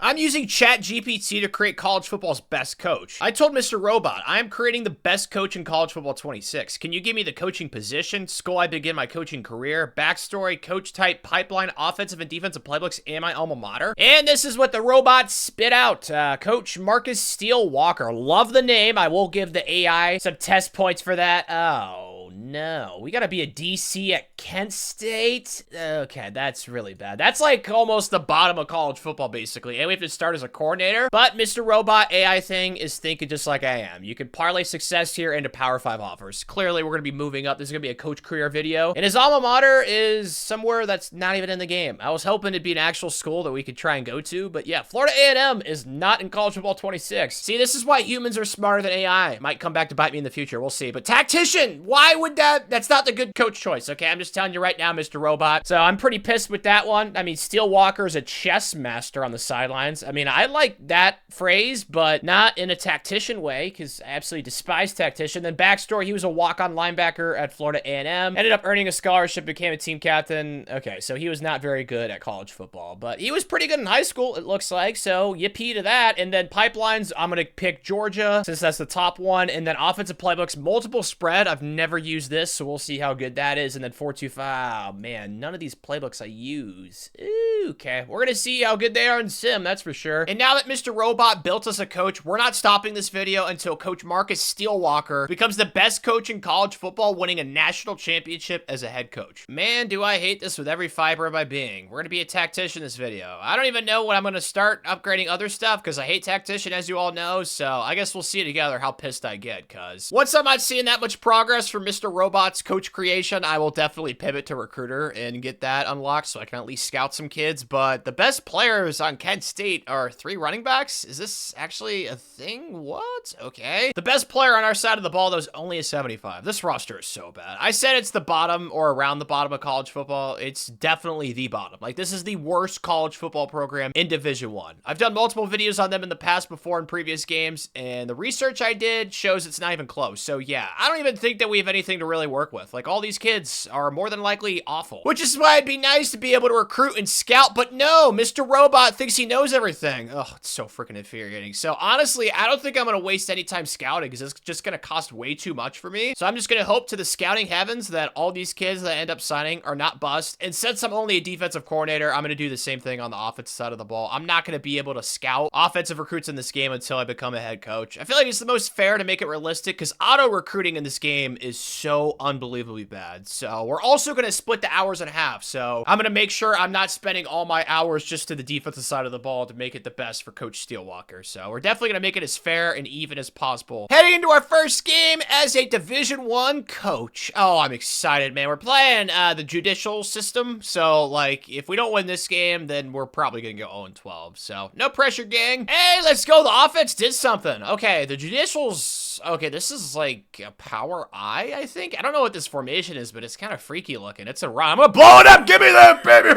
I'm using ChatGPT to create college football's best coach. I told Mr. Robot, I am creating the best coach in college football 26. Can you give me the coaching position, school I begin my coaching career, backstory, coach type, pipeline, offensive and defensive playbooks, and my alma mater? And this is what the robot spit out. Coach Marcus Steele Walker. Love the name. I will give the AI some test points for that. Oh, no. We gotta be a DC at Kent State? Okay, that's really bad. That's like almost the bottom of college football, basically. And we have to start as a coordinator. But Mr. Robot AI thing is thinking just like I am. You can parlay success here into Power 5 offers. Clearly, we're gonna be moving up. This is gonna be a coach career video. And his alma mater is somewhere that's not even in the game. I was hoping it'd be an actual school that we could try and go to. But yeah, Florida A&M is not in college football 26. See, this is why humans are smarter than AI. Might come back to bite me in the future. We'll see. But tactician, why would that's not the good coach choice, okay? I'm just telling you right now, Mr. Robot. So I'm pretty pissed with that one. I mean, Steele Walker is a chess master on the sidelines. I mean, I like that phrase, but not in a tactician way, because I absolutely despise tactician. Then backstory, he was a walk-on linebacker at Florida A&M. Ended up earning a scholarship, became a team captain. Okay, so he was not very good at college football, but he was pretty good in high school, it looks like. So yippee to that. And then pipelines, I'm going to pick Georgia, since that's the top one. And then offensive playbooks, multiple spread. I've never used this, so we'll see how good that is. And then 4-2-5. Oh, man, none of these playbooks I use. Ooh, okay, we're gonna see how good they are in sim, that's for sure. And now that Mr. Robot built us a coach, we're not stopping this video until Coach Marcus Steele Walker becomes the best coach in college football, winning a national championship as a head coach. Man, do I hate this with every fiber of my being. We're gonna be a tactician this video. I don't even know when I'm gonna start upgrading other stuff, because I hate tactician, as you all know, so I guess we'll see together how pissed I get, cuz once I'm not seeing that much progress from Mr. Robot's coach creation, I will definitely pivot to recruiter and get that unlocked so I can at least scout some kids. But the best players on Kent State are 3 running backs. Is this actually a thing? What? Okay. The best player on our side of the ball, though, is only a 75. This roster is so bad. I said it's the bottom or around the bottom of college football. It's definitely the bottom. Like, this is the worst college football program in Division 1. I've done multiple videos on them in the past before in previous games, and the research I did shows it's not even close. So yeah, I don't even think that we have anything to really work with. Like, all these kids are more than likely awful, which is why it'd be nice to be able to recruit and scout, but no, Mr. Robot thinks he knows everything. Oh, it's so freaking infuriating. So honestly, I don't think I'm gonna waste any time scouting, because it's just gonna cost way too much for me. So I'm just gonna hope to the scouting heavens that all these kids that I end up signing are not bust. And since I'm only a defensive coordinator, I'm gonna do the same thing on the offensive side of the ball. I'm not gonna be able to scout offensive recruits in this game until I become a head coach. I feel like it's the most fair to make it realistic, because auto recruiting in this game is so unbelievably bad. So we're also gonna split the hours in half. So I'm gonna make sure I'm not spending all my hours just to the defensive side of the ball to make it the best for Coach Steele Walker. So we're definitely gonna make it as fair and even as possible. Heading into our first game as a Division 1 coach. Oh, I'm excited, man. We're playing the judicial system. So like, if we don't win this game, then we're probably gonna go 0-12. So no pressure, gang. Hey, let's go. The offense did something. Okay, the judicials. Okay, this is like a power I think. I don't know what this formation is, but it's kind of freaky looking. It's a run. I'm gonna blow it up. Give me that, baby.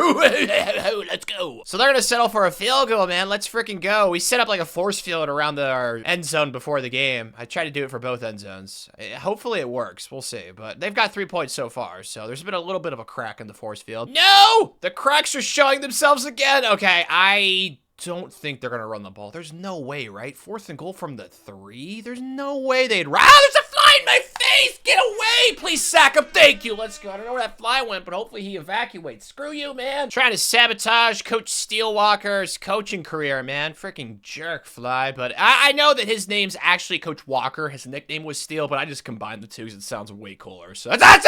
Let's go. So they're gonna settle for a field goal, man. Let's freaking go. We set up like a force field around our end zone before the game. I tried to do it for both end zones. Hopefully it works. We'll see. But they've got 3 points so far, so there's been a little bit of a crack in the force field. No! The cracks are showing themselves again. Okay, I don't think they're gonna run the ball. There's no way, right? 4th and goal from the 3? There's no way they'd run. Ah, there's a fly in my face! Get away! Please sack him. Thank you. Let's go. I don't know where that fly went, but hopefully he evacuates. Screw you, man. Trying to sabotage Coach Steele Walker's coaching career, man. Freaking jerk fly. But I know that his name's actually Coach Walker. His nickname was Steele, but I just combined the two because it sounds way cooler. So that's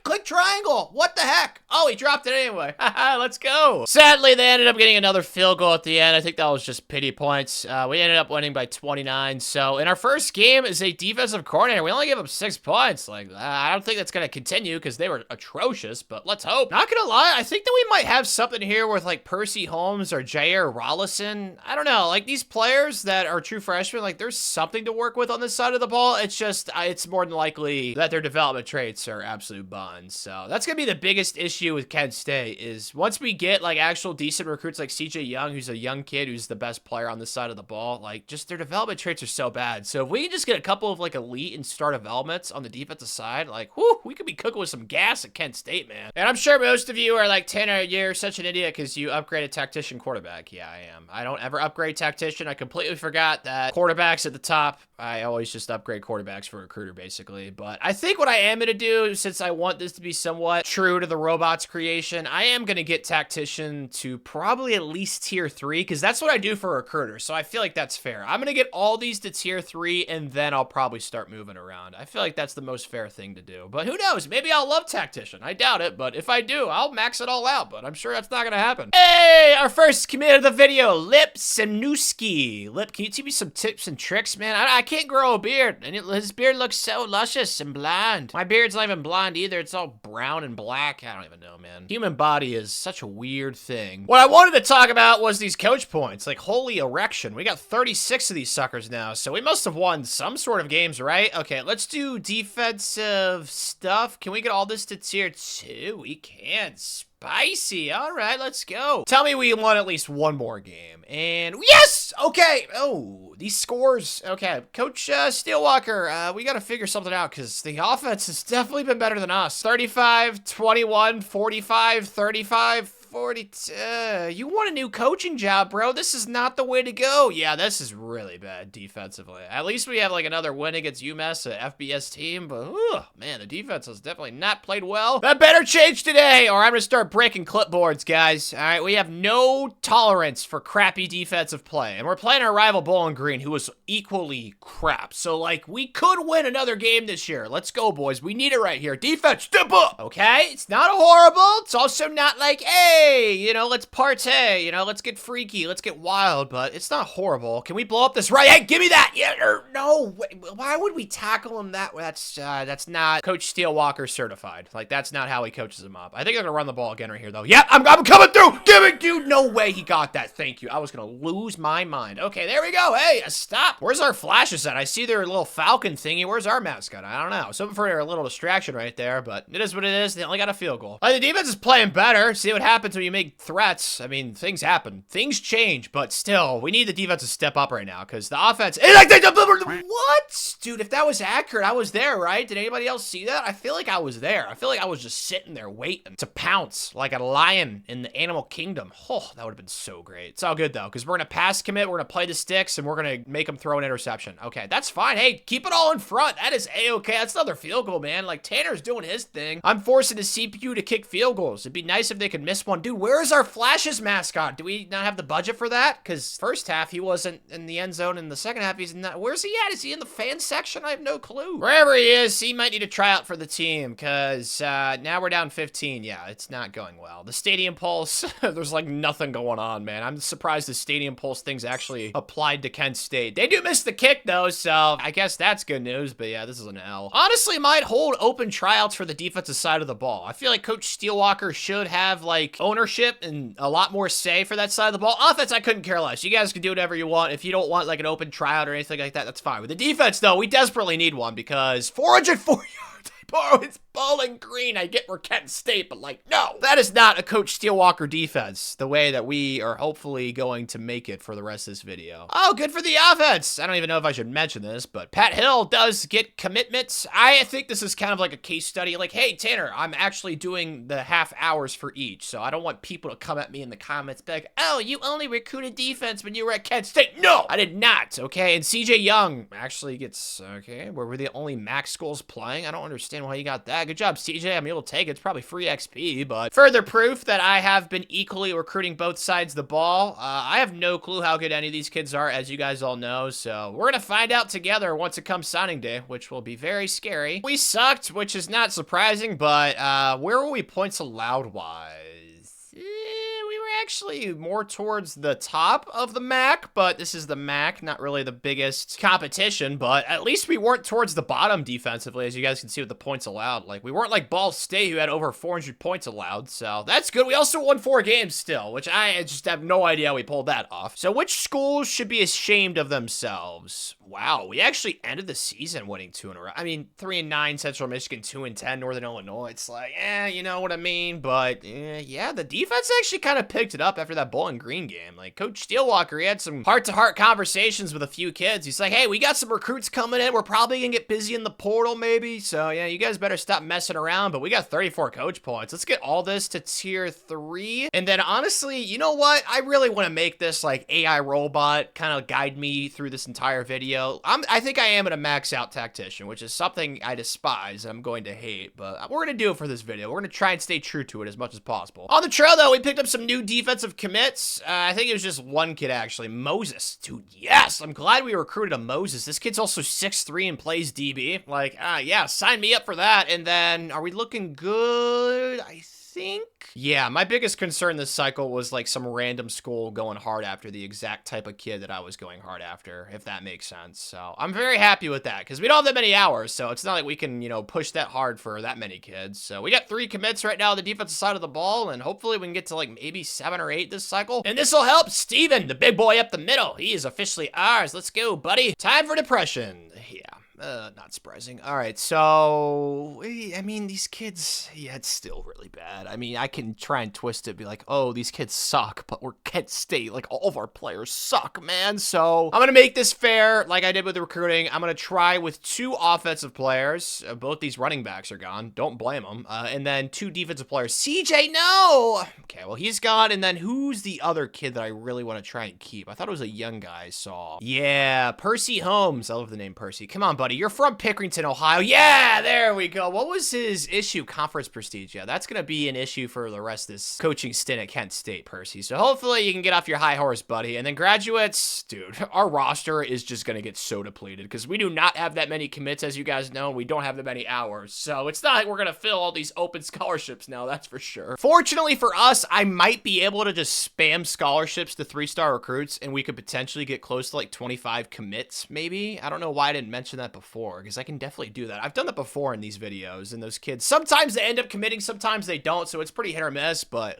click triangle. What the heck? Oh, he dropped it anyway. Haha, let's go. Sadly, they ended up getting another field goal at the end. I think that was just pity points. We ended up winning by 29. So in our first game as a defensive coordinator, we only gave up 6 points. Like, I don't think that's going to continue because they were atrocious, but let's hope. Not going to lie, I think that we might have something here with like Percy Holmes or Jair Rollison. I don't know. Like these players that are true freshmen, like there's something to work with on this side of the ball. It's just, it's more than likely that their development traits are absolute buns. So that's going to be the biggest issue with Kent State is once we get like actual decent recruits like CJ Young, who's a young kid who's the best player on this side of the ball, like just their development traits are so bad. So if we can just get a couple of like elite and star developments on the defensive side, like, whoo, we could be cooking with some gas at Kent State, man. And I'm sure most of you are like, Tanner, you're such an idiot because you upgraded tactician quarterback. Yeah, I am. I don't ever upgrade tactician. I completely forgot that quarterbacks at the top. I always just upgrade quarterbacks for recruiter, basically. But I think what I am going to do, since I want this to be somewhat true to the robots creation, I am going to get tactician to probably at least tier 3, because that's what I do for recruiter. So I feel like that's fair. I'm going to get all these to tier 3, and then I'll probably start moving around. I feel like that's the most fair thing to do. But who knows? Maybe I'll love tactician. I doubt it, but if I do, I'll max it all out. But I'm sure that's not going to happen. Hey, our first commit of the video, Lip Sanuski. Lip, can you teach me some tips and tricks, man? I can't grow a beard, and his beard looks so luscious and blonde. My beard's not even blonde either. It's all brown and black. I don't even know, man. Human body is such a weird thing. What I wanted to talk about was these coach points. Like, holy erection. We got 36 of these suckers now, so we must have won some sort of games, right? Okay, let's do defensive stuff. Can we get all this to tier 2? We can. Spicy. All right, let's go. Tell me we won at least one more game. And yes! Okay. Oh, these scores. Okay. Coach Steelwalker, we got to figure something out because the offense has definitely been better than us. 35, 21, 45, 35, 42. You want a new coaching job, bro. This is not the way to go. Yeah, this is really bad defensively. At least we have like another win against UMass, a FBS team, but man, the defense has definitely not played well. That better change today, or I'm gonna start breaking clipboards, guys. All right, we have no tolerance for crappy defensive play, and we're playing our rival Bowling Green, who was equally crap. So like, we could win another game this year. Let's go, boys. We need it right here. Defense, step up. Okay, it's not horrible. It's also not like, hey, you know, let's partay, you know, let's get freaky, let's get wild, but it's not horrible. Can we blow up this right? Hey, give me that! Yeah, no, why would we tackle him that way? That's not Coach Steelwalker certified. Like, that's not how he coaches him up. I think they're gonna run the ball again right here, though. Yep, I'm coming through! Give it, dude! No way he got that, thank you. I was gonna lose my mind. Okay, there we go. Hey, stop. Where's our flashes at? I see their little falcon thingy. Where's our mascot? I don't know. Something for a little distraction right there, but it is what it is. They only got a field goal. The defense is playing better. See what happens when you make threats. I mean, things happen. Things change, but still, we need the defense to step up right now because the offense... What? Dude, if that was accurate, I was there, right? Did anybody else see that? I feel like I was there. I feel like I was just sitting there waiting to pounce like a lion in the animal kingdom. Oh, that would have been so great. It's all good, though, because we're going to pass commit, we're going to play the sticks, and we're going to make them throw an interception. Okay, that's fine. Hey, keep it all in front. That is A-okay. That's another field goal, man. Like, Tanner's doing his thing. I'm forcing the CPU to kick field goals. It'd be nice if they could miss one. Dude, where's our Flashes mascot? Do we not have the budget for that? Because first half, he wasn't in the end zone. In the second half, he's not. Where's he at? Is he in the fan section? I have no clue. Wherever he is, he might need to try out for the team because now we're down 15. Yeah, it's not going well. The Stadium Pulse, there's like nothing going on, man. I'm surprised the Stadium Pulse thing's actually applied to Kent State. They do miss the kick, though, so I guess that's good news, but yeah, this is an L. Honestly, might hold open tryouts for the defensive side of the ball. I feel like Coach Steelwalker should have, like, ownership and a lot more say for that side of the ball. Offense, I couldn't care less. You guys can do whatever you want. If you don't want, like, an open tryout or anything like that, that's fine. With the defense, though, we desperately need one because 404 yards. Oh, it's Bowling Green. I get we're Kent State, but like, no, that is not a Coach Steelwalker defense the way that we are hopefully going to make it for the rest of this video. Oh, good for the offense. I don't even know if I should mention this, but Pat Hill does get commitments. I think this is kind of like a case study. Like, hey, Tanner, I'm actually doing the half hours for each, so I don't want people to come at me in the comments be like, oh, you only recruited defense when you were at Kent State. No, I did not, okay? And CJ Young actually gets, okay, were we the only MAC schools playing? I don't understand why you got that. Good job, CJ. I mean, you'll take it. It's probably free XP, but further proof that I have been equally recruiting both sides of the ball. I have no clue how good any of these kids are, as you guys all know, so we're gonna find out together once it comes signing day, which will be very scary. We sucked, which is not surprising, but where were we points allowed wise? We were actually more towards the top of the MAC, but this is the MAC, not really the biggest competition, but at least we weren't towards the bottom defensively, as you guys can see with the points allowed. Like, we weren't like Ball State, who had over 400 points allowed, so that's good. We also won 4 games still, which I just have no idea how we pulled that off. So which schools should be ashamed of themselves? Wow, we actually ended the season winning 2 in a row. I mean, 3-9 Central Michigan, 2-10 Northern Illinois. It's like, you know what I mean? But yeah, the defense actually kind of picked it up after that Bowling Green game. Like, Coach Steelwalker, he had some heart-to-heart conversations with a few kids. He's like, hey, we got some recruits coming in. We're probably gonna get busy in the portal maybe. So yeah, you guys better stop messing around. But we got 34 coach points. Let's get all this to tier 3. And then honestly, you know what? I really want to make this like AI robot kind of guide me through this entire video. I think I am a max out tactician, which is something I despise and I'm going to hate, but we're going to do it for this video. We're going to try and stay true to it as much as possible. On the trail, though, we picked up some new defensive commits. I think it was just one kid, actually. Moses. Dude, yes! I'm glad we recruited a Moses. This kid's also 6'3" and plays DB. Like, yeah, sign me up for that. And then, are we looking good? I think. Yeah, my biggest concern this cycle was like some random school going hard after the exact type of kid that I was going hard after, if that makes sense. So I'm very happy with that because we don't have that many hours, so it's not like we can, you know, push that hard for that many kids. So we got 3 commits right now on the defensive side of the ball, and hopefully we can get to like maybe 7 or 8 this cycle. And this will help Steven, the big boy up the middle. He is officially ours. Let's go, buddy. Time for depression. Yeah. Not surprising. All right, so, I mean, these kids, yeah, it's still really bad. I mean, I can try and twist it, be like, oh, these kids suck, but we're Kent State. Like, all of our players suck, man. So, I'm going to make this fair, like I did with the recruiting. I'm going to try with 2 offensive players. Both these running backs are gone. Don't blame them. And then 2 defensive players. CJ, no! Okay, well, he's gone. And then who's the other kid that I really want to try and keep? I thought it was a young guy I saw. Yeah, Percy Holmes. I love the name Percy. Come on, buddy. You're from Pickerington, Ohio. Yeah, there we go. What was his issue? Conference prestige. Yeah, that's going to be an issue for the rest of this coaching stint at Kent State, Percy. So hopefully you can get off your high horse, buddy. And then graduates, dude, our roster is just going to get so depleted because we do not have that many commits, as you guys know, and we don't have that many hours. So it's not like we're going to fill all these open scholarships now, that's for sure. Fortunately for us, I might be able to just spam scholarships to 3-star recruits, and we could potentially get close to like 25 commits, maybe. I don't know why I didn't mention that before, because I can definitely do that. I've done that before in these videos, and those kids, sometimes they end up committing, sometimes they don't, so it's pretty hit or miss, but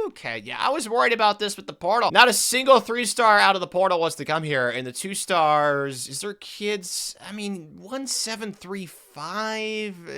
okay, yeah, I was worried about this with the portal. Not a single 3-star out of the portal wants to come here, and the 2 stars, is there kids? I mean, 1735,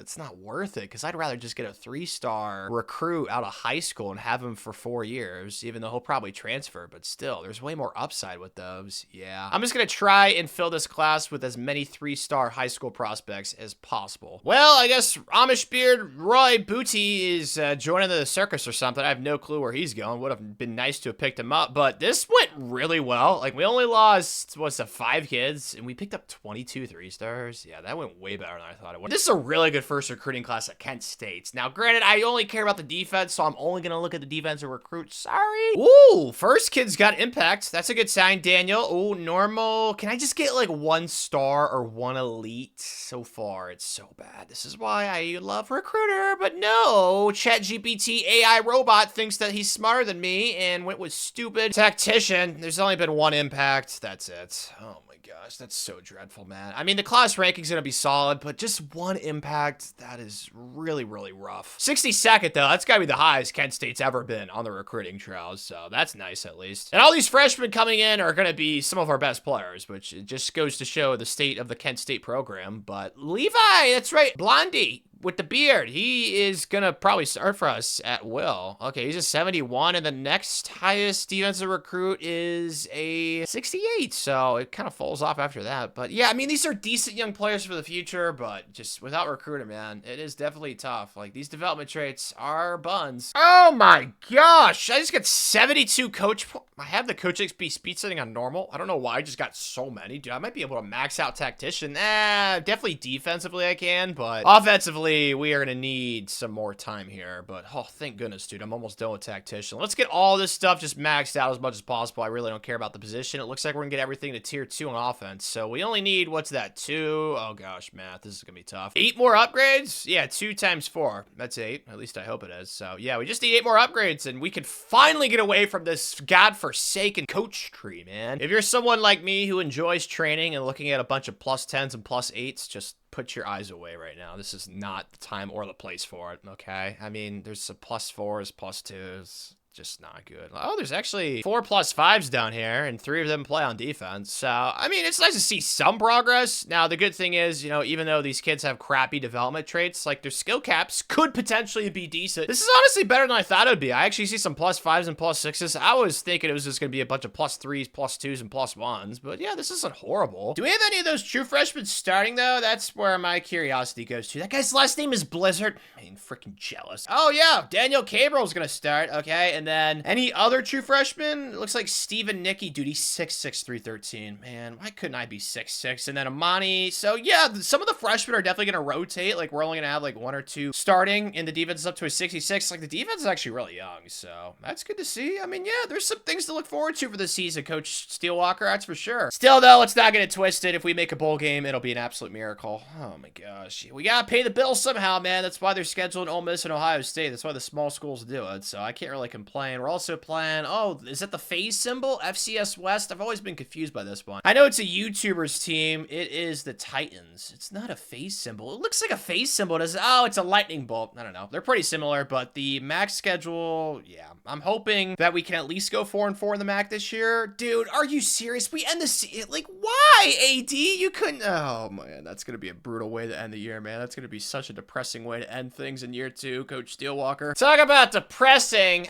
it's not worth it, because I'd rather just get a 3-star recruit out of high school and have him for 4 years, even though he'll probably transfer, but still, there's way more upside with those. Yeah, I'm just gonna try and fill this class with as many 3-star high school prospects as possible. Well, I guess Amish Beard Roy Booty is joining the circus or something. I have no clue where he's going. Would have been nice to have picked him up, but this went really well. Like, we only lost, what's it, 5 kids, and we picked up 22 3-stars. Yeah, that went way better than I thought it would. This is a really good first recruiting class at Kent State. Now, granted, I only care about the defense, so I'm only going to look at the defensive recruits. Sorry. Ooh, first kid's got impact. That's a good sign, Daniel. Ooh, normal. Can I just get like 1 star or 1 elite? So far, it's so bad. This is why I love Recruiter, but no. ChatGPT AI robot thinks that he's smarter than me and went with stupid tactician. There's only been 1 impact. That's it. Oh my gosh, that's so dreadful, man. I mean, the class ranking's gonna be solid, but just 1 impact, that is really, really rough. 62nd, though, that's gotta be the highest Kent State's ever been on the recruiting trails, so that's nice at least. And all these freshmen coming in are gonna be some of our best players, which it just goes to show the state of the Kent State program. But Levi, that's right, Blondie with the beard, he is gonna probably start for us at will. Okay, he's a 71, and the next highest defensive recruit is a 68, so it kind of falls off after that. But yeah, I mean, these are decent young players for the future, but just without recruiting, man, it is definitely tough. Like, these development traits are buns. Oh my gosh, I just got 72 coach I have the Coach XP speed setting on normal. I don't know why I just got so many. Dude, I might be able to max out tactician. Definitely defensively I can, but offensively, Unfortunately, we are going to need some more time here, but oh, thank goodness, dude. I'm almost done with Tactician. Let's get all this stuff just maxed out as much as possible. I really don't care about the position. It looks like we're going to get everything to tier 2 on offense, so we only need, what's that, 2? Oh, gosh, math. This is going to be tough. 8 more upgrades? Yeah, 2 times 4. That's 8. At least I hope it is. So, yeah, we just need 8 more upgrades, and we can finally get away from this godforsaken coach tree, man. If you're someone like me who enjoys training and looking at a bunch of +10s and +8s, just put your eyes away right now. This is not the time or the place for it, okay? I mean, there's some +4s, +2s. Just not good. Oh, there's actually 4 +5s down here, and 3 of them play on defense. So, I mean, it's nice to see some progress. Now, the good thing is, you know, even though these kids have crappy development traits, like their skill caps could potentially be decent. This is honestly better than I thought it would be. I actually see some +5s and +6s. I was thinking it was just going to be a bunch of +3s, +2s, and +1s. But yeah, this isn't horrible. Do we have any of those true freshmen starting, though? That's where my curiosity goes to. That guy's last name is Blizzard. I mean, freaking jealous. Oh, yeah, Daniel Cabril's going to start, okay? And then any other true freshmen? It looks like Steven Nicky. Dude, he's 6'6", 313. Man, why couldn't I be 6'6"? And then Amani. So, yeah, some of the freshmen are definitely going to rotate. Like, we're only going to have, like, 1 or 2 starting, and the defense is up to a 66. Like, the defense is actually really young, so that's good to see. I mean, yeah, there's some things to look forward to for this season, Coach Steelwalker, that's for sure. Still, though, let's not get it twisted. If we make a bowl game, it'll be an absolute miracle. Oh, my gosh. We got to pay the bills somehow, man. That's why they're scheduled in Ole Miss and Ohio State. That's why the small schools do it, so I can't really complain. We're also playing, oh, is that the phase symbol? FCS West? I've always been confused by this one. I know it's a YouTuber's team. It is the Titans. It's not a phase symbol. It looks like a phase symbol. Oh, it's a lightning bolt. I don't know. They're pretty similar, but the MAC schedule, yeah. I'm hoping that we can at least go 4-4 in the MAC this year. Dude, are you serious? We end the like, why, AD? You couldn't, oh, man, that's going to be a brutal way to end the year, man. That's going to be such a depressing way to end things in year 2, Coach Steelwalker. Talk about depressing.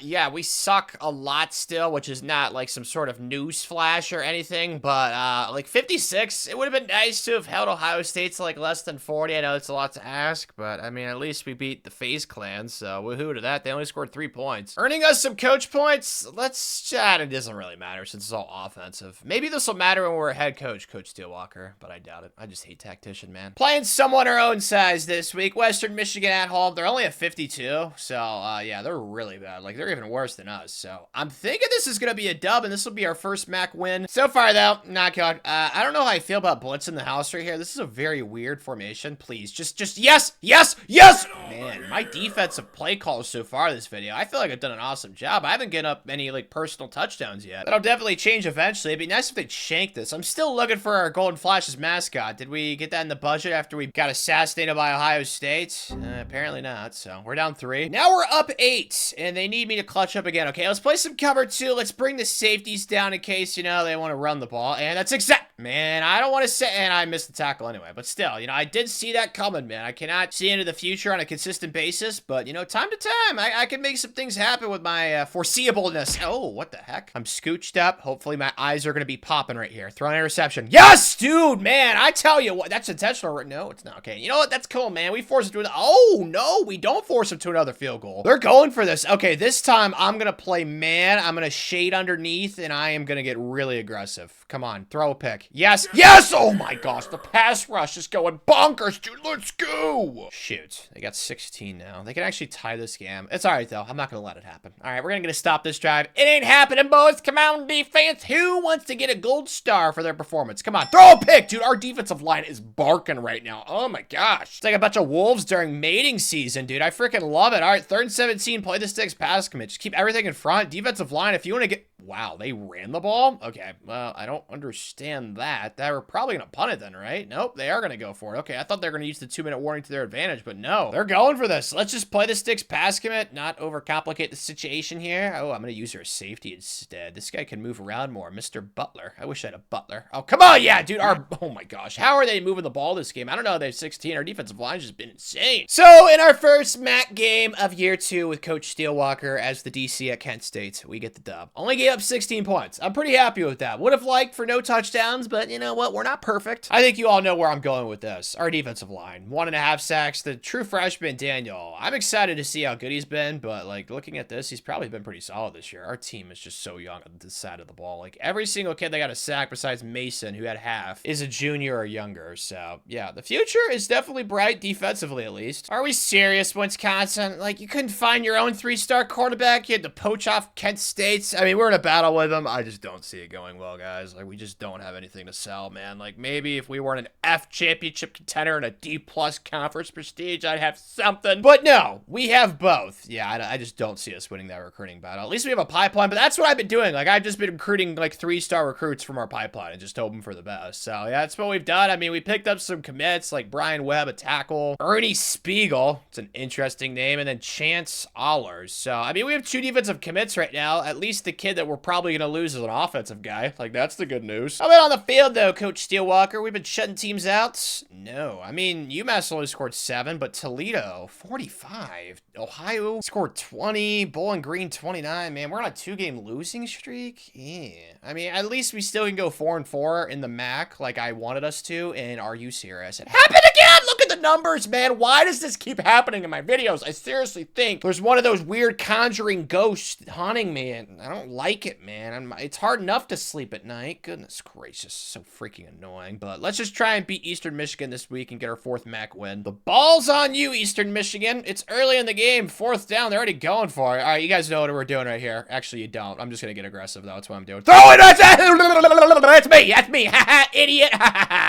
Yeah, we suck a lot still, which is not like some sort of news flash or anything, but like 56, it would have been nice to have held Ohio State to like less than 40. I know it's a lot to ask, but I mean, at least we beat the FaZe clan, so woohoo to that. They only scored 3 points. Earning us some coach points, let's chat. It doesn't really matter since it's all offensive. Maybe this will matter when we're a head coach, Coach Steelwalker, but I doubt it. I just hate Tactician, man. Playing someone our own size this week, Western Michigan at home. They're only at 52, so yeah, they're really bad. Like, they're even worse than us, so I'm thinking this is gonna be a dub, and this will be our first MAC win. So far, though, not good. I don't know how I feel about blitz in the house right here. This is a very weird formation. Please, just yes, yes, yes! Man, my defensive play calls so far this video, I feel like I've done an awesome job. I haven't given up any, like, personal touchdowns yet. That'll definitely change eventually. It'd be nice if they'd shank this. I'm still looking for our Golden Flashes mascot. Did we get that in the budget after we got assassinated by Ohio State? Apparently not, so we're down 3. Now we're up 8, and they need me to clutch up again. Okay, let's play some cover 2. Let's bring the safeties down in case, you know, they want to run the ball, and that's man, I don't want to say, and I missed the tackle anyway, but still, you know, I did see that coming, man. I cannot see into the future on a consistent basis, but, you know, time to time, I can make some things happen with my foreseeableness. Oh, what the heck? I'm scooched up. Hopefully my eyes are going to be popping right here. Throwing interception. Yes, dude, man, I tell you what, that's intentional. No, it's not. Okay, you know what? That's cool, man. We force him to oh, no, we don't force him to another field goal. They're going for this. Okay, this time I'm going to play man. I'm going to shade underneath, and I am going to get really aggressive. Come on, throw a pick. Yes, yes! Oh my gosh, the pass rush is going bonkers, dude. Let's go! Shoot, they got 16 now. They can actually tie this game. It's all right, though. I'm not going to let it happen. All right, we're going to stop this drive. It ain't happening, boys. Come on, defense. Who wants to get a gold star for their performance? Come on, throw a pick, dude. Our defensive line is barking right now. Oh my gosh. It's like a bunch of wolves during mating season, dude. I freaking love it. All right, 3rd and 17. Play the sticks, pass commit. Just keep everything in front. Defensive line, if you want to get... Wow, they ran the ball? Okay, well, I don't understand that. They were probably going to punt it then, right? Nope, they are going to go for it. Okay, I thought they were going to use the 2-minute warning to their advantage, but no. They're going for this. Let's just play the sticks, pass commit, not overcomplicate the situation here. Oh, I'm going to use her as safety instead. This guy can move around more. Mr. Butler. I wish I had a Butler. Oh, come on, yeah, dude. Oh my gosh, how are they moving the ball this game? I don't know. They have 16. Our defensive line's just been insane. So, in our first MAC game of year 2 with Coach Steelwalker as the DC at Kent State, we get the dub. Only gave up 16 points. I'm pretty happy with that. Would have liked for no touchdowns, but you know what? We're not perfect. I think you all know where I'm going with this. Our defensive line, 1.5 sacks. The true freshman, Daniel. I'm excited to see how good he's been, but like looking at this, he's probably been pretty solid this year. Our team is just so young on this side of the ball. Like every single kid that got a sack besides Mason, who had half, is a junior or younger. So yeah, the future is definitely bright defensively, at least. Are we serious, Wisconsin? Like you couldn't find your own 3-star quarterback? You had to poach off Kent State's. I mean, we're in a battle with them. I just don't see it going well, guys. Like we just don't have anything to sell, man. Like maybe if we were an F championship contender and a D+ conference prestige, I'd have something. But no, we have both. Yeah, I just don't see us winning that recruiting battle. At least we have a pipeline, but that's what I've been doing. Like I've just been recruiting like 3-star recruits from our pipeline and just hoping for the best. So yeah, that's what we've done. I mean, we picked up some commits like Brian Webb, a tackle, Ernie Spiegel, it's an interesting name, and then Chance Allers. So I mean, we have 2 defensive commits right now. At least the kid that we're probably gonna lose is an offensive guy. Like that's the good news. How about on the field though, Coach Steelwalker? We've been shutting teams out. No, I mean UMass only scored 7, but Toledo 45, Ohio scored 20, Bowling Green 29. Man, we're on a 2-game losing streak. Yeah, I mean at least we still can go 4-4 in the MAC like I wanted us to. And are you serious? It happened again. Look at the numbers, man. Why does this keep happening in my videos? I seriously think there's one of those weird conjuring ghosts haunting me, and I don't like it, man. It's hard enough to sleep at night. Goodness gracious, so freaking annoying. But let's just try and beat Eastern Michigan this week and get our 4th MAC win. The ball's on you, Eastern Michigan. It's early in the game, 4th down. They're already going for it. All right, you guys know what we're doing right here. Actually, you don't. I'm just gonna get aggressive though. That's what I'm doing. Throw it! That's me. That's me. Idiot.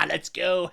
Let's go.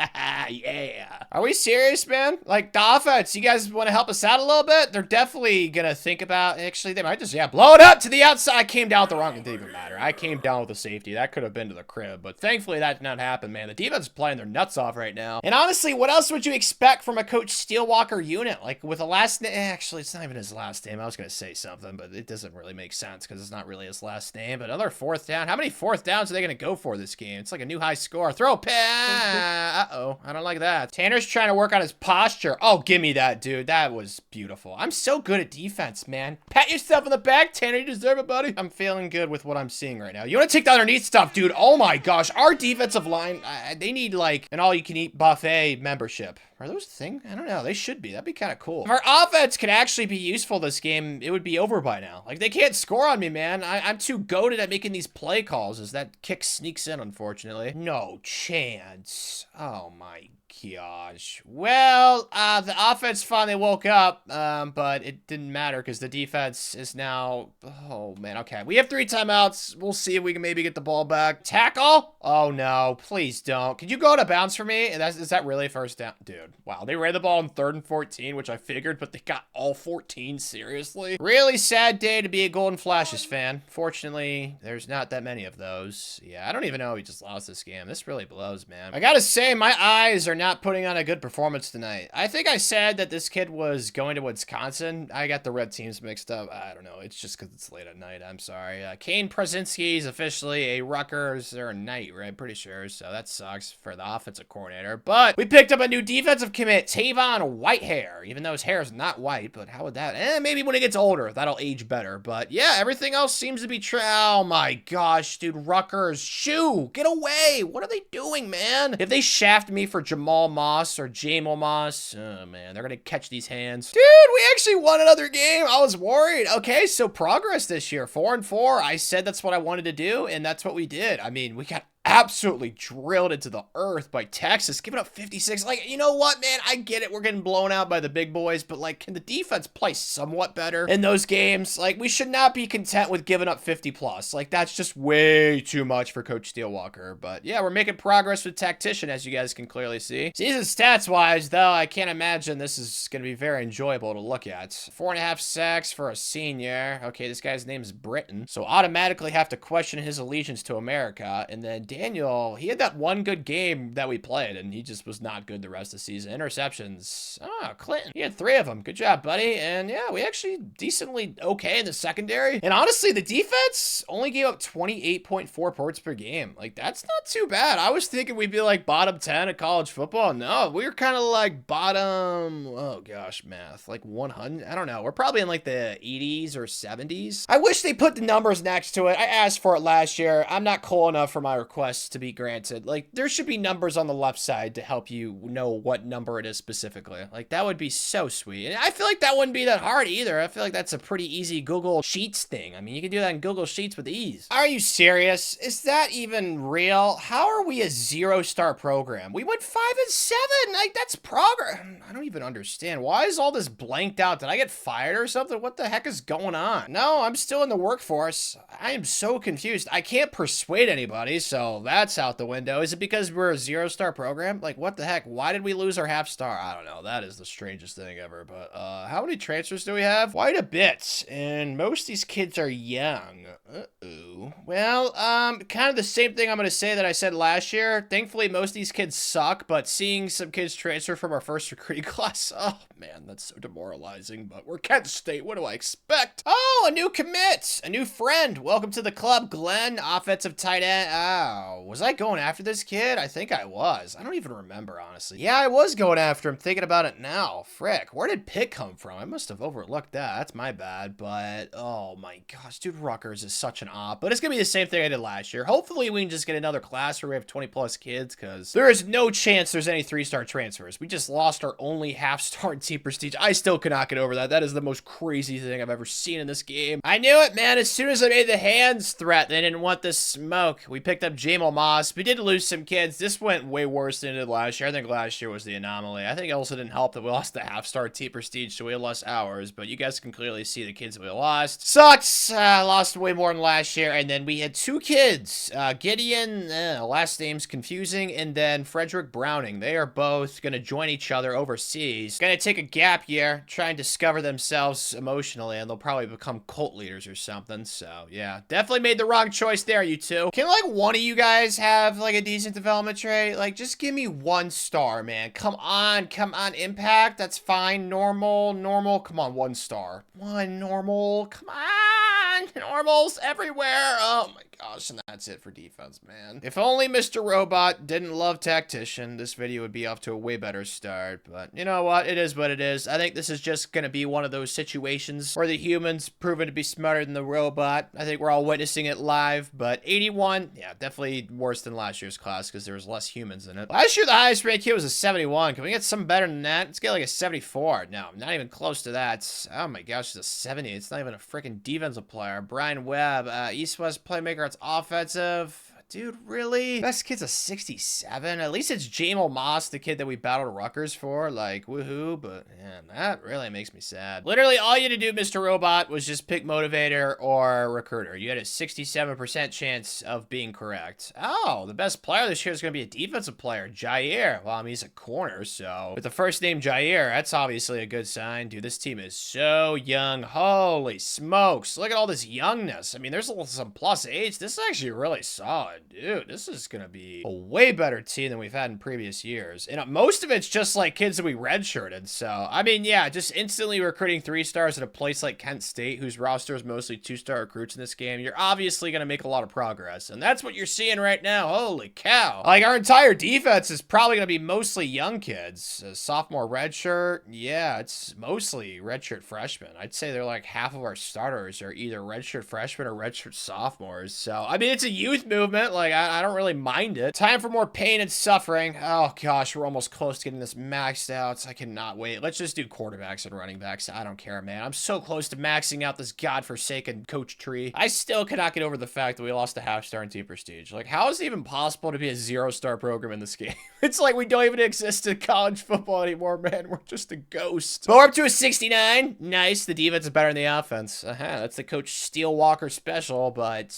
Yeah. Are we serious, man? Like the offense, you guys want to help us out a little bit? They're definitely gonna think about. Actually, they might just blow it up to the outside. I came down with the wrong. It didn't even matter. I came down with the safety. That could have been to the crib, but thankfully that did not happen, man. The defense is playing their nuts off right now. And honestly, what else would you expect from a Coach Steelwalker unit? Like with a last name. Actually, it's not even his last name. I was gonna say something, but it doesn't really make sense because it's not really his last name. But another 4th down. How many 4th downs are they gonna go for this game? It's like a new high score. Throw a pass. Uh-oh. I don't like that. Tanner's trying to work on his posture. Oh, give me that, dude. That was beautiful. I'm so good at defense, man. Pat yourself on the back, Tanner. You deserve it, buddy. I'm feeling good with what I'm seeing right now. You want to take the underneath stuff, dude? Oh my gosh. Our defensive line, they need like an all-you-can-eat buffet membership. Are those a thing? I don't know. They should be. That'd be kind of cool. If our offense could actually be useful this game, it would be over by now. Like, they can't score on me, man. I'm too goated at making these play calls as that kick sneaks in, unfortunately. No chance. Oh, my gosh. Well, the offense finally woke up, but it didn't matter because the defense is now... Oh, man. Okay. We have 3 timeouts. We'll see if we can maybe get the ball back. Tackle? Oh, no. Please don't. Could you go out of bounds for me? Is that really 1st down? Dude. Wow, they ran the ball in 3rd and 14, which I figured, but they got all 14, seriously? Really sad day to be a Golden Flashes fan. Fortunately, there's not that many of those. Yeah, I don't even know we just lost this game. This really blows, man. I gotta say, my eyes are not putting on a good performance tonight. I think I said that this kid was going to Wisconsin. I got the red teams mixed up. I don't know. It's just because it's late at night. I'm sorry. Kane Prasinski is officially a Rutgers or a Knight, right? Pretty sure. So that sucks for the offensive coordinator. But we picked up a new defensive commit, Tavon Whitehair, even though his hair is not white, but how would that, maybe when he gets older, that'll age better, but yeah, everything else seems to be oh my gosh, dude, Rutgers, shoo, get away, what are they doing, man? If they shaft me for Jamal Moss or Jamal Moss, oh man, they're gonna catch these hands. Dude, we actually won another game, I was worried. Okay, so progress this year, 4-4, I said that's what I wanted to do, and that's what we did. I mean, we got absolutely drilled into the earth by Texas, giving up 56. Like, you know what, man? I get it. We're getting blown out by the big boys, but like, can the defense play somewhat better in those games? Like, we should not be content with giving up 50 plus. Like, that's just way too much for Coach Steelwalker. But yeah, we're making progress with Tactician, as you guys can clearly see. Season stats wise, though, I can't imagine this is going to be very enjoyable to look at. 4.5 sacks for a senior. Okay, this guy's name is Britton, so automatically have to question his allegiance to America. And then Daniel, he had that one good game that we played, and he just was not good the rest of the season. Interceptions. Clinton, he had 3 of them. Good job, buddy. And yeah, we actually decently okay in the secondary. And honestly, the defense only gave up 28.4 points per game. Like, that's not too bad. I was thinking we'd be like bottom 10 of college football. No, we were kind of like bottom, oh gosh, math, like 100. I don't know. We're probably in like the 80s or 70s. I wish they put the numbers next to it. I asked for it last year. I'm not cool enough for my requests to be granted. Like, there should be numbers on the left side to help you know what number it is specifically. Like, that would be so sweet. And I feel like that wouldn't be that hard either. I feel like that's a pretty easy Google Sheets thing. I mean, you can do that in Google Sheets with ease. Are you serious? Is that even real? How are we a 0-star program? We went 5-7. Like, that's progress. I don't even understand. Why is all this blanked out? Did I get fired or something? What the heck is going on? No, I'm still in the workforce. I am so confused. I can't persuade anybody, so that's out the window. Is it because we're a 0-star program? Like, what the heck? Why did we lose our half-star? I don't know. That is the strangest thing ever. But how many transfers do we have? Quite a bit. And most of these kids are young. Uh-oh. Well, kind of the same thing I'm going to say that I said last year. Thankfully, most of these kids suck, but seeing some kids transfer from our first recruiting class, oh man, that's so demoralizing. But we're Kent State. What do I expect? Oh, a new commit, a new friend. Welcome to the club, Glenn, offensive tight end. Oh, was I going after this kid? I think I was. I don't even remember, honestly. Yeah, I was going after him, thinking about it now. Frick, where did Pitt come from? I must have overlooked that. That's my bad. But oh my gosh, dude, Rutgers is such an op. But it's gonna be the same thing I did last year. Hopefully we can just get another class where we have 20 plus kids, because there is no chance there's any 3-star transfers. We just lost our only half-star in team prestige. I still cannot get over that. That is the most crazy thing I've ever seen in this game. I knew it, man. As soon as I made the hands threat, they didn't want this smoke. We picked up Jamal Moss. We did lose some kids. This went way worse than it did last year. I think last year was the anomaly. I think it also didn't help that we lost the half-star team prestige, so we had less hours, but you guys can clearly see the kids that we lost. Sucks. Lost way more than last year. And then we had 2 kids. Gideon, last name's confusing, and then Frederick Browning. They are both going to join each other overseas. Going to take a gap year, try and discover themselves emotionally, and they'll probably become cult leaders or something. So, yeah, definitely made the wrong choice there, you two. Can, like, one of you guys have, like, a decent development trait? Like, just give me 1 star, man. Come on, impact. That's fine. Normal. Come on, 1 star. 1 normal. Come on. Normals everywhere. Oh, my gosh, and that's it for defense, man. If only Mr. Robot didn't love Tactician, this video would be off to a way better start. But you know what? It is what it is. I think this is just going to be one of those situations where the humans proven to be smarter than the robot. I think we're all witnessing it live. But 81, yeah, definitely worse than last year's class because there was less humans in it. Last year, the highest ranked kid was a 71. Can we get something better than that? Let's get like a 74. No, not even close to that. Oh my gosh, it's a 70. It's not even a freaking defensive player. Brian Webb, East-West playmaker. It's offensive. Dude, really? Best kid's a 67? At least it's Jamal Moss, the kid that we battled Rutgers for. Like, woohoo. But, man, that really makes me sad. Literally, all you had to do, Mr. Robot, was just pick Motivator or Recruiter. You had a 67% chance of being correct. Oh, the best player this year is going to be a defensive player, Jair. Well, I mean, he's a corner, so. With the first name Jair, that's obviously a good sign. Dude, this team is so young. Holy smokes. Look at all this youngness. I mean, there's some plus age. This is actually really solid. Dude, this is gonna be a way better team than we've had in previous years. And most of it's just like kids that we redshirted. So, I mean, yeah, just instantly recruiting 3-stars at a place like Kent State, whose roster is mostly 2-star recruits in this game. You're obviously gonna make a lot of progress. And that's what you're seeing right now. Holy cow. Like, our entire defense is probably gonna be mostly young kids. A sophomore redshirt, yeah, it's mostly redshirt freshmen. I'd say they're like half of our starters are either redshirt freshmen or redshirt sophomores. So, I mean, it's a youth movement. Like, I don't really mind it. Time for more pain and suffering. Oh, gosh, we're almost close to getting this maxed out. I cannot wait. Let's just do quarterbacks and running backs. I don't care, man. I'm so close to maxing out this godforsaken coach tree. I still cannot get over the fact that we lost a half-star in team prestige. Like, how is it even possible to be a 0-star program in this game? It's like we don't even exist in college football anymore, man. We're just a ghost. But we're up to a 69. Nice. The defense is better than the offense. That's the Coach Steele Walker special, but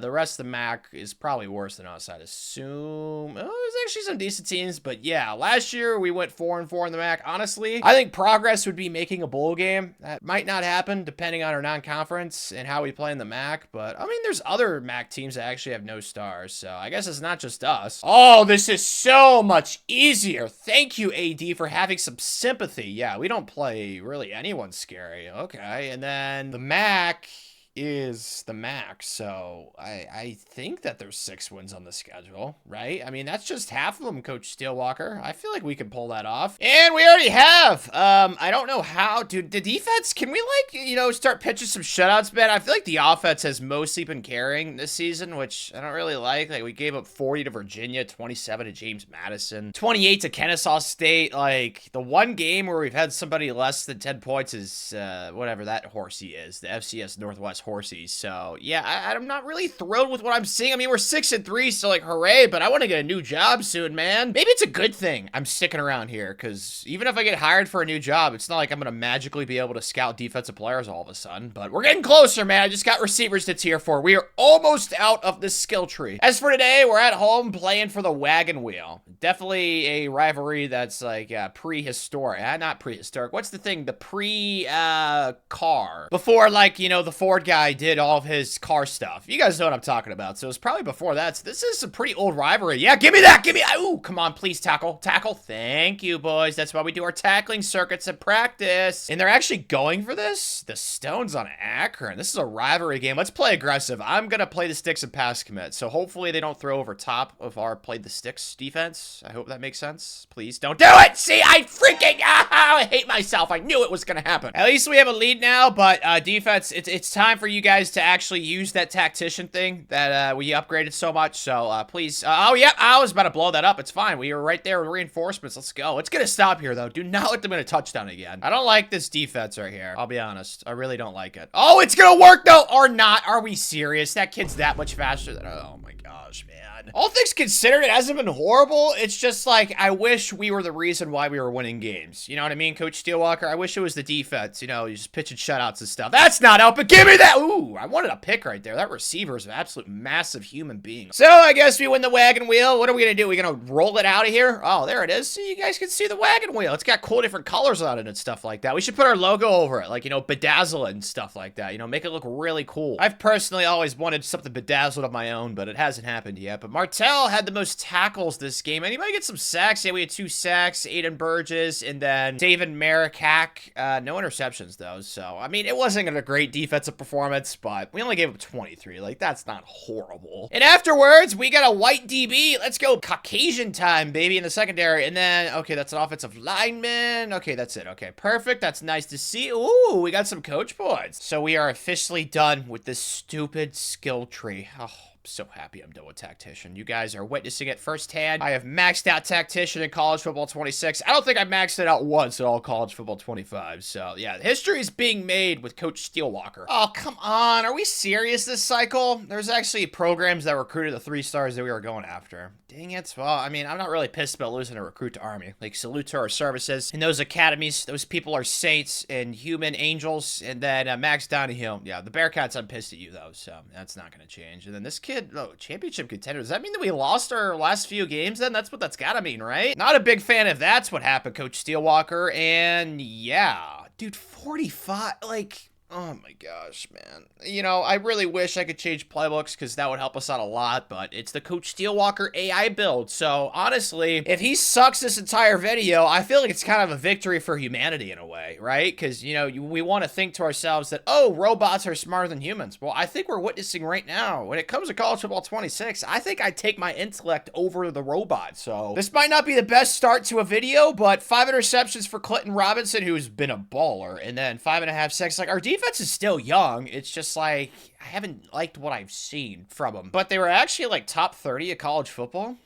the rest of the MAC is probably probably worse than us, I'd assume. Oh, there's actually some decent teams, but yeah, last year we went 4-4 in the MAC. Honestly, I think progress would be making a bowl game. That might not happen depending on our non-conference and how we play in the MAC, but I mean, there's other MAC teams that actually have no stars, so I guess it's not just us. Oh, this is so much easier. Thank you, AD, for having some sympathy. Yeah, we don't play really anyone scary. Okay, and then the MAC is the max, so I think that there's 6 wins on the schedule, right? I mean, that's just half of them, Coach Steelwalker. I feel like we can pull that off, and we already have. I don't know how, dude. The defense, can we, like, you know, start pitching some shutouts, man? I feel like the offense has mostly been carrying this season, which I don't really like. Like, we gave up 40 to Virginia, 27 to James Madison, 28 to Kennesaw State. Like, the one game where we've had somebody less than 10 points is whatever that horsey is, the FCS Northwest Horsies. So yeah, I'm not really thrilled with what I'm seeing. I mean, we're 6-3, so like, hooray, but I want to get a new job soon, man. Maybe it's a good thing I'm sticking around here, because even if I get hired for a new job, it's not like I'm gonna magically be able to scout defensive players all of a sudden. But we're getting closer, man. I just got receivers to tier 4. We are almost out of the skill tree. As for today, we're at home playing for the Wagon Wheel. Definitely a rivalry that's like prehistoric. Not prehistoric. What's the thing? The car. Before, like, you know, the Ford guy did all of his car stuff. You guys know what I'm talking about. So it's probably before that. So this is a pretty old rivalry. Yeah, give me that. Give me. Ooh, come on, please tackle. Tackle. Thank you, boys. That's why we do our tackling circuits in practice. And they're actually going for this. The Stones on Akron. This is a rivalry game. Let's play aggressive. I'm going to play the sticks and pass commit. So hopefully they don't throw over top of our play the sticks defense. I hope that makes sense. Please don't do it. See, I freaking, I hate myself. I knew it was going to happen. At least we have a lead now, but defense, it's time for you guys to actually use that tactician thing that we upgraded so much. So please, oh yeah, I was about to blow that up. It's fine. We were right there with reinforcements. Let's go. Let's get a stop here, though. Do not let them get a touchdown again. I don't like this defense right here. I'll be honest. I really don't like it. Oh, it's gonna work though, or not. Are we serious? That kid's that much faster than, oh my gosh, man. All things considered, it hasn't been horrible. It's just like, I wish we were the reason why we were winning games. You know what I mean, Coach Steelwalker? I wish it was the defense. You know, you just pitching shutouts and stuff. That's not helping. Give me that. Ooh, I wanted a pick right there. That receiver is an absolute massive human being. So I guess we win the Wagon Wheel. What are we gonna do? We're gonna roll it out of here? Oh, there it is. So you guys can see the Wagon Wheel. It's got cool different colors on it and stuff like that. We should put our logo over it, like, you know, bedazzle it and stuff like that. You know, make it look really cool. I've personally always wanted something bedazzled of my own, but it hasn't happened yet. But Martell had the most tackles this game. Anybody get some sacks? Yeah, we had 2 sacks, Aiden Burgess, and then David Marikak. No interceptions, though. So, I mean, it wasn't a great defensive performance, but we only gave up 23. Like, that's not horrible. And afterwards, we got a white DB. Let's go Caucasian time, baby, in the secondary. And then, okay, that's an offensive lineman. Okay, that's it. Okay, perfect. That's nice to see. Ooh, we got some coach points. So we are officially done with this stupid skill tree. Oh, so happy I'm done with Tactician. You guys are witnessing it firsthand. I have maxed out Tactician in College Football 26. I don't think I maxed it out once in all College Football 25. So, yeah, history is being made with Coach Steelwalker. Oh, come on. Are we serious this cycle? There's actually programs that recruited the 3 stars that we were going after. Dang it. Well, I mean, I'm not really pissed about losing a recruit to Army. Like, salute to our services. In those academies, those people are saints and human angels. And then Max Donahue. Yeah, the Bearcats, I'm pissed at you, though. So, that's not going to change. And then this kid, oh, championship contender. Does that mean that we lost our last few games then? That's what that's gotta mean, right? Not a big fan if that's what happened, Coach Steelwalker. And yeah, dude, 45, like, oh my gosh, man. You know, I really wish I could change playbooks because that would help us out a lot, but it's the Coach Steelwalker AI build. So honestly, if he sucks this entire video, I feel like it's kind of a victory for humanity in a way, right? Because, you know, we want to think to ourselves that, oh, robots are smarter than humans. Well, I think we're witnessing right now, when it comes to College Football 26, I think I'd take my intellect over the robot. So this might not be the best start to a video, but 5 interceptions for Clinton Robinson, who's been a baller, and then 5.5 sacks. Like, our defense is still young. It's just like, I haven't liked what I've seen from them. But they were actually like top 30 of college football.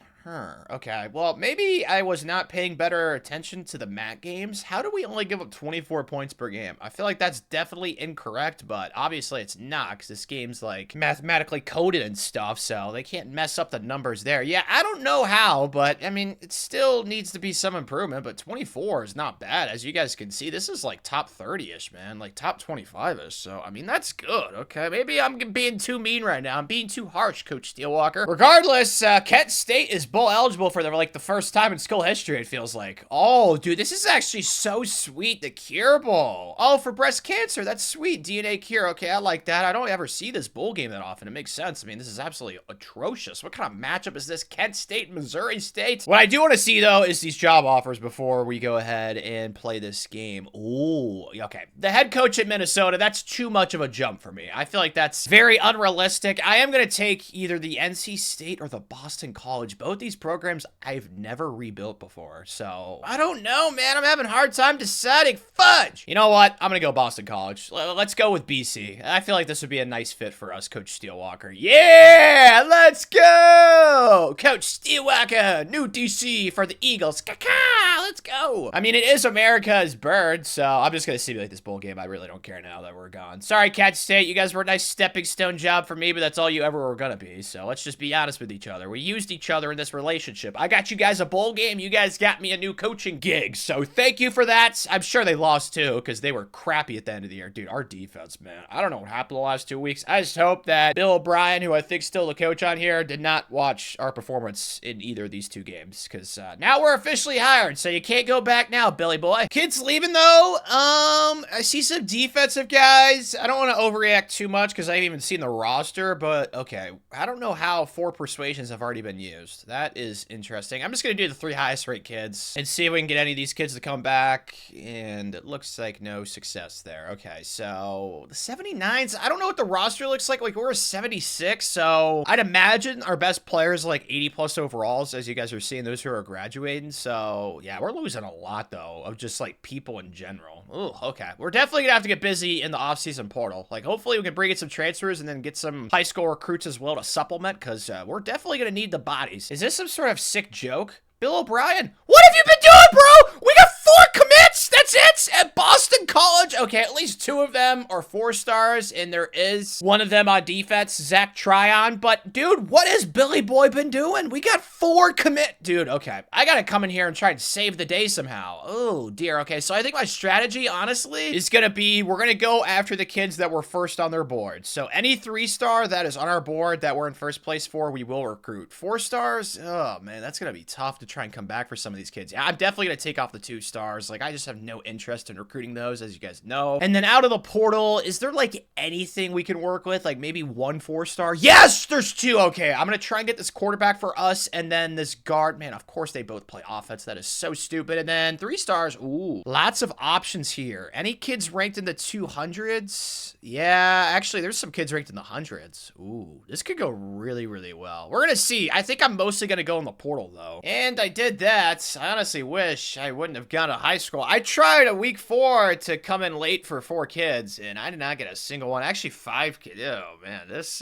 Okay. Well, maybe I was not paying better attention to the MAC games. How do we only give up 24 points per game? I feel like that's definitely incorrect, but obviously it's not, because this game's like mathematically coded and stuff, so they can't mess up the numbers there. Yeah, I don't know how, but I mean, it still needs to be some improvement, but 24 is not bad. As you guys can see, this is like top 30-ish, man, like top 25-ish, so I mean, that's good. Okay, maybe I'm being too mean right now. I'm being too harsh, Coach Steelwalker. Regardless, Kent State is bowl eligible for the first time in school history, it feels like. Oh, dude, this is actually so sweet, the Cure Bowl. Oh, for breast cancer, that's sweet. DNA Cure, okay, I like that. I don't ever see this bowl game that often. It makes sense. I mean, this is absolutely atrocious. What kind of matchup is this? Kent State, Missouri State? What I do want to see, though, is these job offers before we go ahead and play this game. Ooh, okay. The head coach at Minnesota, that's too much of a jump for me. I feel like that's very unrealistic. I am going to take either the NC State or the Boston College. Both these programs I've never rebuilt before, so I don't know, man. I'm having a hard time deciding. Fudge! You know what? I'm going to go Boston College. Let's go with BC. I feel like this would be a nice fit for us, Coach Steelwalker. Yeah! Let's go! Coach Steelwalker, new DC for the Eagles. Caca! Let's go! I mean, it is America's bird, so I'm just going to simulate this bowl game. I really don't care now that we're gone. Sorry, Cat State. You guys were a nice stepping stone job for me, but that's all you ever were going to be, so let's just be honest with each other. We used each other in this relationship. I got you guys a bowl game. You guys got me a new coaching gig, so thank you for that. I'm sure they lost, too, because they were crappy at the end of the year. Dude, our defense, man. I don't know what happened the last 2 weeks. I just hope that Bill O'Brien, who I think's still the coach on here, did not watch our performance in either of these two games, because now we're officially hired, so you can't go back now, Billy boy. Kids leaving, though. I see some defensive guys. I don't want to overreact too much, because I haven't even seen the roster, but okay. I don't know how 4 persuasions have already been used. That is interesting. I'm just going to do the 3 highest rate kids and see if we can get any of these kids to come back, and it looks like no success there. Okay, so the 79s, I don't know what the roster looks like. Like, we're a 76, so I'd imagine our best players are like 80 plus overalls, as you guys are seeing, those who are graduating. So yeah, we're losing a lot though of just like people in general. Ooh, okay. We're definitely gonna have to get busy in the offseason portal. Like, hopefully we can bring in some transfers and then get some high school recruits as well to supplement, because we're definitely gonna need the bodies. Is this some sort of sick joke? Bill O'Brien, what have you been doing, bro? We got 4 commits. That's it at Boston College. Okay, at least 2 of them are 4 stars, and there is one of them on defense, Zach Tryon. But dude, what has Billy Boy been doing? We got 4 commit, dude. Okay, I gotta come in here and try and save the day somehow. Oh dear. Okay, so I think my strategy, honestly, is gonna be we're gonna go after the kids that were first on their board. So any 3-star that is on our board that we're in first place for, we will recruit. 4 stars. Oh man, that's gonna be tough to try and come back for some of these kids. Yeah, I'm definitely gonna take off the 2 stars. Like, I just have no interest in recruiting those, as you guys know. And then out of the portal, is there like anything we can work with? Like maybe 1 4-star? Yes, there's 2. Okay, I'm gonna try and get this quarterback for us, and then this guard. Man, of course they both play offense. That is so stupid. And then 3 stars. Ooh, lots of options here. Any kids ranked in the 200s? Yeah, actually, there's some kids ranked in the hundreds. Ooh, this could go really, really well. We're gonna see. I think I'm mostly gonna go in the portal though. And I did that. I honestly wish I wouldn't have gone to high school. I tried a week 4 to come in late for 4 kids, and I did not get a single one. Actually, 5 kids. Oh man, this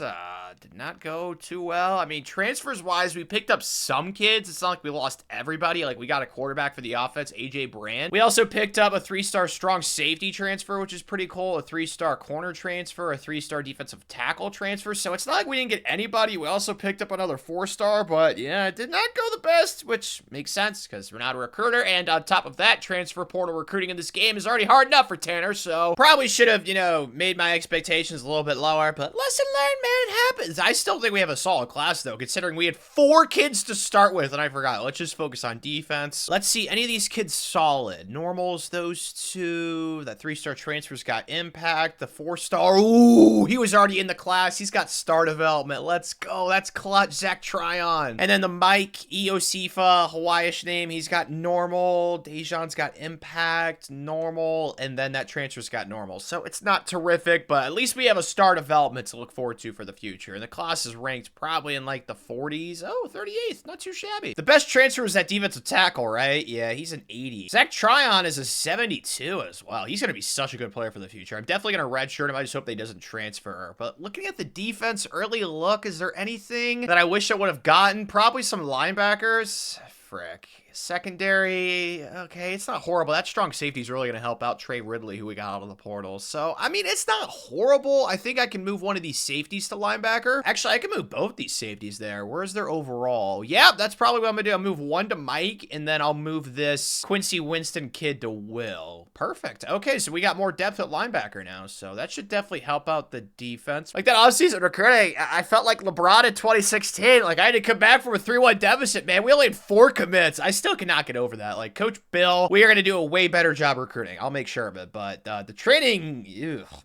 did not go too well. I mean, transfers wise, we picked up some kids. It's not like we lost everybody. Like, we got a quarterback for the offense, AJ Brand. We also picked up a 3-star strong safety transfer, which is pretty cool. A 3-star corner transfer, a 3-star defensive tackle transfer. So it's not like we didn't get anybody. We also picked up another 4-star, but yeah, it did not go the best, which makes sense because we're not a recruiter. And on top of that, transfer portal recruiting in this game is already hard enough for Tanner. So probably should have, you know, made my expectations a little bit lower, but lesson learned, man. It happens. I still think we have a solid class though, considering we had 4 kids to start with, and I forgot. Let's just focus on defense. Let's see, any of these kids solid. Normals, those 2. That 3-star transfers got impact. The 4-star, ooh, he was already in the class. He's got star development. Let's go. That's clutch. Zach Tryon. And then the Mike Eosifa, Hawaiish name, he's got normal. Dejan's got impact. impact, normal, and then that transfer's got normal. So it's not terrific, but at least we have a star development to look forward to for the future. And the class is ranked probably in like the 40s. Oh, 38th. Not too shabby. The best transfer was that defensive tackle, right? Yeah, he's an 80. Zach Tryon is a 72 as well. He's going to be such a good player for the future. I'm definitely going to redshirt him. I just hope that he doesn't transfer. But looking at the defense, early look, is there anything that I wish I would have gotten? Probably some linebackers. Frick. Secondary, okay, it's not horrible. That strong safety is really going to help out Trey Ridley, who we got out of the portal. So, I mean, it's not horrible. I think I can move one of these safeties to linebacker. Actually, I can move both these safeties there. Where's their overall? Yeah, that's probably what I'm going to do. I'll move one to Mike, and then I'll move this Quincy Winston kid to Will. Perfect. Okay, so we got more depth at linebacker now, so that should definitely help out the defense. Like that offseason recruiting, I felt like LeBron in 2016. Like, I had to come back from a 3-1 deficit, man. We only had 4 commits. I still cannot get over that. Like, Coach Bill, we are going to do a way better job recruiting. I'll make sure of it. But the training,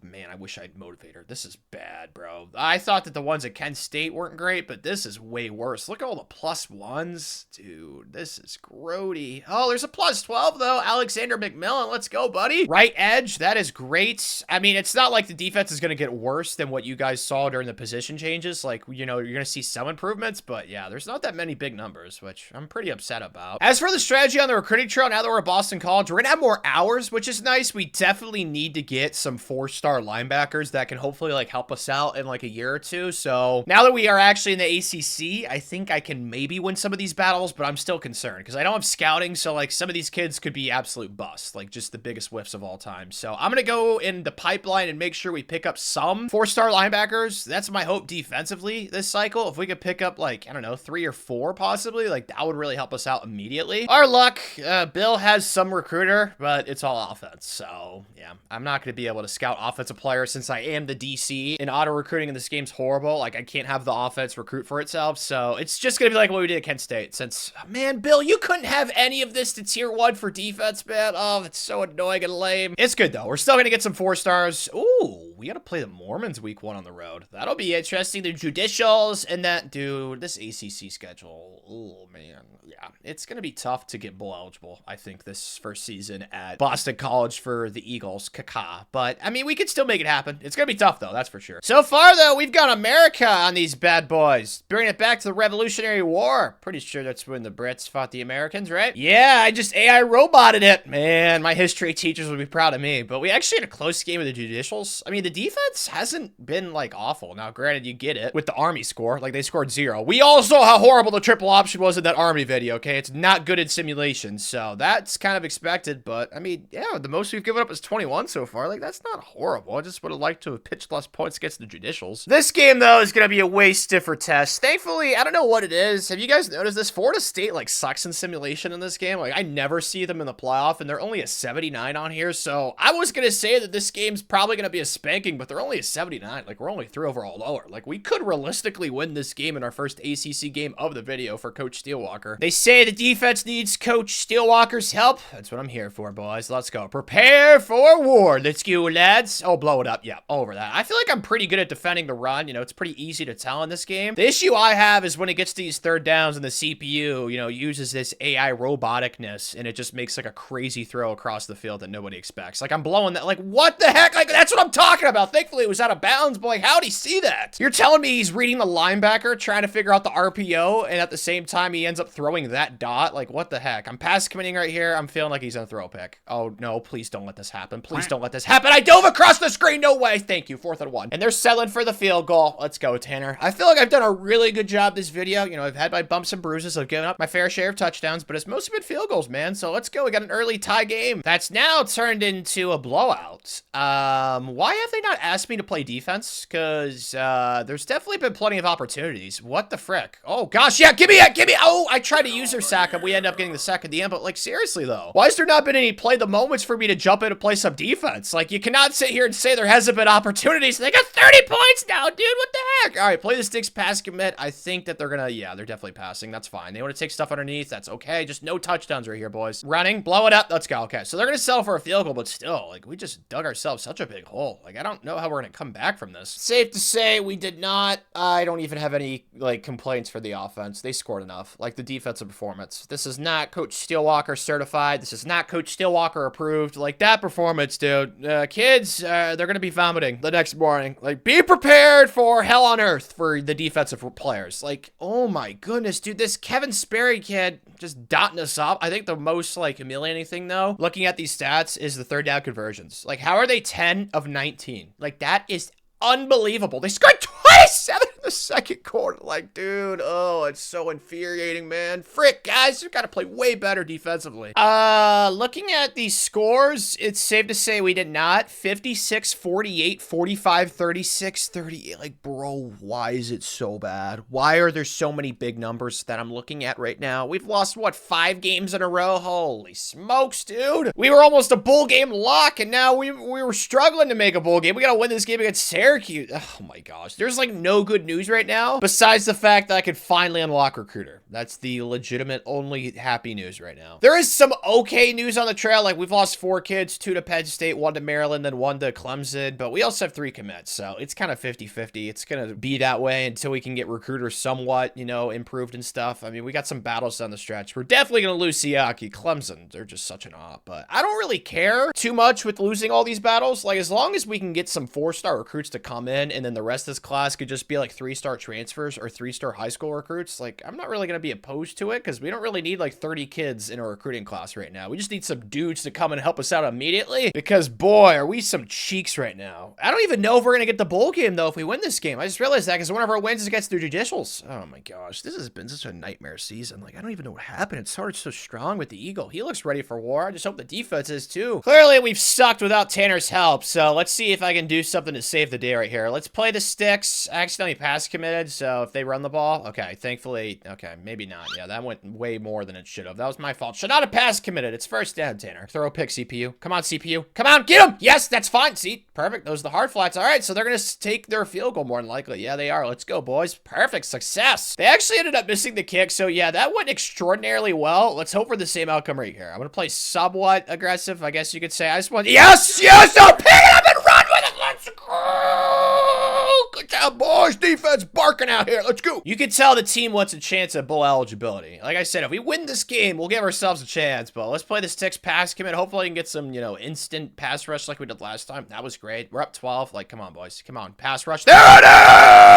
man, I wish I'd motivated. This is bad, bro. I thought that the ones at Kent State weren't great, but this is way worse. Look at all the +1s. Dude, this is grody. Oh, there's a +12, though. Alexander McMillan, let's go, buddy. Right edge, that is great. I mean, it's not like the defense is going to get worse than what you guys saw during the position changes. Like, you know, you're going to see some improvements, but yeah, there's not that many big numbers, which I'm pretty upset about. As for the strategy on the recruiting trail, now that we're at Boston College, we're going to have more hours, which is nice. We definitely need to get some 4-star linebackers that can hopefully, like, help us out in, like, a year or two. So now that we are actually in the ACC, I think I can maybe win some of these battles, but I'm still concerned because I don't have scouting. So, like, some of these kids could be absolute busts, like just the biggest whiffs of all time. So I'm going to go in the pipeline and make sure we pick up some 4-star linebackers. That's my hope defensively this cycle. If we could pick up, like, I don't know, 3 or 4 possibly, like, that would really help us out immediately. Our luck, Bill has some recruiter, but it's all offense. So yeah, I'm not going to be able to scout offensive players since I am the DC, and auto recruiting in this game's horrible. Like, I can't have the offense recruit for itself. So it's just going to be like what we did at Kent State since, man, Bill, you couldn't have any of this to tier 1 for defense, man. Oh, it's so annoying and lame. It's good though. We're still going to get some 4-stars. Ooh, we got to play the Mormons week 1 on the road. That'll be interesting. The judicials and that, dude, this ACC schedule. Oh man. Yeah, it's going to be tough to get bowl eligible, I think, this first season at Boston College for the Eagles, caca. But, I mean, we could still make it happen. It's going to be tough, though, that's for sure. So far, though, we've got America on these bad boys. Bringing it back to the Revolutionary War. Pretty sure that's when the Brits fought the Americans, right? Yeah, I just AI roboted it. Man, my history teachers would be proud of me. But we actually had a close game with the judicials. I mean, the defense hasn't been, like, awful. Now, granted, you get it with the Army score. Like, they scored 0. We all saw how horrible the triple option was in that Army video, okay? It's not good in simulation, so that's kind of expected, but, I mean, yeah, the most we've given up is 21 so far. Like, that's not horrible. I just would have liked to have pitched less points against the judicials. This game, though, is going to be a way stiffer test. Thankfully, I don't know what it is. Have you guys noticed this? Florida State, like, sucks in simulation in this game. Like, I never see them in the playoff, and they're only a 79 on here, so I was going to say that this game's probably going to be a spanking, but they're only a 79. Like, we're only 3 overall lower. Like, we could realistically win this game in our first ACC game of the video for Coach Steelwalker. They say the defense needs Coach Steelwalker's help. That's what I'm here for, boys. Let's go. Prepare for war. Let's go, lads. Oh, blow it up. Yeah, over that. I feel like I'm pretty good at defending the run. You know, it's pretty easy to tell in this game. The issue I have is when it gets to these 3rd downs and the CPU, you know, uses this AI roboticness and it just makes like a crazy throw across the field that nobody expects. Like, I'm blowing that. Like, what the heck? Like, that's what I'm talking about. Thankfully, it was out of bounds, but like, how'd he see that? You're telling me he's reading the linebacker, trying to figure out the RPO, and at the same time, he ends up throwing that dot? Like, what the heck? I'm pass committing right here. I'm feeling like he's gonna throw a pick. Oh, no, please don't let this happen. Please don't let this happen. I dove across the screen. No way. Thank you. 4th and 1. And they're settling for the field goal. Let's go, Tanner. I feel like I've done a really good job this video. You know, I've had my bumps and bruises. I've given up my fair share of touchdowns, but it's mostly been field goals, man. So let's go. We got an early tie game. That's now turned into a blowout. Why have they not asked me to play defense? Because there's definitely been plenty of opportunities. What the frick? Oh, gosh. Yeah, give me that. Give me. Oh, I tried to use her sack and we end up getting the sack at the end. But, like, seriously, though, why has there not been any play the moments for me to jump in and play some defense? Like, you cannot sit here and say there hasn't been opportunities. They got 30 points now, dude. What the heck? All right, play the sticks, pass commit. I think that they're gonna, yeah, they're definitely passing. That's fine. They want to take stuff underneath. That's okay. Just no touchdowns right here, boys. Running, blow it up. Let's go. Okay, so they're gonna settle for a field goal, but still, like, we just dug ourselves such a big hole. Like, I don't know how we're going to come back from this. Safe to say we did not. I don't even have any, like, complaints for the offense. They scored enough. Like, the defensive performance. This is not Coach Steelwalker certified. This is not Coach Steelwalker approved. Like, that performance, dude. Kids, they're going to be vomiting the next morning. Like, be prepared for hell on earth for the defensive players. Like, oh my goodness, dude. This Kevin Sperry kid just dotting us up. I think the most, like, humiliating thing, though, looking at these stats, is the third down conversions. Like, how are they 10 of 19? Like, that is unbelievable. They scored 27 in the second quarter. Like, dude, oh, it's so infuriating, man. Frick, guys, you've got to play way better defensively. Looking at these scores, it's safe to say we did not. 56, 48, 45, 36, 38. Like, bro, why is it so bad? Why are there so many big numbers that I'm looking at right now? We've lost, what, 5 games in a row? Holy smokes, dude. We were almost a bowl game lock, and now we were struggling to make a bowl game. We got to win this game against Syracuse. Oh my gosh. There's like no good news right now besides the fact that I could finally unlock Recruiter. That's the legitimate only happy news right now. There is some okay news on the trail. Like, we've lost 4 kids, 2 to Penn State, 1 to Maryland, then 1 to Clemson, but we also have 3 commits, so it's kind of 50-50. It's gonna be that way until we can get Recruiter somewhat, you know, improved and stuff. I mean, we got some battles down the stretch. We're definitely gonna lose Siaki. Clemson, they're just such an op, but I don't really care too much with losing all these battles. Like, as long as we can get some 4-star recruits to come in, and then the rest of this class could just be like 3-star transfers or 3-star high school recruits, like, I'm not really going to be opposed to it, because we don't really need like 30 kids in a recruiting class right now. We just need some dudes to come and help us out immediately, because boy, are we some cheeks right now. I don't even know if we're going to get the bowl game, though, if we win this game. I just realized that, because one of our wins is against the judicials. Oh my gosh, this has been such a nightmare season. Like, I don't even know what happened. It started so strong with the Eagle. He looks ready for war. I just hope the defense is too. Clearly, we've sucked without Tanner's help, so let's see if I can do something to save the day right here. Let's play the sticks. I accidentally pass committed, so if they run the ball, okay, thankfully, okay, maybe not. Yeah, that went way more than it should have. That was my fault. Should not have pass committed. It's first down, Tanner. Throw a pick, CPU. Come on, CPU. Come on, get him! Yes, that's fine. See, perfect. Those are the hard flats. All right, so they're going to take their field goal more than likely. Yeah, they are. Let's go, boys. Perfect. Success. They actually ended up missing the kick, so yeah, that went extraordinarily well. Let's hope for the same outcome right here. I'm going to play somewhat aggressive, I guess you could say. I just want, yes, yes, I'll pick it up and run with it. Let's go. Good job, boys. Defense barking out here. Let's go. You can tell the team wants a chance at bowl eligibility. Like I said, if we win this game, we'll give ourselves a chance, but let's play the sticks pass commit. Hopefully I can get some, you know, instant pass rush like we did last time. That was great. We're up 12. Like, come on, boys. Come on. Pass rush. There it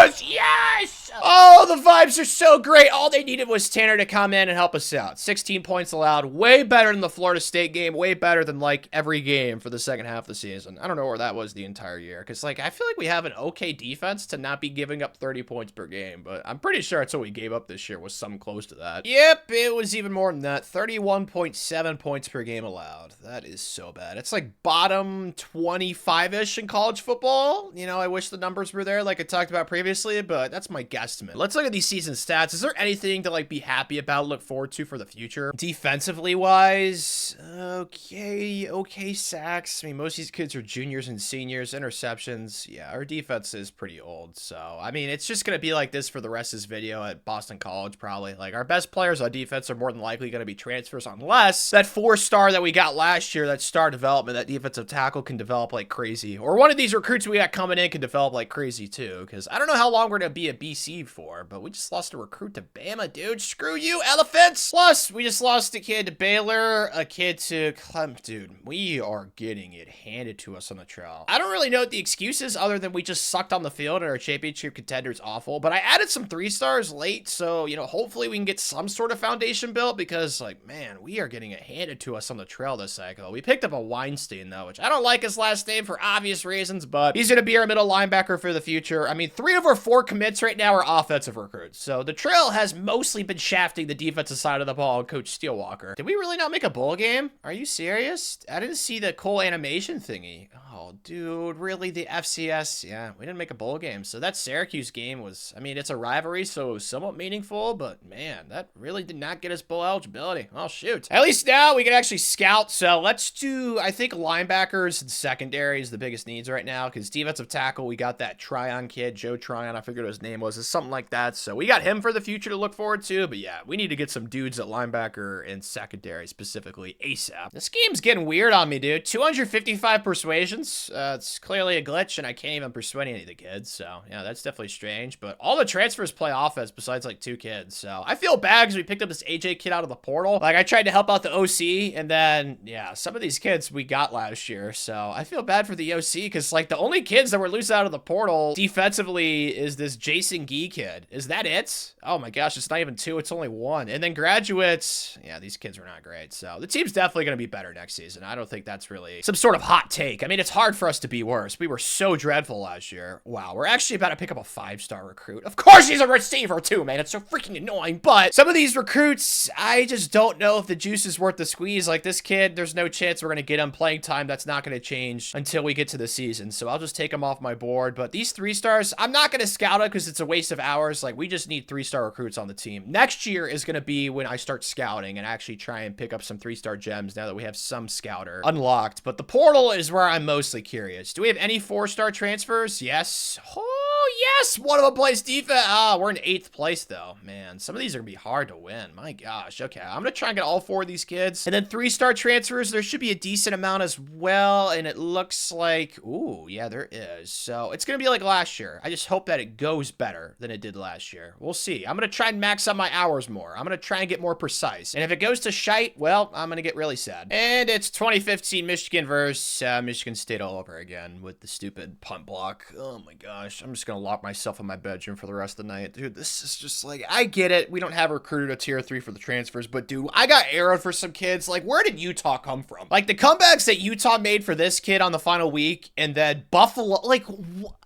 is! Yes! Oh, the vibes are so great. All they needed was Tanner to come in and help us out. 16 points allowed. Way better than the Florida State game. Way better than, like, every game for the second half of the season. I don't know where that was the entire year, because, like, I feel like we have an okay defense to not be giving up 30 points per game, but I'm pretty sure that's what we gave up this year, was something close to that. Yep, it was even more than that. 31.7 points per game allowed. That is so bad. It's like bottom 25-ish in college football. You know, I wish the numbers were there like I talked about previously, but that's my guesstimate. Let's look at these season stats. Is there anything to, like, be happy about, look forward to for the future? Defensively wise, okay sacks. I mean, most of these kids are juniors and seniors. Interceptions, yeah, our defense is pretty old, so I mean, it's just gonna be like this for the rest of this video at Boston College, probably. Like, our best players on defense are more than likely gonna be transfers, unless that 4-star that we got last year, that star development, that defensive tackle, can develop like crazy, or one of these recruits we got coming in can develop like crazy too, because I don't know how long we're gonna be at BC for, but we just lost a recruit to Bama, dude. Screw you, elephants. Plus, we just lost a kid to Baylor, a kid to Clem. Dude, we are getting it handed to us on the trail. I don't really know what the excuse is, other than we just sucked on the field and our championship contender's awful, but I added some 3-stars late, so, you know, hopefully we can get some sort of foundation built, because, like, man, we are getting it handed to us on the trail this cycle. We picked up a Weinstein, though, which I don't like his last name for obvious reasons, but he's going to be our middle linebacker for the future. I mean, 3 of our 4 commits right now are offensive recruits, so the trail has mostly been shafting the defensive side of the ball and Coach Steelwalker. Did we really not make a bowl game? Are you serious? I didn't see the cool animation thingy. Oh, dude, really? The FCS? Yeah, we didn't make a bowl game. So that Syracuse game was, I mean, it's a rivalry, so it was somewhat meaningful, but man, that really did not get us bowl eligibility. Oh, shoot. At least now we can actually scout. So let's do, I think linebackers and secondary is the biggest needs right now, because defensive tackle, we got that Tryon kid, Joe Tryon, I forget what his name was. It's something like that. So we got him for the future to look forward to, but yeah, we need to get some dudes at linebacker and secondary specifically ASAP. This game's getting weird on me, dude. 255 persuasions. It's clearly a glitch, and I can't even persuade any of the kids. So yeah, that's definitely strange. But all the transfers play offense besides like 2 kids. So I feel bad because we picked up this AJ kid out of the portal. Like I tried to help out the OC, and then yeah, some of these kids we got last year. So I feel bad for the OC because like the only kids that were loose out of the portal defensively is this Jason Gee kid. Is that it? Oh my gosh, it's not even 2. It's only 1. And then graduates. Yeah, these kids were not great. So the team's definitely going to be better next season. I don't think that's really some sort of hot take. I mean, it's hard for us to be worse. We were so dreadful last year. Wow, we're actually about to pick up a 5-star recruit. Of course he's a receiver too, man. It's so freaking annoying. But some of these recruits, I just don't know if the juice is worth the squeeze. Like this kid, there's no chance we're going to get him playing time. That's not going to change until we get to the season. So I'll just take him off my board. But these 3-stars, I'm not going to scout it because it's a waste of hours. Like we just need 3-star recruits on the team. Next year is going to be when I start scouting and actually try and pick up some 3-star gems now that we have some scouter unlocked. But the portal is where I'm mostly curious. Do we have any 4-star transfers? Yes. Oh, yes. One of them plays defense. Ah, we're in 8th place though. Man, some of these are going to be hard to win. My gosh. Okay, I'm going to try and get all 4 of these kids. And then 3-star transfers, there should be a decent amount as well. And it looks like, ooh, yeah, there is. So it's going to be like last year. I just hope that it goes better than it did last year. We'll see. I'm going to try and max out my hours more. I'm going to try and get more precise. And if it goes to shite, well, I'm going to get really sad. And it's 2015 Michigan versus Michigan State all over again with the stupid punt block. Oh my gosh. I'm just going to lock myself in my bedroom for the rest of the night. Dude, this is just like, I get it. We don't have recruited a tier 3 for the transfers, but dude, I got arrowed for some kids. Like, where did Utah come from? Like, the comebacks that Utah made for this kid on the final week, and then Buffalo, like,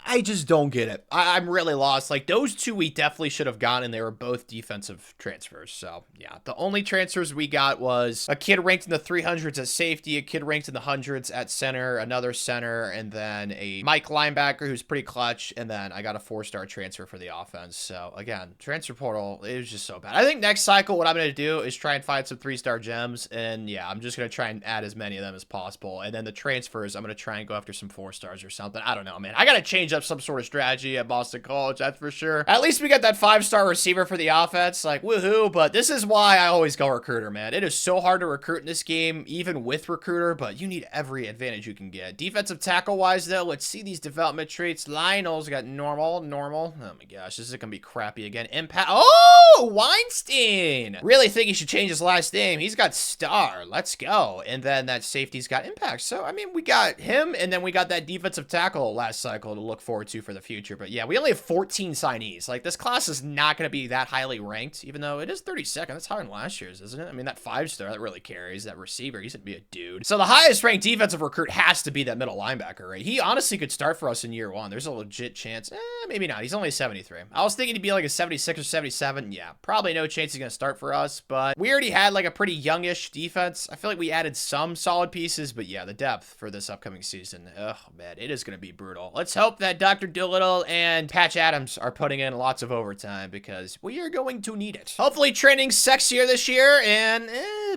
I just don't get it. I'm really lost. Like, those 2 we definitely should have gotten. They were both defensive transfers. So, yeah, the only transfers we got was a kid ranked in the 300s at safety, a kid ranked in the 100s at center, another center, and then a Mike linebacker who's pretty clutch, and then I got a 4-star transfer for the offense. So, again, transfer portal, it was just so bad. I think next cycle, what I'm going to do is try and find some 3-star gems, and yeah, I'm just going to try and add as many of them as possible. And then the transfers, I'm going to try and go after some 4-stars or something. I don't know, man. I got to change up some sort of strategy at Boston College, that's for sure. At least we got that 5-star receiver for the offense, like woohoo. But this is why I always go recruiter, man. It is so hard to recruit in this game, even with recruiter, but you need every advantage you can get. Defensive tackle wise though, let's see these development traits. Lionel's got normal. Oh my gosh, this is gonna be crappy again. Impact. Oh, Weinstein. Really think he should change his last name. He's got star. Let's go. And then that safety's got impact. So I mean, we got him, and then we got that defensive tackle last cycle to look forward to for the future. But yeah, we only have 14 signees. Like, this class is not going to be that highly ranked, even though it is 32nd. That's higher than last year's, isn't it? I mean, that 5-star, that really carries. That receiver, he's going to be a dude. So the highest ranked defensive recruit has to be that middle linebacker, right? He honestly could start for us in year 1. There's a legit chance. Maybe not. He's only 73. I was thinking he'd be like a 76 or 77. Yeah, probably no chance he's going to start for us, but we already had like a pretty youngish defense. I feel like we added some solid pieces, but yeah, the depth for this upcoming season, oh man, it is going to be brutal. Let's hope that Dr. Doolittle and Patch Adams are putting in lots of overtime because we are going to need it. Hopefully training's sexier this year, and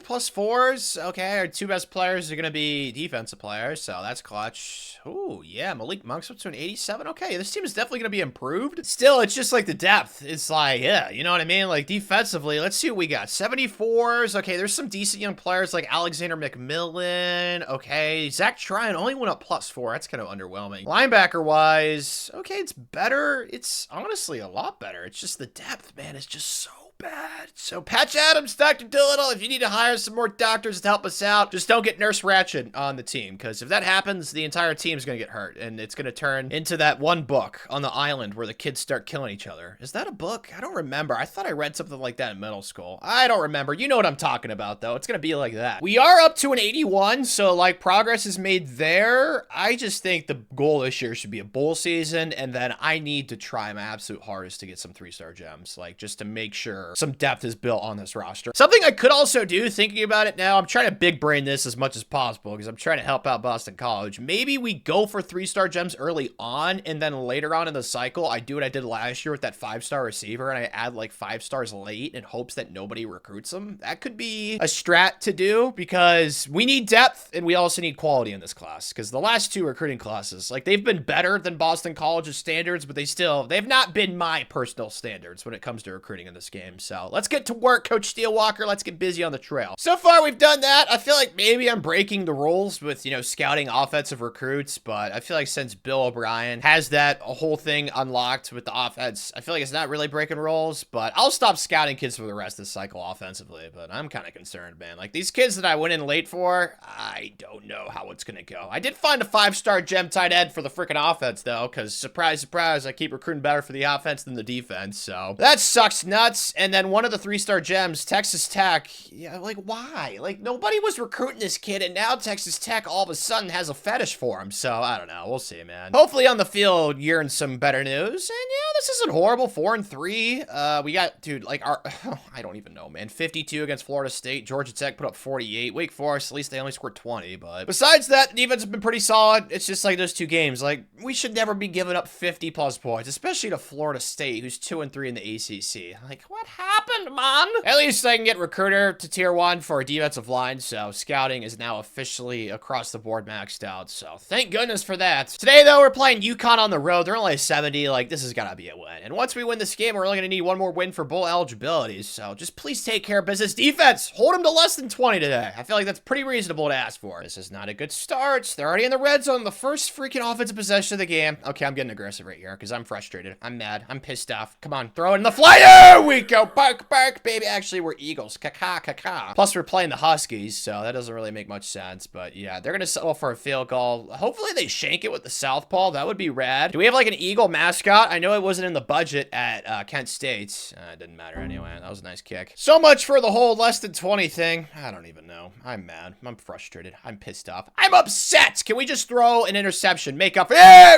+4s. Okay, our 2 best players are going to be defensive players, so that's clutch. Oh yeah, Malik Monk's up to an 87. Okay, this team is definitely going to be improved. Still, it's just like the depth. It's like, yeah, you know what I mean? Like defensively, let's see what we got. 74s. Okay, there's some decent young players like Alexander McMillan. Okay, Zach Tryon only went up +4. That's kind of underwhelming. Linebacker wise, okay, it's better. It's honestly a lot better. It's just the depth, man. It's just so bad. So Patch Adams, Dr. Doolittle, if you need to hire some more doctors to help us out, just don't get Nurse Ratched on the team, because if that happens, the entire team's going to get hurt, and it's going to turn into that one book on the island where the kids start killing each other. Is that a book? I don't remember. I thought I read something like that in middle school. I don't remember. You know what I'm talking about, though. It's going to be like that. We are up to an 81, so, like, progress is made there. I just think the goal this year should be a bowl season, and then I need to try my absolute hardest to get some 3-star gems, like, just to make sure sure some depth is built on this roster. Something I could also do, thinking about it now, I'm trying to big brain this as much as possible because I'm trying to help out Boston College. Maybe we go for 3-star gems early on, and then later on in the cycle, I do what I did last year with that 5-star receiver, and I add like 5 stars late in hopes that nobody recruits them. That could be a strat to do because we need depth and we also need quality in this class, because the last 2 recruiting classes, like, they've been better than Boston College's standards, but they've not been my personal standards when it comes to recruiting in this game. So let's get to work, Coach Steelwalker. Let's get busy on the trail. So far, we've done that. I feel like maybe I'm breaking the rules with, scouting offensive recruits, but I feel like since Bill O'Brien has that whole thing unlocked with the offense, I feel like it's not really breaking rules, but I'll stop scouting kids for the rest of the cycle offensively, but I'm kind of concerned, man. Like, these kids that I went in late for, I don't know how it's going to go. I did find a 5-star gem tight end for the freaking offense, though, because surprise, surprise, I keep recruiting better for the offense than the defense, so that sucks nuts. And then one of the 3-star gems, Texas Tech, yeah, like, why? Like, nobody was recruiting this kid, and now Texas Tech all of a sudden has a fetish for him, so I don't know. We'll see, man. Hopefully on the field, you're in some better news, and yeah, this isn't horrible. 4-3. We got, dude, like, I don't even know, man. 52 against Florida State. Georgia Tech put up 48. Wake Forest, at least they only scored 20, but besides that, the defense has been pretty solid. It's just like those 2 games. Like, we should never be giving up 50+ points, especially to Florida State, who's 2-3 in the ACC. Like, what happened, man? At least I can get recruiter to tier 1 for a defensive line, so scouting is now officially across the board maxed out, so thank goodness for that. Today, though, we're playing UConn on the road. They're only 70. Like, this has got to be a win. And once we win this game, we're only going to need 1 more win for bowl eligibility, so just please take care of business. Defense, hold them to less than 20 today. I feel like that's pretty reasonable to ask for. This is not a good start. They're already in the red zone, the first freaking offensive possession of the game. Okay, I'm getting aggressive right here because I'm frustrated. I'm mad. I'm pissed off. Come on, throw it in the fly. There we go. Bark, bark, baby. Actually, we're Eagles. Caca, caca. Plus, we're playing the Huskies, so that doesn't really make much sense. But yeah, they're going to settle for a field goal. Hopefully, they shank it with the southpaw. That would be rad. Do we have like an Eagle mascot? I know it wasn't in the budget at Kent State. It didn't matter anyway. That was a nice kick. So much for the whole less than 20 thing. I don't even know. I'm mad. I'm frustrated. I'm pissed off. I'm upset. Can we just throw an interception? Make up for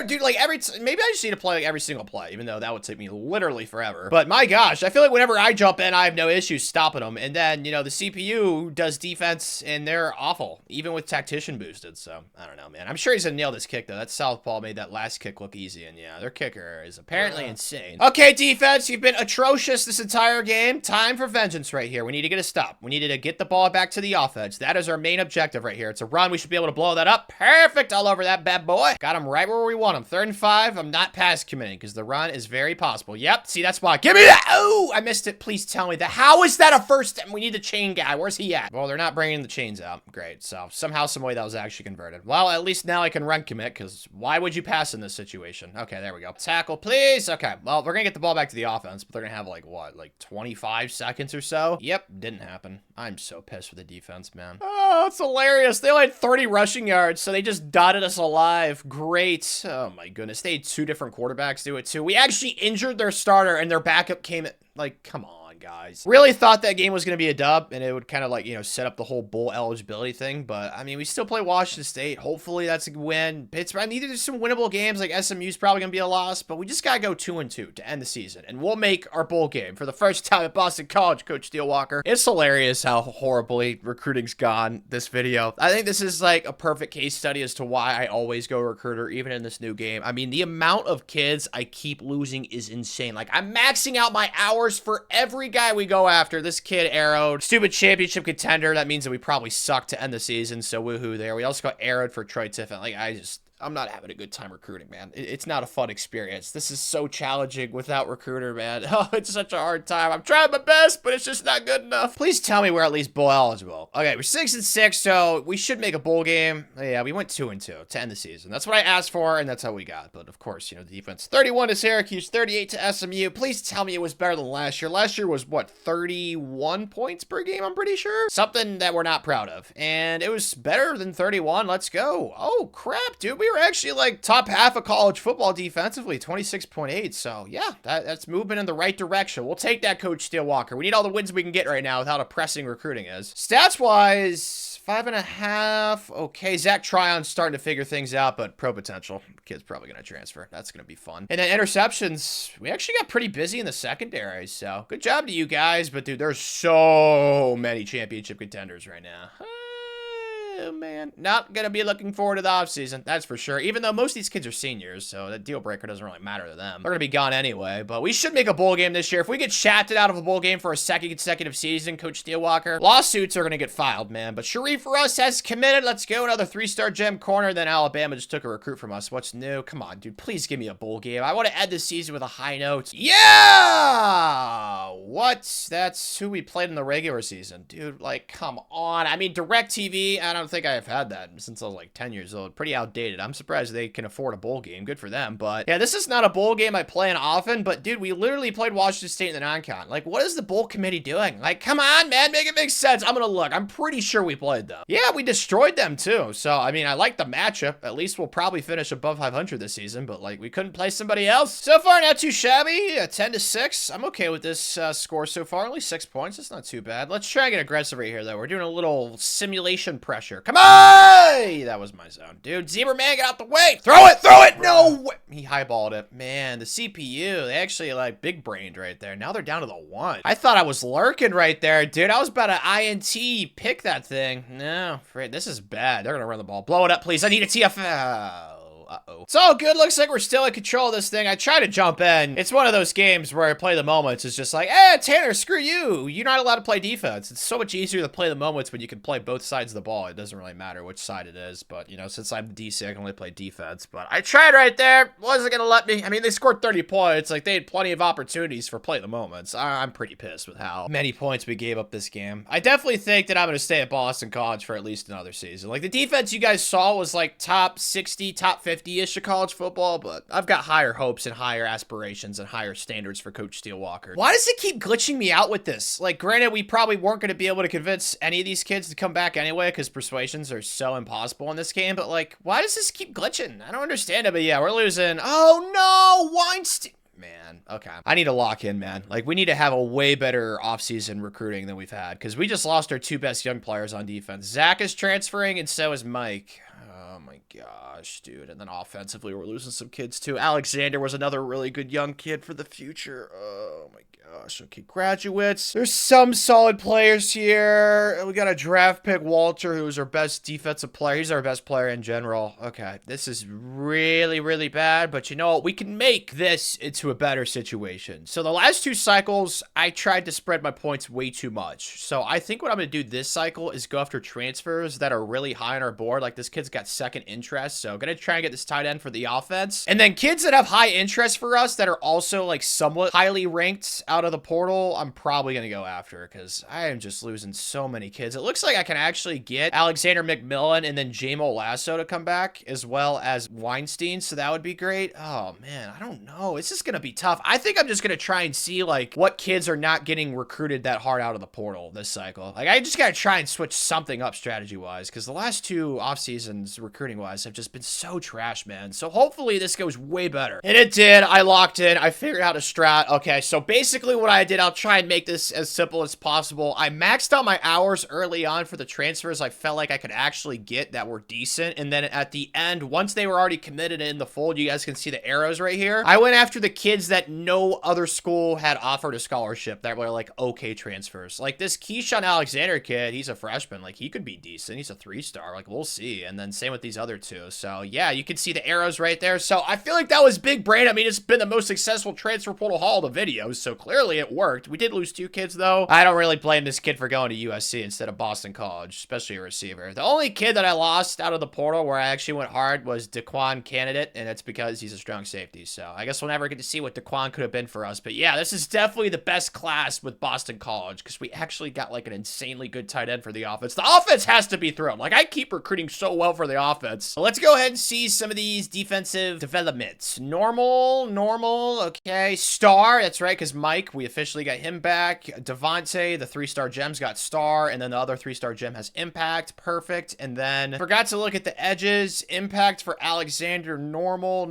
dude, like maybe I just need to play like every single play, even though that would take me literally forever. But my gosh, I feel like whenever I jump in, I have no issues stopping them. And then, the CPU does defense and they're awful, even with tactician boosted. So I don't know, man. I'm sure he's gonna nail this kick though. That southpaw made that last kick look easy. And yeah, their kicker is apparently insane. Okay, defense, you've been atrocious this entire game. Time for vengeance right here. We need to get a stop. We needed to get the ball back to the offense. That is our main objective right here. It's a run. We should be able to blow that up. Perfect. All over that bad boy. Got him right where we want him. 3rd and 5. I'm not pass committing because the run is very possible. Yep. See that spot. Give me that. Oh, I missed it. Please tell me that. How is that a first? We need the chain guy. Where's he at? Well, they're not bringing the chains out. Great. So somehow, some way that was actually converted. Well, at least now I can run commit because why would you pass in this situation? Okay, there we go. Tackle, please. Okay. Well, we're going to get the ball back to the offense, but they're going to have like what? Like 25 seconds or so? Yep. Didn't happen. I'm so pissed with the defense, man. Oh, it's hilarious. They only had 30 rushing yards, so they just dotted us alive. Great. Oh my goodness. They had 2 different quarterbacks do it too. We actually injured their starter and their backup came at, like, come on, guys. Really thought that game was going to be a dub and it would kind of like, set up the whole bowl eligibility thing. But I mean, we still play Washington State. Hopefully that's a win. Pittsburgh, I mean, there's some winnable games. Like SMU's probably going to be a loss, but we just got to go 2-2 to end the season. And we'll make our bowl game for the first time at Boston College, Coach Steelwalker. It's hilarious how horribly recruiting's gone this video. I think this is like a perfect case study as to why I always go recruiter, even in this new game. I mean, the amount of kids I keep losing is insane. Like, I'm maxing out my hours for every guy we go after. This kid arrowed. Stupid championship contender. That means that we probably suck to end the season, so woohoo there. We also got arrowed for Troy Tiffin. Like, I'm not having a good time recruiting, man. It's not a fun experience. This is so challenging without recruiter, man. Oh, it's such a hard time. I'm trying my best, but it's just not good enough. Please tell me we're at least bowl eligible. Okay, we're 6-6, so we should make a bowl game. Yeah, we went 2-2 to end the season. That's what I asked for, and that's how we got. But of course, the defense. 31 to Syracuse, 38 to SMU. Please tell me it was better than last year. Last year was, what, 31 points per game, I'm pretty sure? Something that we're not proud of. And it was better than 31. Let's go. Oh, crap, dude. We were actually like top half of college football defensively, 26.8. So yeah, that's movement in the right direction. We'll take that, Coach Steelwalker. We need all the wins we can get right now with how depressing recruiting is. Stats wise, 5.5. Okay, Zach Tryon's starting to figure things out, but pro potential. Kid's probably going to transfer. That's going to be fun. And then interceptions, we actually got pretty busy in the secondary, so good job to you guys. But dude, there's so many championship contenders right now. Oh, man. Not going to be looking forward to the offseason, that's for sure. Even though most of these kids are seniors, so that deal breaker doesn't really matter to them. They're going to be gone anyway, but we should make a bowl game this year. If we get shafted out of a bowl game for a second consecutive season, Coach Steelwalker, lawsuits are going to get filed, man. But Sharif for us has committed. Let's go. Another 3-star gem corner. Then Alabama just took a recruit from us. What's new? Come on, dude. Please give me a bowl game. I want to end this season with a high note. Yeah! What? That's who we played in the regular season. Dude, like, come on. I mean, DirecTV, I don't think I've had that since I was like 10 years old. Pretty outdated. I'm surprised they can afford a bowl game. Good for them. But yeah, this is not a bowl game I play in often, but dude, we literally played Washington State in the non-con. Like, what is the bowl committee doing? Like, come on, man, make it make sense. I'm gonna look. I'm pretty sure we played them. Yeah, we destroyed them too. So, I mean, I like the matchup. At least we'll probably finish above 500 this season, but like, we couldn't play somebody else. So far, not too shabby. 10-6. I'm okay with this score so far. Only 6 points. It's not too bad. Let's try and get aggressive right here, though. We're doing a little simulation pressure. Come on! That was my zone. Dude, Zebra Man, get out the way. Throw it, throw it. No way. He highballed it. Man, the CPU, they actually like big brained right there. Now they're down to the 1. I thought I was lurking right there, dude. I was about to INT pick that thing. No, this is bad. They're going to run the ball. Blow it up, please. I need a TFL. Uh-oh. It's all good. Looks like we're still in control of this thing. I try to jump in. It's one of those games where I play the moments. It's just like, Tanner, screw you. You're not allowed to play defense. It's so much easier to play the moments when you can play both sides of the ball. It doesn't really matter which side it is. But, you know, since I'm DC, I can only play defense. But I tried right there. Wasn't going to let me. I mean, they scored 30 points. Like, they had plenty of opportunities for play the moments. I'm pretty pissed with how many points we gave up this game. I definitely think that I'm going to stay at Boston College for at least another season. Like, the defense you guys saw was like top 60, top 50-ish of college football, but I've got higher hopes and higher aspirations and higher standards for Coach Steelwalker. Why does it keep glitching me out with this? Like, granted, we probably weren't going to be able to convince any of these kids to come back anyway because persuasions are so impossible in this game, but like, why does this keep glitching? I don't understand it, but yeah, we're losing. Oh no, Weinstein. Man, okay. I need to lock in, man. Like, we need to have a way better offseason recruiting than we've had because we just lost our 2 best young players on defense. Zach is transferring and so is Mike. Oh my gosh, dude. And then offensively, we're losing some kids too. Alexander was another really good young kid for the future. Oh my gosh. Okay, graduates. There's some solid players here. We got a draft pick, Walter, who's our best defensive player. He's our best player in general. Okay, this is really, really bad, but you know what? We can make this into a better situation. So the last 2 cycles, I tried to spread my points way too much. So I think what I'm going to do this cycle is go after transfers that are really high on our board. Like, this kid's got second interest, so I'm going to try and get this tight end for the offense. And then kids that have high interest for us that are also like somewhat highly ranked out of the portal, I'm probably going to go after because I am just losing so many kids. It looks like I can actually get Alexander McMillan and then Jamo Lasso to come back as well as Weinstein, so that would be great. Oh man, I don't know. It's just going to be tough. I think I'm just going to try and see like what kids are not getting recruited that hard out of the portal this cycle. Like, I just got to try and switch something up strategy-wise because the last 2 off seasons recruiting-wise have just been so trash, man. So hopefully this goes way better. And it did. I locked in. I figured out a strat. Okay, so basically what I did, I'll try and make this as simple as possible. I maxed out my hours early on for the transfers I felt like I could actually get that were decent. And then at the end, once they were already committed in the fold, you guys can see the arrows right here. I went after the kids that no other school had offered a scholarship that were like okay transfers. Like this Keyshawn Alexander kid, he's a freshman. Like, he could be decent. He's a 3-star. Like, we'll see. And then same with these other 2. So yeah, you can see the arrows right there. So I feel like that was big brain. I mean, it's been the most successful transfer portal haul of the videos, so clearly it worked. We did lose 2 kids though. I don't really blame this kid for going to USC instead of Boston College, especially a receiver. The only kid that I lost out of the portal where I actually went hard was Daquan Candidate, and it's because he's a strong safety. So I guess we'll never get to see what Daquan could have been for us. But yeah, this is definitely the best class with Boston College because we actually got like an insanely good tight end for the offense. The offense has to be thrilled. Like, I keep recruiting so well well for the offense. Let's go ahead and see some of these defensive developments. Normal, okay. Star, that's right, because Mike, we officially got him back. Devontae, the 3-star gems got star, and then the other 3-star gem has impact. Perfect. And then forgot to look at the edges. Impact for Alexander, normal.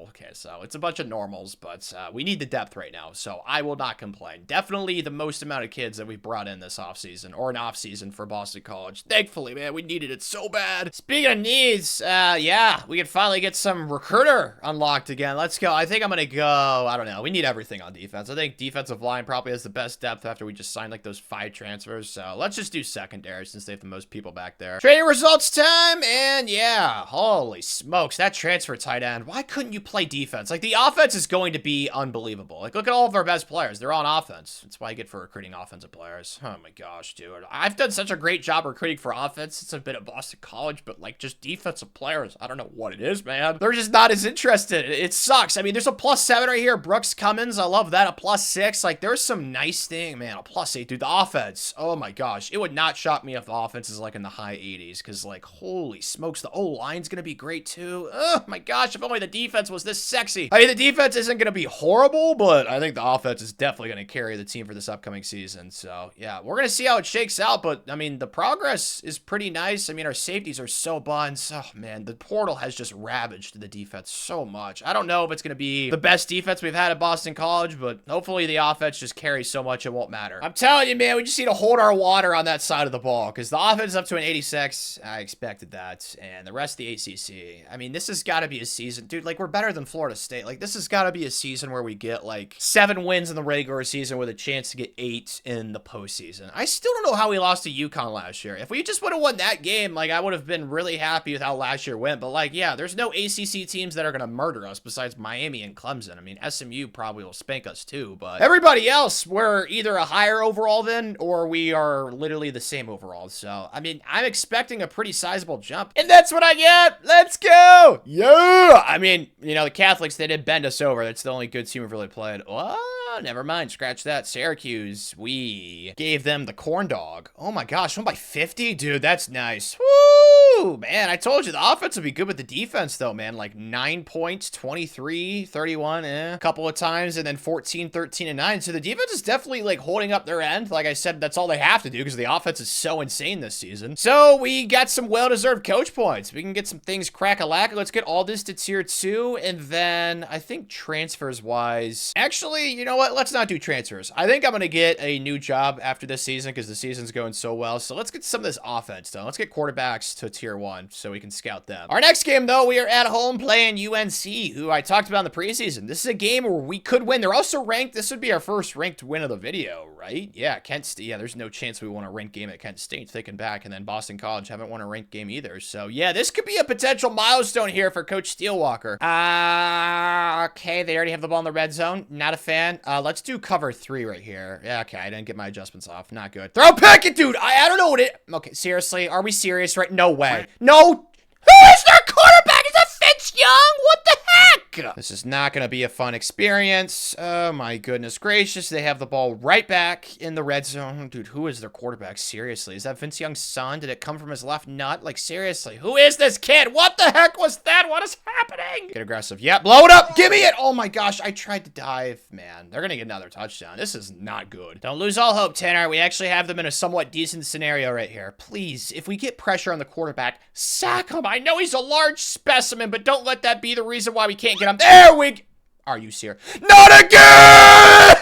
Okay, so it's a bunch of normals, but we need the depth right now, so I will not complain. Definitely the most amount of kids that we brought in this offseason, or an offseason for Boston College. Thankfully, man, we needed it so bad. Speaking of needs, yeah, we can finally get some recruiter unlocked again. Let's go. I think I'm gonna go, I don't know. We need everything on defense. I think defensive line probably has the best depth after we just signed like those 5 transfers, so let's just do secondary since they have the most people back there. Training results time, and yeah, holy smokes, that transfer tight end. Why couldn't you play defense? Like, the offense is going to be unbelievable. Like, look at all of our best players. They're on offense. That's why I get for recruiting offensive players. Oh my gosh, dude. I've done such a great job recruiting for offense since I've been at Boston College, but like, just defensive players, I don't know what it is, man. They're just not as interested. It sucks. I mean, there's a +7 right here. Brooks Cummins, I love that. A +6. Like, there's some nice thing, man. A +8, dude. The offense, oh my gosh. It would not shock me if the offense is like in the high 80s, because like, holy smokes, the O-line's gonna be great too. Oh my gosh, if only the defense was this sexy. I mean, the defense isn't gonna be horrible, but I think the offense is definitely gonna carry the team for this upcoming season. So yeah, we're gonna see how it shakes out, but I mean, the progress is pretty nice. I mean, our safeties are so buns. Oh man, the portal has just ravaged the defense so much. I don't know if it's gonna be the best defense we've had at Boston College, but hopefully the offense just carries so much it won't matter. I'm telling you, man, we just need to hold our water on that side of the ball, because the offense is up to an 86. I expected that, and the rest of the ACC. I mean, this has got to be a season, dude. Like, we're better than Florida State. Like, this has got to be a season where we get like 7 wins in the regular season with a chance to get 8 in the postseason. I still don't know how we lost to UConn last year. If we just would have won that game, like, I would have been really happy with how last year went. But like, yeah, there's no ACC teams that are gonna murder us besides Miami and Clemson. I mean, SMU probably will spank us too, but everybody else, we're either a higher overall than, or we are literally the same overall. So I mean, I'm expecting a pretty sizable jump, and that's what I get. Let's go. Yeah. I mean, you know, the Catholics, they did bend us over. That's the only good team we've really played. Oh, never mind. Scratch that. Syracuse, we gave them the corn dog. Oh my gosh, won by 50? Dude, that's nice. Woo! Man, I told you the offense would be good with the defense though, man. Like 9 points, 23, 31, a couple of times, and then 14, 13, and 9. So the defense is definitely like holding up their end. Like I said, that's all they have to do because the offense is so insane this season. So we got some well-deserved coach points. We can get some things crack-a-lack. Let's get all this to tier 2, and then I think transfers-wise, actually, you know what? Let's not do transfers. I think I'm going to get a new job after this season because the season's going so well. So let's get some of this offense done. Let's get quarterbacks to tier 1 so we can scout them. Our next game, though, we are at home playing UNC, who I talked about in the preseason. This is a game where we could win. They're also ranked. This would be our first ranked win of the video, right? Yeah, Kent State. Yeah, there's no chance we won a ranked game at Kent State. Thinking back, and then Boston College haven't won a ranked game either. So yeah, this could be a potential milestone here for Coach Steelwalker. Okay, they already have the ball in the red zone. Not a fan. Let's do cover 3 right here. Yeah, okay, I didn't get my adjustments off. Not good. Throw pick it, dude. I don't know what it. Okay, seriously, are we serious? Right? No way. No. Who is their quarterback? Is that Fitz Young? What the heck? This is not going to be a fun experience. Oh my goodness gracious. They have the ball right back in the red zone. Dude, who is their quarterback? Seriously, is that Vince Young's son? Did it come from his left nut? Like, seriously, who is this kid? What the heck was that? What is happening? Get aggressive. Yeah, blow it up. Give me it. Oh my gosh, I tried to dive. Man, they're going to get another touchdown. This is not good. Don't lose all hope, Tanner. We actually have them in a somewhat decent scenario right here. Please, if we get pressure on the quarterback, sack him. I know he's a large specimen, but don't let that be the reason why we can't get him. There we go. Are you serious? Not again!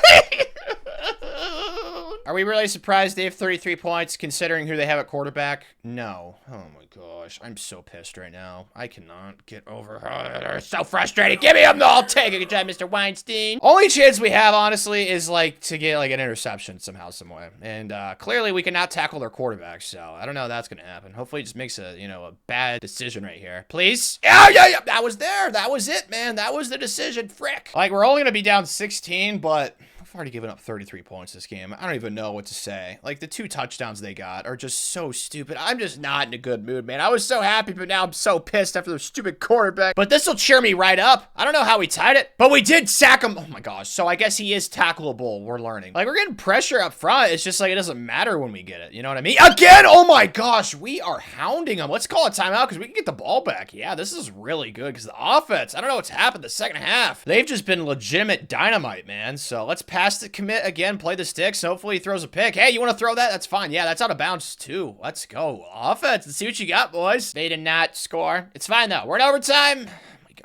Are we really surprised they have 33 points considering who they have at quarterback? No. Oh my gosh. I'm so pissed right now. I cannot get over her. So frustrated. Give me him. I'll take it. Good job, Mr. Weinstein. Only chance we have, honestly, is like to get like an interception somehow, some way. And clearly we cannot tackle their quarterback. So I don't know how that's going to happen. Hopefully he just makes a, you know, a bad decision right here. Please. Yeah. That was there. That was it, man. That was the decision. Frick. Like, we're only going to be down 16, but already given up 33 points this game. I don't even know what to say. Like, the 2 touchdowns they got are just so stupid. I'm just not in a good mood, man. I was so happy, but now I'm so pissed after the stupid quarterback. But this will cheer me right up. I don't know how we tied it, but we did sack him. Oh my gosh. So I guess he is tackleable. We're learning. Like, we're getting pressure up front. It's just like, it doesn't matter when we get it. You know what I mean? Again! Oh my gosh. We are hounding him. Let's call a timeout because we can get the ball back. Yeah, this is really good because the offense, I don't know what's happened the second half. They've just been legitimate dynamite, man. So let's pass the commit again, play the sticks. Hopefully he throws a pick. Hey, you want to throw that? That's fine. Yeah, that's out of bounds too. Let's go. Offense. Let's see what you got, boys. They did not score. It's fine though. We're in overtime.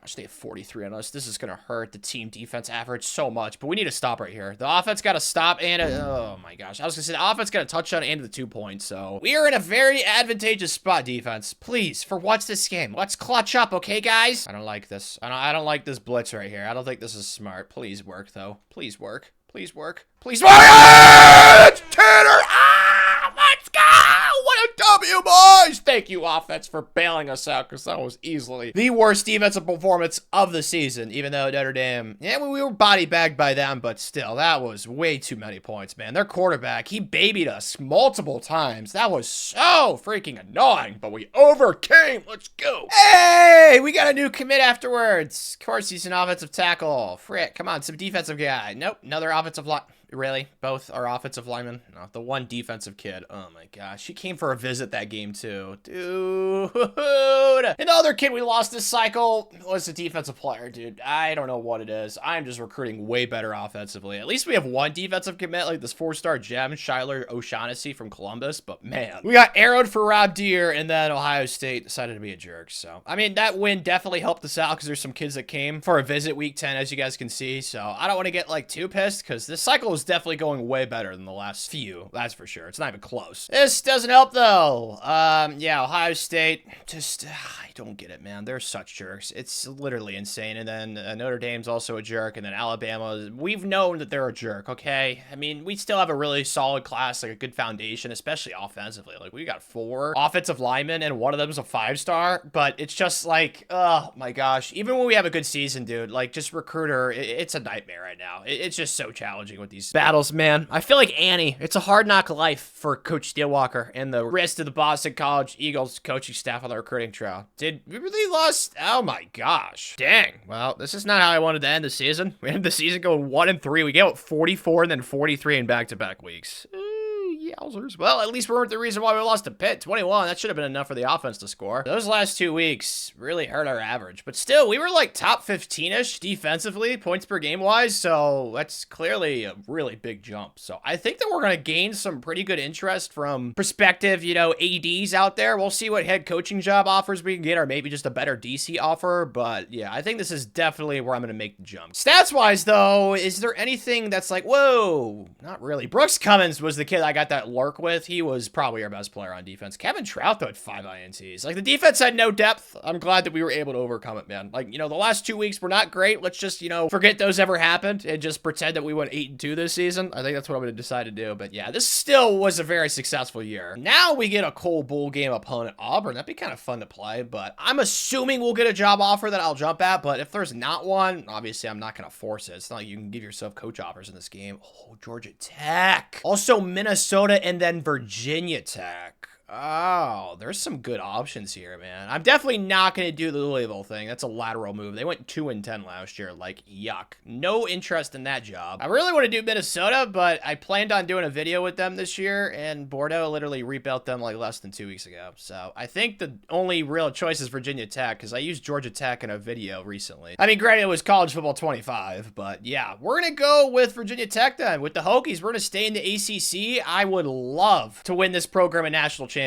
Gosh, they have 43 on us. This is going to hurt the team defense average so much, but we need to stop right here. The offense got to stop and, oh my gosh. I was going to say the offense got a touchdown and the 2 points, so we are in a very advantageous spot, defense. Please, for what's this game? Let's clutch up, okay, guys? I don't like this. I don't like this blitz right here. I don't think this is smart. Please work, though. Please work. Please work. Please work. It's Tanner! Let's go! What a W, boys! Thank you, offense, for bailing us out, because that was easily the worst defensive performance of the season, even though Notre Dame, yeah, we were body bagged by them, but still, that was way too many points, man. Their quarterback, he babied us multiple times. That was so freaking annoying, but we overcame. Let's go. Hey, we got a new commit afterwards. Of course, he's an offensive tackle. Frick, come on, some defensive guy. Nope, another offensive line. Really? Both are offensive linemen? No, the one defensive kid. Oh my gosh. He came for a visit that game too. Dude. And the other kid we lost this cycle was a defensive player, dude. I don't know what it is. I'm just recruiting way better offensively. At least we have one defensive commit, like this 4-star gem, Shiler O'Shaughnessy from Columbus. But man, we got arrowed for Rob Deere, and then Ohio State decided to be a jerk. So, I mean, that win definitely helped us out because there's some kids that came for a visit week 10, as you guys can see. So, I don't want to get like too pissed because this cycle is definitely going way better than the last few. That's for sure. It's not even close. This doesn't help though. Yeah, Ohio State, just, I don't get it, man. They're such jerks. It's literally insane. And then Notre Dame's also a jerk. And then Alabama, we've known that they're a jerk, okay? I mean, we still have a really solid class, like a good foundation, especially offensively. Like, we got 4 offensive linemen and one of them is a 5-star, but it's just like, oh my gosh. Even when we have a good season, dude, like, just recruiter, it's a nightmare right now. It's just so challenging with these battles, man. I feel like Annie. It's a hard knock life for Coach Steelwalker and the rest of the Boston College Eagles coaching staff on the recruiting trail. Did we really lost? Oh my gosh. Dang. Well, this is not how I wanted to end the season. We ended the season going 1-3. We gave up 44 and then 43 in back-to-back weeks. Yowzers. Well, at least we weren't the reason why we lost to Pitt. 21. That should have been enough for the offense to score. Those last 2 weeks really hurt our average. But still, we were like top 15-ish defensively, points per game wise. So that's clearly a really big jump. So I think that we're going to gain some pretty good interest from prospective, you know, ADs out there. We'll see what head coaching job offers we can get, or maybe just a better DC offer. But yeah, I think this is definitely where I'm going to make the jump. Stats wise, though, is there anything that's like, whoa, not really. Brooks Cummins was the kid I got that lurk with. He was probably our best player on defense. Kevin Trout, though, had 5 INTs. Like, the defense had no depth. I'm glad that we were able to overcome it, man. Like, you know, the last 2 weeks were not great. Let's just, you know, forget those ever happened and just pretend that we went 8-2 this season. I think that's what I'm going to decide to do. But yeah, this still was a very successful year. Now we get a cold bowl game opponent, Auburn. That'd be kind of fun to play, but I'm assuming we'll get a job offer that I'll jump at. But if there's not one, obviously I'm not going to force it. It's not like you can give yourself coach offers in this game. Oh, Georgia Tech. Also Minnesota and then Virginia Tech. Oh, there's some good options here, man. I'm definitely not going to do the Louisville thing. That's a lateral move. They went 2-10 last year. Like, yuck. No interest in that job. I really want to do Minnesota, but I planned on doing a video with them this year, and Bordeaux literally rebuilt them like less than 2 weeks ago. So I think the only real choice is Virginia Tech, because I used Georgia Tech in a video recently. I mean, granted, it was college football 25, but yeah, we're going to go with Virginia Tech then. With the Hokies, we're going to stay in the ACC. I would love to win this program a national championship.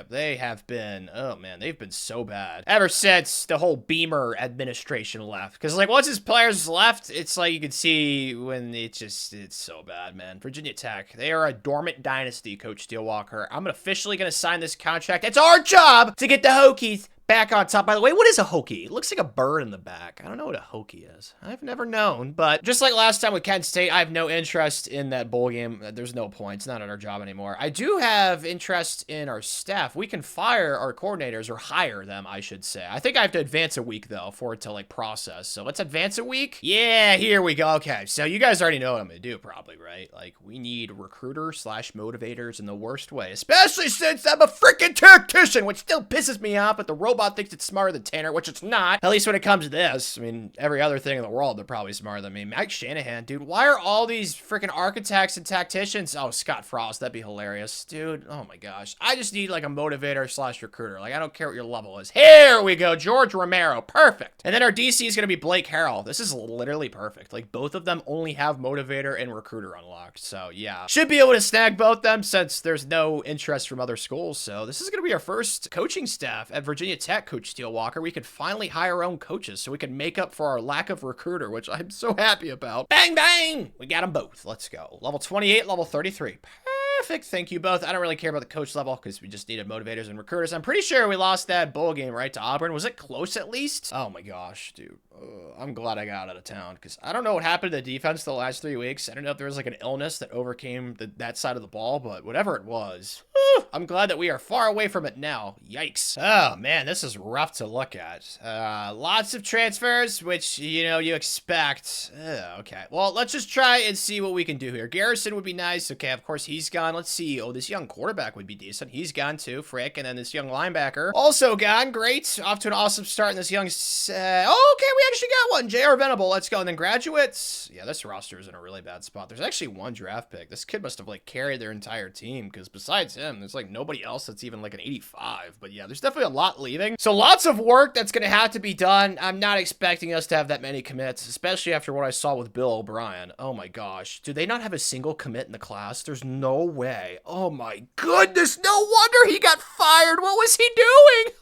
They have been, oh man, they've been so bad ever since the whole Beamer administration left. Because like once his players left, it's like you can see when it's so bad, man. Virginia Tech, they are a dormant dynasty, Coach Steelwalker. I'm officially going to sign this contract. It's our job to get the Hokies back on top. By the way, what is a hokey? It looks like a bird in the back. I don't know what a hokey is. I've never known, but just like last time with Kent State, I have no interest in that bowl game. There's no point. It's not at our job anymore. I do have interest in our staff. We can fire our coordinators, or hire them, I should say. I think I have to advance a week, though, for it to, like, process. So let's advance a week. Yeah, here we go. Okay, so you guys already know what I'm gonna do, probably, right? Like, we need recruiter/motivators in the worst way, especially since I'm a freaking tactician, which still pisses me off, but the robot thinks it's smarter than Tanner, which it's not. At least when it comes to this. I mean, every other thing in the world, they're probably smarter than me. Mike Shanahan, dude, why are all these freaking architects and tacticians? Oh, Scott Frost, that'd be hilarious. Dude, oh my gosh. I just need, like, a motivator/recruiter. Like, I don't care what your level is. Here we go, George Romero, perfect. And then our DC is gonna be Blake Harrell. This is literally perfect. Like, both of them only have motivator and recruiter unlocked, so yeah. Should be able to snag both them since there's no interest from other schools, so this is gonna be our first coaching staff at Virginia Tech, Coach Steelwalker. We could finally hire our own coaches so we can make up for our lack of recruiter, which I'm so happy about. Bang, bang! We got them both. Let's go. Level 28, level 33. Perfect. Thank you both. I don't really care about the coach level because we just needed motivators and recruiters. I'm pretty sure we lost that bowl game, right, to Auburn. Was it close at least? Oh my gosh, dude. I'm glad I got out of town because I don't know what happened to the defense the last 3 weeks. I don't know if there was like an illness that overcame that side of the ball, but whatever it was, I'm glad that we are far away from it now. Yikes. Oh man, this is rough to look at. Lots of transfers, which, you know, you expect. Okay, well, let's just try and see what we can do here. Garrison would be nice. Okay, of course he's gone. Let's see. Oh, this young quarterback would be decent. He's gone too, Frick. And then this young linebacker also gone. Great. Off to an awesome start in this young... oh, okay, we actually got one. J.R. Venable. Let's go. And then graduates. Yeah, this roster is in a really bad spot. There's actually one draft pick. This kid must have, like, carried their entire team because besides him, there's, like, nobody else that's even, like, an 85. But yeah, there's definitely a lot leaving. So lots of work that's going to have to be done. I'm not expecting us to have that many commits, especially after what I saw with Bill O'Brien. Oh, my gosh. Do they not have a single commit in the class? There's no way. Oh, my goodness. No wonder he got fired. What was he doing?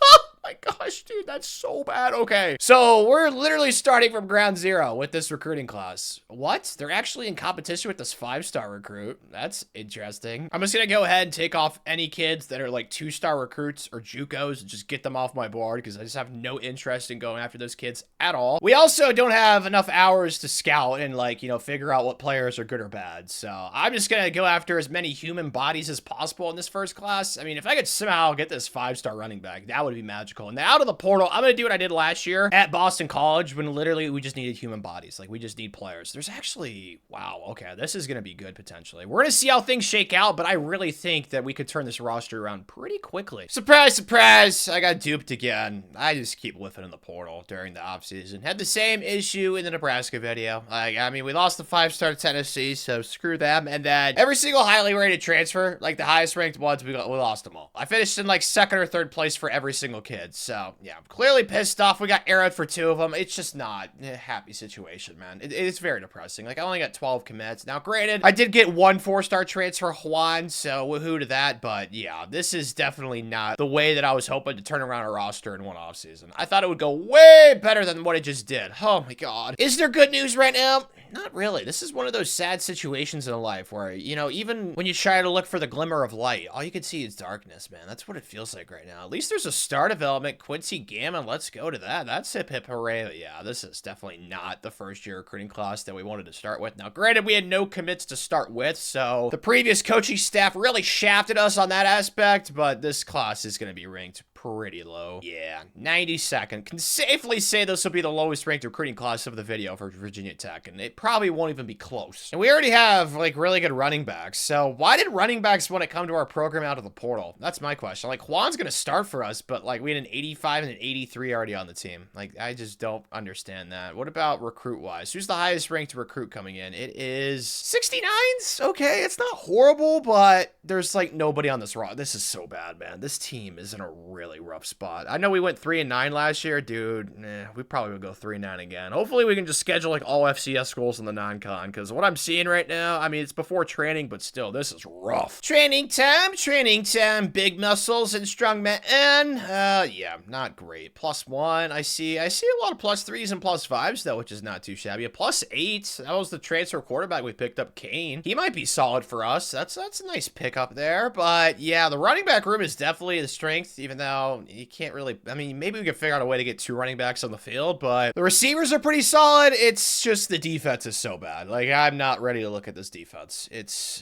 My gosh, dude, that's so bad. Okay, so we're literally starting from ground zero with this recruiting class. What? They're actually in competition with this 5-star recruit. That's interesting. I'm just gonna go ahead and take off any kids that are like 2-star recruits or JUCOs and just get them off my board because I just have no interest in going after those kids at all. We also don't have enough hours to scout and, like, you know, figure out what players are good or bad. So I'm just gonna go after as many human bodies as possible in this first class. I mean, if I could somehow get this 5-star running back, that would be magical. And out of the portal, I'm going to do what I did last year at Boston College when literally we just needed human bodies. Like, we just need players. There's actually, wow, okay, this is going to be good potentially. We're going to see how things shake out, but I really think that we could turn this roster around pretty quickly. Surprise, surprise, I got duped again. I just keep whiffing in the portal during the offseason. Had the same issue in the Nebraska video. Like, I mean, we lost the 5-star to Tennessee, so screw them. And then every single highly rated transfer, like the highest ranked ones, we lost them all. I finished in like 2nd or 3rd place for every single kid. So, yeah, I'm clearly pissed off. We got arrowed for 2 of them. It's just not a happy situation, man. It's very depressing. Like, I only got 12 commits. Now, granted, I did get 1 4-star transfer, Juan, so woohoo to that. But, yeah, this is definitely not the way that I was hoping to turn around a roster in one offseason. I thought it would go way better than what it just did. Oh, my God. Is there good news right now? Not really. This is one of those sad situations in life where, you know, even when you try to look for the glimmer of light, all you can see is darkness, man. That's what it feels like right now. At least there's a star development. Quincy Gammon, let's go to that. That's hip hip hooray. But yeah, this is definitely not the first-year recruiting class that we wanted to start with. Now, granted, we had no commits to start with, so the previous coaching staff really shafted us on that aspect, but this class is going to be ranked pretty low. Yeah, 92nd. Can safely say this will be the lowest ranked recruiting class of the video for Virginia Tech, and it probably won't even be close. And we already have, like, really good running backs, so why did running backs want to come to our program out of the portal? That's my question. Like, Juan's gonna start for us, but, like, we had an 85 and an 83 already on the team. Like, I just don't understand that. What about recruit-wise? Who's the highest ranked recruit coming in? It is 69s? Okay, it's not horrible, but there's, like, nobody on this roster. This is so bad, man. This team is in a really rough spot. I know we went 3-9 last year, dude. We probably would go 3-9 again. Hopefully we can just schedule like all FCS schools in the non-con, because what I'm seeing right now, I mean, it's before training, but still, this is rough. Training time, big muscles and strong men. Yeah, not great. +1, I see a lot of +3s and +5s though, which is not too shabby. A +8, that was the transfer quarterback we picked up, Kane. He might be solid for us. That's a nice pickup there, but yeah, the running back room is definitely the strength, even though so you can't really, I mean, maybe we could figure out a way to get 2 running backs on the field, but the receivers are pretty solid. It's just the defense is so bad. Like, I'm not ready to look at this defense. It's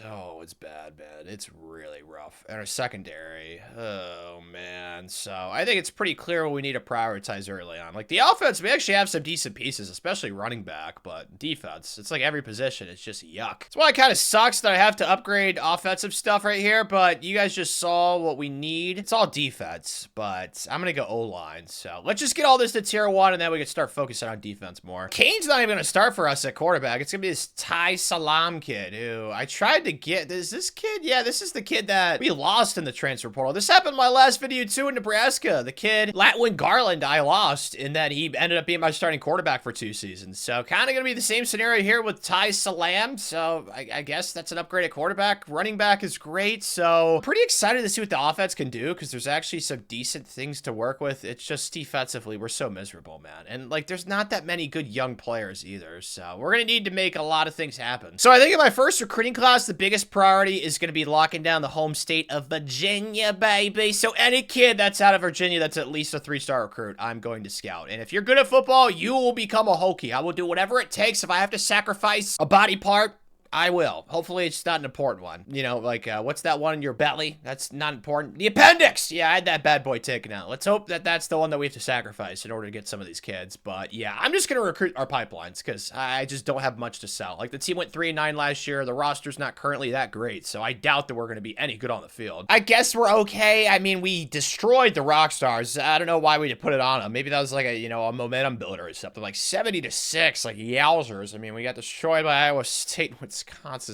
bad, man. It's really rough. And our secondary, oh, man. So I think it's pretty clear what we need to prioritize early on. Like, the offense, we actually have some decent pieces, especially running back, but defense, it's like every position is just yuck. That's why it kind of sucks that I have to upgrade offensive stuff right here, but you guys just saw what we need. It's all defense, but I'm going to go O-line. So let's just get all this to tier 1, and then we can start focusing on defense more. Kane's not even going to start for us at quarterback. It's going to be this Ty Salam kid who I tried to get. Is this kid? Yeah, this is the kid that we lost in the transfer portal. This happened in my last video too in Nebraska. The kid, Latwin Garland, I lost in that he ended up being my starting quarterback for 2 seasons. So kind of going to be the same scenario here with Ty Salam. So I guess that's an upgrade at quarterback. Running back is great. So pretty excited to see what the offense can do because there's actually some decent things to work with. It's just defensively, we're so miserable, man. And like, there's not that many good young players either. So we're going to need to make a lot of things happen. So I think in my first recruiting class, the biggest priority is going to be locking down the home state of Virginia, baby. So any kid that's out of Virginia that's at least a 3-star recruit, I'm going to scout. And if you're good at football, you will become a Hokie. I will do whatever it takes. If I have to sacrifice a body part, I will. Hopefully it's not an important one. You know, like, what's that one in your belly? That's not important. The appendix! Yeah, I had that bad boy taken out. Let's hope that that's the one that we have to sacrifice in order to get some of these kids. But yeah, I'm just going to recruit our pipelines because I just don't have much to sell. Like, the team went 3-9 last year. The roster's not currently that great, so I doubt that we're going to be any good on the field. I guess we're okay. I mean, we destroyed the Rockstars. I don't know why we put it on them. Maybe that was like a, you know, a momentum builder or something. Like 70-6, like yowzers. I mean, we got destroyed by Iowa State and Wisconsin.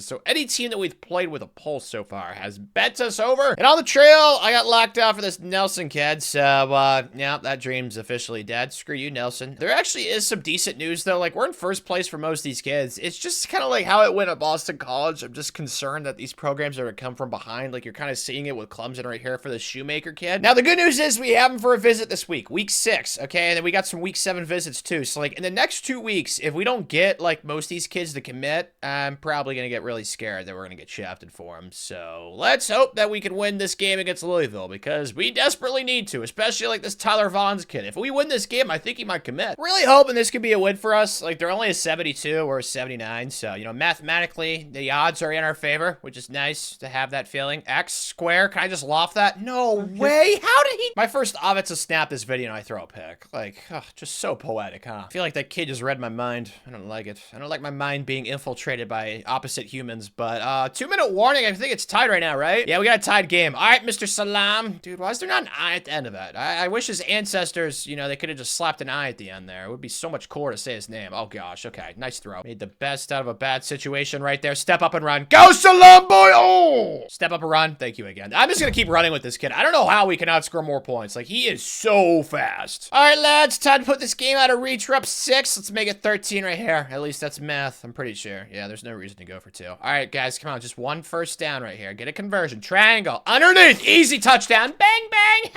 So any team that we've played with a pulse so far has bent us over. And on the trail, I got locked out for this Nelson kid. So, yeah, that dream's officially dead. Screw you, Nelson. There actually is some decent news, though. Like, we're in first place for most of these kids. It's just kind of like how it went at Boston College. I'm just concerned that these programs are going to come from behind. Like, you're kind of seeing it with Clemson right here for the Shoemaker kid. Now, the good news is we have him for a visit this week. Week 6, okay? And then we got some week 7 visits, too. So, like, in the next 2 weeks, if we don't get, like, most of these kids to commit, I'm probably going to get really scared that we're going to get shafted for them. So let's hope that we can win this game against Louisville because we desperately need to, especially like this Tyler Vaughn's kid. If we win this game, I think he might commit. Really hoping this could be a win for us. Like, they're only a 72 or a 79. So, you know, mathematically, the odds are in our favor, which is nice to have that feeling. X square. Can I just loft that? No way. How did he? My first offensive snap this video and I throw a pick. Like, oh, just so poetic, huh? I feel like that kid just read my mind. I don't like it. I don't like my mind being infiltrated by opposite humans. But 2-minute warning. I think it's tied right now, right? Yeah, we got a tied game. All right, Mr. Salam. Dude, why is there not an I at the end of it? I wish his ancestors, you know, they could have just slapped an I at the end there. It would be so much cooler to say his name. Oh, gosh. Okay, nice throw. Made the best out of a bad situation right there. Step up and run. Go, Salam, boy! Oh! Step up and run. Thank you again. I'm just going to keep running with this kid. I don't know how we cannot score more points. Like, he is so fast. All right, lads. Time to put this game out of reach. We're up 6. Let's make it 13 right here. At least that's math. I'm pretty sure. Yeah, there's no reason to go for 2. All right, guys, come on. Just one first down right here. Get a conversion. Triangle. Underneath. Easy touchdown. Bang, bang.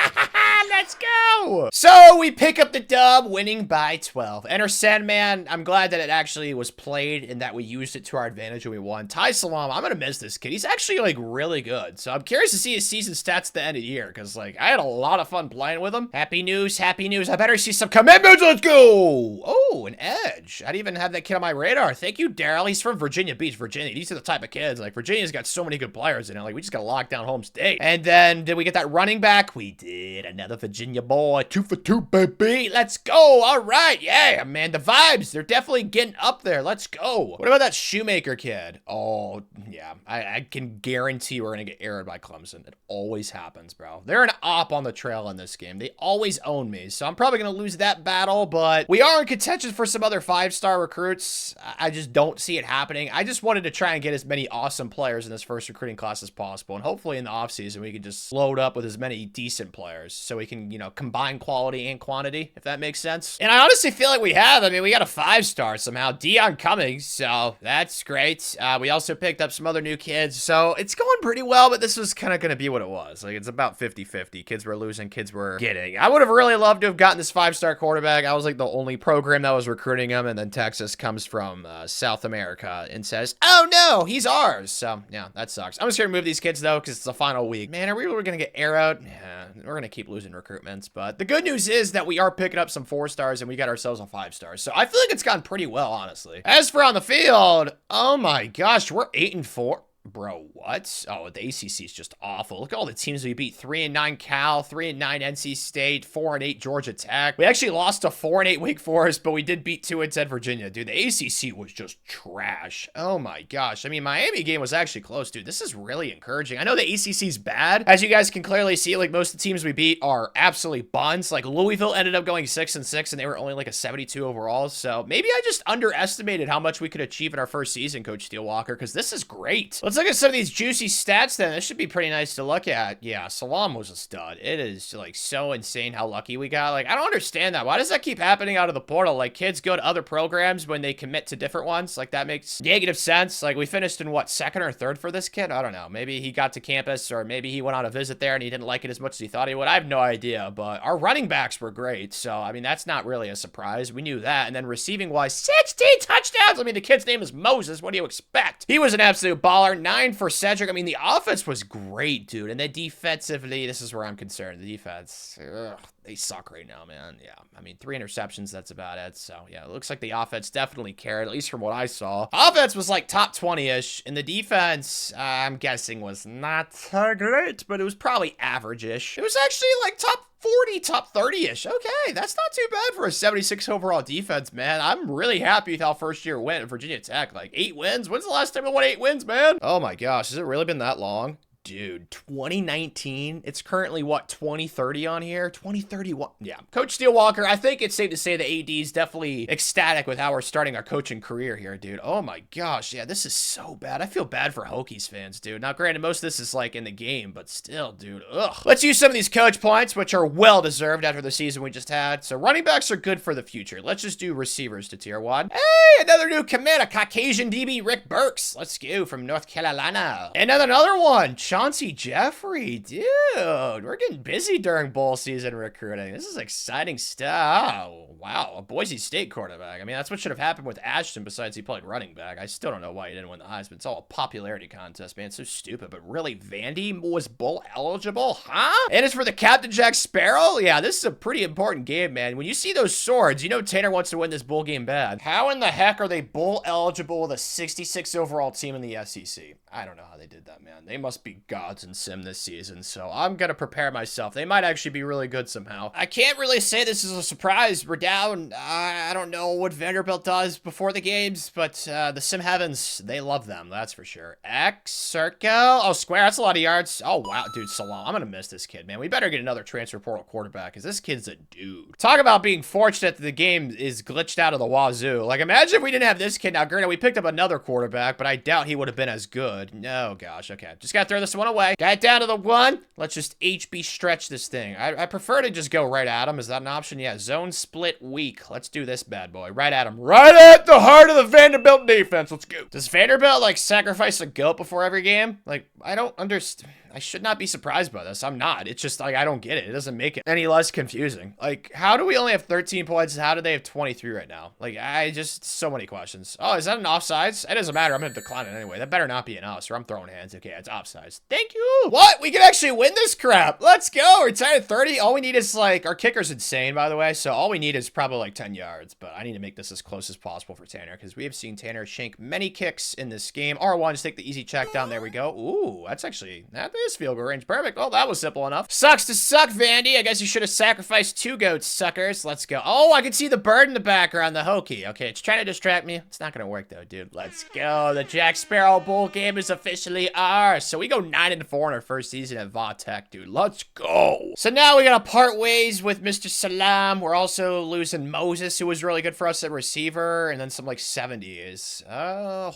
Let's go. So we pick up the dub, winning by 12. Enter Sandman. I'm glad that it actually was played and that we used it to our advantage when we won. Ty Salam, I'm going to miss this kid. He's actually, like, really good. So I'm curious to see his season stats at the end of the year because, like, I had a lot of fun playing with him. Happy news. Happy news. I better see some commitments. Let's go. Oh, an edge. I didn't even have that kid on my radar. Thank you, Daryl. He's from Virginia Beach, Virginia. These are the type of kids. Like, Virginia's got so many good players in it. Like, we just got to lock down home state. And then, did we get that running back? We did. Another Virginia boy. 2 for 2, baby. Let's go. All right. Yeah, man. The vibes, they're definitely getting up there. Let's go. What about that Shoemaker kid? Oh, yeah. I can guarantee we're going to get aired by Clemson. It always happens, bro. They're an op on the trail in this game. They always own me. So I'm probably going to lose that battle, but we are in contention for some other 5-star recruits. I just don't see it happening. I just wanted to try and get as many awesome players in this first recruiting class as possible. And hopefully in the offseason, we can just load up with as many decent players so we can, you know, combine quality and quantity, if that makes sense. And I honestly feel like we have. I mean, we got a 5-star somehow. Dion Cummings, so that's great. We also picked up some other new kids, so it's going pretty well, but this was kind of going to be what it was. Like, it's about 50-50. Kids were losing, kids were getting. I would have really loved to have gotten this 5-star quarterback. I was like the only program that was recruiting him, and then Texas comes from South America and said, says, oh no, he's ours. So yeah, that sucks. I'm just gonna move these kids though, because it's the final week. Man, are we really gonna get arrowed? Yeah, we're gonna keep losing recruitments. But the good news is that we are picking up some 4-stars and we got ourselves a 5-star. So I feel like it's gone pretty well, honestly. As for on the field, oh my gosh, we're 8-4. Bro, what? Oh, the ACC is just awful. Look at all the teams we beat. 3-9 Cal, 3-9 NC State, 4-8 Georgia Tech. We actually lost to 4-8 Wake Forest, but we did beat 2-10 Virginia. Dude, the ACC was just trash. Oh my gosh. I mean, Miami game was actually close, dude. This is really encouraging. I know the ACC's bad. As you guys can clearly see, like most of the teams we beat are absolutely buns. Like Louisville ended up going 6-6 and they were only like a 72 overall. So maybe I just underestimated how much we could achieve in our first season, Coach Steelwalker, because this is great. Let's look at some of these juicy stats then. This should be pretty nice to look at. Yeah, Salam was a stud. It is like so insane how lucky we got. Like, I don't understand that. Why does that keep happening out of the portal? Like, kids go to other programs when they commit to different ones. Like, that makes negative sense. Like, we finished in what, 2nd or 3rd for this kid? I don't know. Maybe he got to campus, or maybe he went on a visit there and he didn't like it as much as he thought he would. I have no idea, but our running backs were great. So, I mean, that's not really a surprise. We knew that. And then receiving wise, 16 touchdowns. I mean, the kid's name is Moses. What do you expect? He was an absolute baller. 9 for Cedric. I mean, the offense was great, dude. And then defensively, this is where I'm concerned. The defense, ugh, they suck right now, man. Yeah, I mean, 3 interceptions, that's about it. So, yeah, it looks like the offense definitely carried, at least from what I saw. Offense was like top 20-ish, and the defense, I'm guessing, was not great, but it was probably average-ish. It was actually like top 40, top 30-ish. Okay, that's not too bad for a 76 overall defense, man. I'm really happy with how first year went at Virginia Tech. Like, 8 wins? When's the last time we won 8 wins, man? Oh my gosh, has it really been that long? Dude, 2019, it's currently, what, 2030 on here? 2031, yeah. Coach Steelwalker, I think it's safe to say the AD is definitely ecstatic with how we're starting our coaching career here, dude. Oh my gosh, yeah, this is so bad. I feel bad for Hokies fans, dude. Now, granted, most of this is, like, in the game, but still, dude, ugh. Let's use some of these coach points, which are well-deserved after the season we just had. So, running backs are good for the future. Let's just do receivers to tier 1. Hey, another new commit, a Caucasian DB, Rick Burks. Let's go, from North Carolina. And then another one, Chauncey Jeffrey, dude, we're getting busy during bowl season recruiting. This is exciting stuff. Oh, wow, a Boise State quarterback. I mean, that's what should have happened with Ashton besides he played running back. I still don't know why he didn't win the Heisman. It's all a popularity contest, man. It's so stupid. But really, Vandy was bowl eligible, huh? And it's for the Captain Jack Sparrow? Yeah, this is a pretty important game, man. When you see those swords, you know Tanner wants to win this bowl game bad. How in the heck are they bowl eligible with a 66 overall team in the SEC? I don't know how they did that, man. They must be gods in sim this season, so I'm gonna prepare myself. They might actually be really good somehow. I can't really say this is a surprise. We're down. I don't know what Vanderbilt does before the games, but the sim heavens, they love them, that's for sure. X, circle. Oh, square, that's a lot of yards. Oh, wow, dude, Salam. I'm gonna miss this kid, man. We better get another transfer portal quarterback, because this kid's a dude. Talk about being fortunate that the game is glitched out of the wazoo. Like, imagine if we didn't have this kid. Now, granted, we picked up another quarterback, but I doubt he would have been as good. No, gosh, okay. Just gotta throw this one away. Got it down to the 1. Let's just HB stretch this thing. I prefer to just go right at him. Is that an option? Yeah, zone split weak. Let's do this bad boy. Right at him. Right at the heart of the Vanderbilt defense. Let's go. Does Vanderbilt, like, sacrifice a goat before every game? Like, I don't understand. I should not be surprised by this. I'm not. It's just, like, I don't get it. It doesn't make it any less confusing. Like, how do we only have 13 points? How do they have 23 right now? Like, so many questions. Oh, is that an offsides? It doesn't matter. I'm going to decline it anyway. That better not be an us, or I'm throwing hands. Okay, it's offsides. Thank you. What? We can actually win this crap. Let's go. We're tied at 30. All we need is, like, our kicker's insane, by the way. So all we need is probably, like, 10 yards. But I need to make this as close as possible for Tanner, because we have seen Tanner shank many kicks in this game. R1, just take the easy check down. There we go. Ooh, that's actually, that is field goal range. Perfect. Oh, that was simple enough. Sucks to suck, Vandy. I guess you should have sacrificed 2 goats, suckers. Let's go. Oh, I can see the bird in the background, the Hokie. Okay, it's trying to distract me. It's not going to work, though, dude. Let's go. The Jack Sparrow Bowl game is officially ours. So we go 9-4 in our first season at Va Tech, dude. Let's go. So now we got to part ways with Mr. Salam. We're also losing Moses, who was really good for us at receiver, and then some, like, 70s.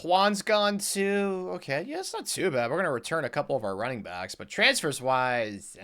Juan's gone, too. Okay, yeah, it's not too bad. We're going to return a couple of our running backs. backs, but transfers-wise,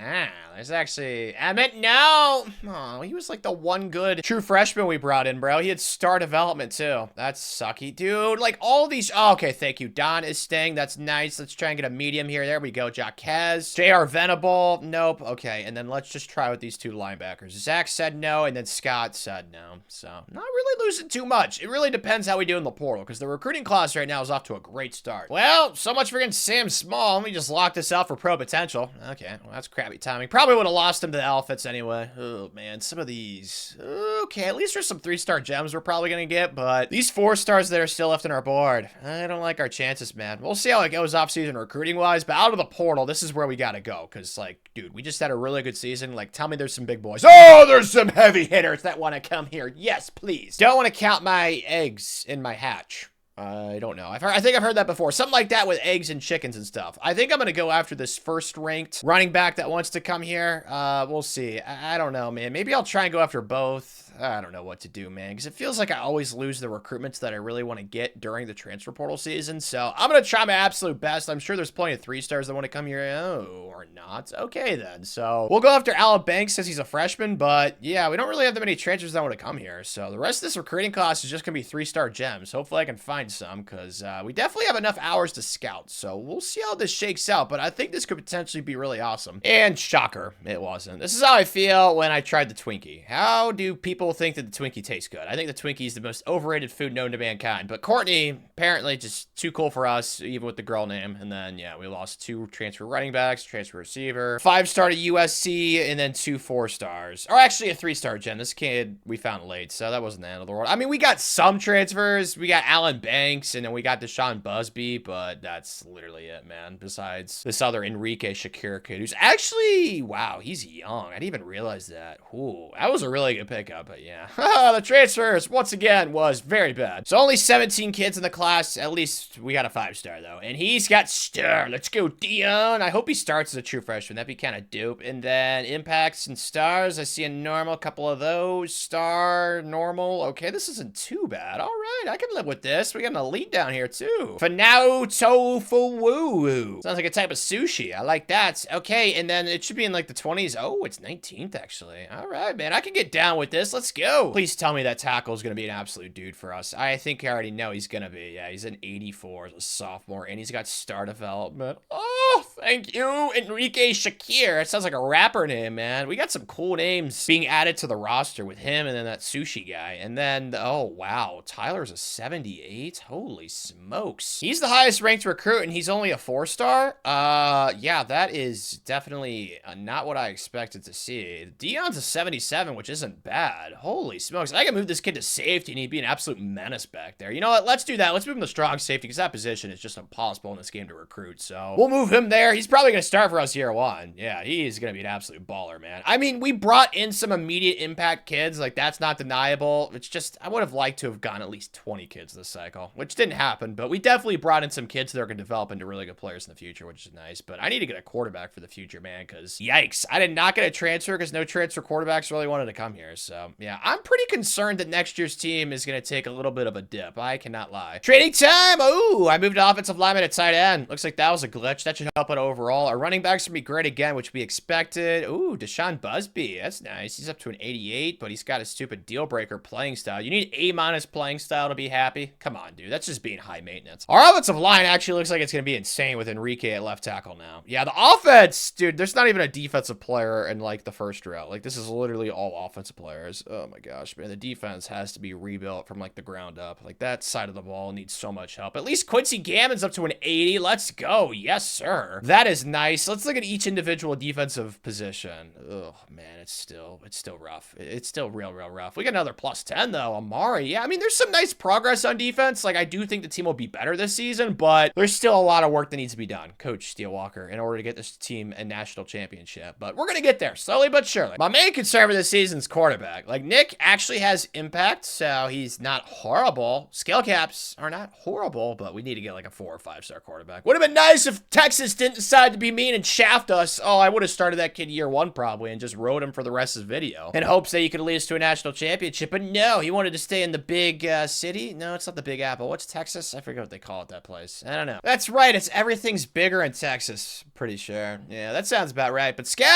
there's actually... Emmett, no! Oh, he was like the one good true freshman we brought in, bro. He had star development, too. That's sucky. Dude, like, all these... Oh, okay, thank you. Don is staying. That's nice. Let's try and get a medium here. There we go. Jaquez. J.R. Venable. Nope. Okay, and then let's just try with these two linebackers. Zach said no, and then Scott said no. So, not really losing too much. It really depends how we do in the portal, because the recruiting class right now is off to a great start. Well, so much for getting Sam Small. Let me just lock this out for pro potential. Okay, well, that's crappy timing. Probably would have lost him to the Outfits anyway. Oh, man, some of these. Okay, at least there's some 3-star gems we're probably going to get, but these 4-stars that are still left on our board, I don't like our chances, man. We'll see how it goes off-season recruiting-wise, but out of the portal, this is where we got to go, because, like, dude, we just had a really good season. Like, tell me there's some big boys. Oh, there's some heavy hitters that want to come here. Yes, please. Don't want to count my eggs in my hatch. I don't know. I think I've heard that before. Something like that with eggs and chickens and stuff. I think I'm going to go after this first-ranked running back that wants to come here. We'll see. I don't know, man. Maybe I'll try and go after both. I don't know what to do, man, because it feels like I always lose the recruitments that I really want to get during the transfer portal season. So I'm going to try my absolute best. I'm sure there's plenty of 3-stars that want to come here. Oh, or not. Okay, then. So we'll go after Alan Banks since he's a freshman, but yeah, we don't really have that many transfers that want to come here. So the rest of this recruiting class is just going to be 3-star gems. Hopefully I can find some, because we definitely have enough hours to scout. So we'll see how this shakes out, but I think this could potentially be really awesome. And shocker, it wasn't. This is how I feel when I tried the Twinkie. How do people think that the Twinkie tastes good? I think the Twinkie is the most overrated food known to mankind, but Courtney, apparently just too cool for us, even with the girl name. And then, yeah, we lost 2 transfer running backs, transfer receiver, 5-star to USC, and then 2 4-stars. Or actually a 3-star gem. This kid we found late, so that wasn't the end of the world. I mean, we got some transfers. We got Alan Banks, and then we got Deshaun Busby, but that's literally it, man. Besides this other Enrique Shakir kid, who's actually, wow, he's young. I didn't even realize that. Ooh, that was a really good pickup, but yeah. The transfers, once again, was very bad. So only 17 kids in the class. At least we got a 5-star, though. And he's got star. Let's go, Dion. I hope he starts as a true freshman. That'd be kind of dope. And then impacts and stars. I see a normal, couple of those. Star, normal. Okay, this isn't too bad. All right, I can live with this. We got an elite down here, too. Fanao tofu woo. Sounds like a type of sushi. I like that. Okay, and then it should be in like the 20s. Oh, it's 19th, actually. All right, man. I can get down with this. Let's go. Please tell me that tackle is going to be an absolute dude for us. I think I already know he's going to be. Yeah, he's an 84 as a sophomore, and he's got star development. Oh, thank you, Enrique Shakir. It sounds like a rapper name, man. We got some cool names being added to the roster with him and then that sushi guy. And then, oh, wow, Tyler's a 78. Holy smokes. He's the highest ranked recruit, and he's only a 4-star. Yeah, that is definitely not what I expected to see. Dion's a 77, which isn't bad. Holy smokes. I can move this kid to safety, and he'd be an absolute menace back there. You know what? Let's do that. Let's move him to strong safety, because that position is just impossible in this game to recruit. So we'll move him there. He's probably going to start for us year 1. Yeah, he's going to be an absolute baller, man. I mean, we brought in some immediate impact kids. Like, that's not deniable. It's just, I would have liked to have gotten at least 20 kids this cycle, which didn't happen, but we definitely brought in some kids that are going to develop into really good players in the future, which is nice. But I need to get a quarterback for the future, man, because yikes. I did not get a transfer because no transfer quarterbacks really wanted to come here. So, yeah, I'm pretty concerned that next year's team is going to take a little bit of a dip. I cannot lie. Trading time. Oh, I moved to offensive lineman at tight end. Looks like that was a glitch. That should help it overall. Our running backs should be great again, which we expected. Ooh, Deshaun Busby. That's nice. He's up to an 88, but he's got a stupid deal breaker playing style. You need A- playing style to be happy. Come on, dude. That's just being high maintenance. Our offensive line actually looks like it's going to be insane with Enrique at left tackle now. Yeah, the offense, dude, there's not even a defensive player in like the first row. Like, this is literally all offensive players. Oh my gosh, man. The defense has to be rebuilt from like the ground up. Like, that side of the ball needs so much help. At least Quincy Gammon's up to an 80. Let's go. Yes, sir. That is nice. Let's look at each individual defensive position. Oh man, it's still rough. It's still real rough. We got another +10 though. Amari. Yeah, I mean, there's some nice progress on defense. Like, I do think the team will be better this season, but there's still a lot of work that needs to be done, Coach Steelwalker, in order to get this team a national championship. But we're gonna get there slowly but surely. My main concern for this season's quarterback. Like, Nick actually has impact, so he's not horrible. Scale caps are not horrible, but we need to get like a 4 or 5-star quarterback. Would have been nice if Texas didn't didn't decide to be mean and shaft us, oh, I would have started that kid year 1 probably and just rode him for the rest of the video in hopes that he could lead us to a national championship. But no, he wanted to stay in the big city. No, it's not the Big Apple. What's Texas? I forget what they call it, that place. I don't know. That's right. It's everything's bigger in Texas. Pretty sure. Yeah, that sounds about right. But scary.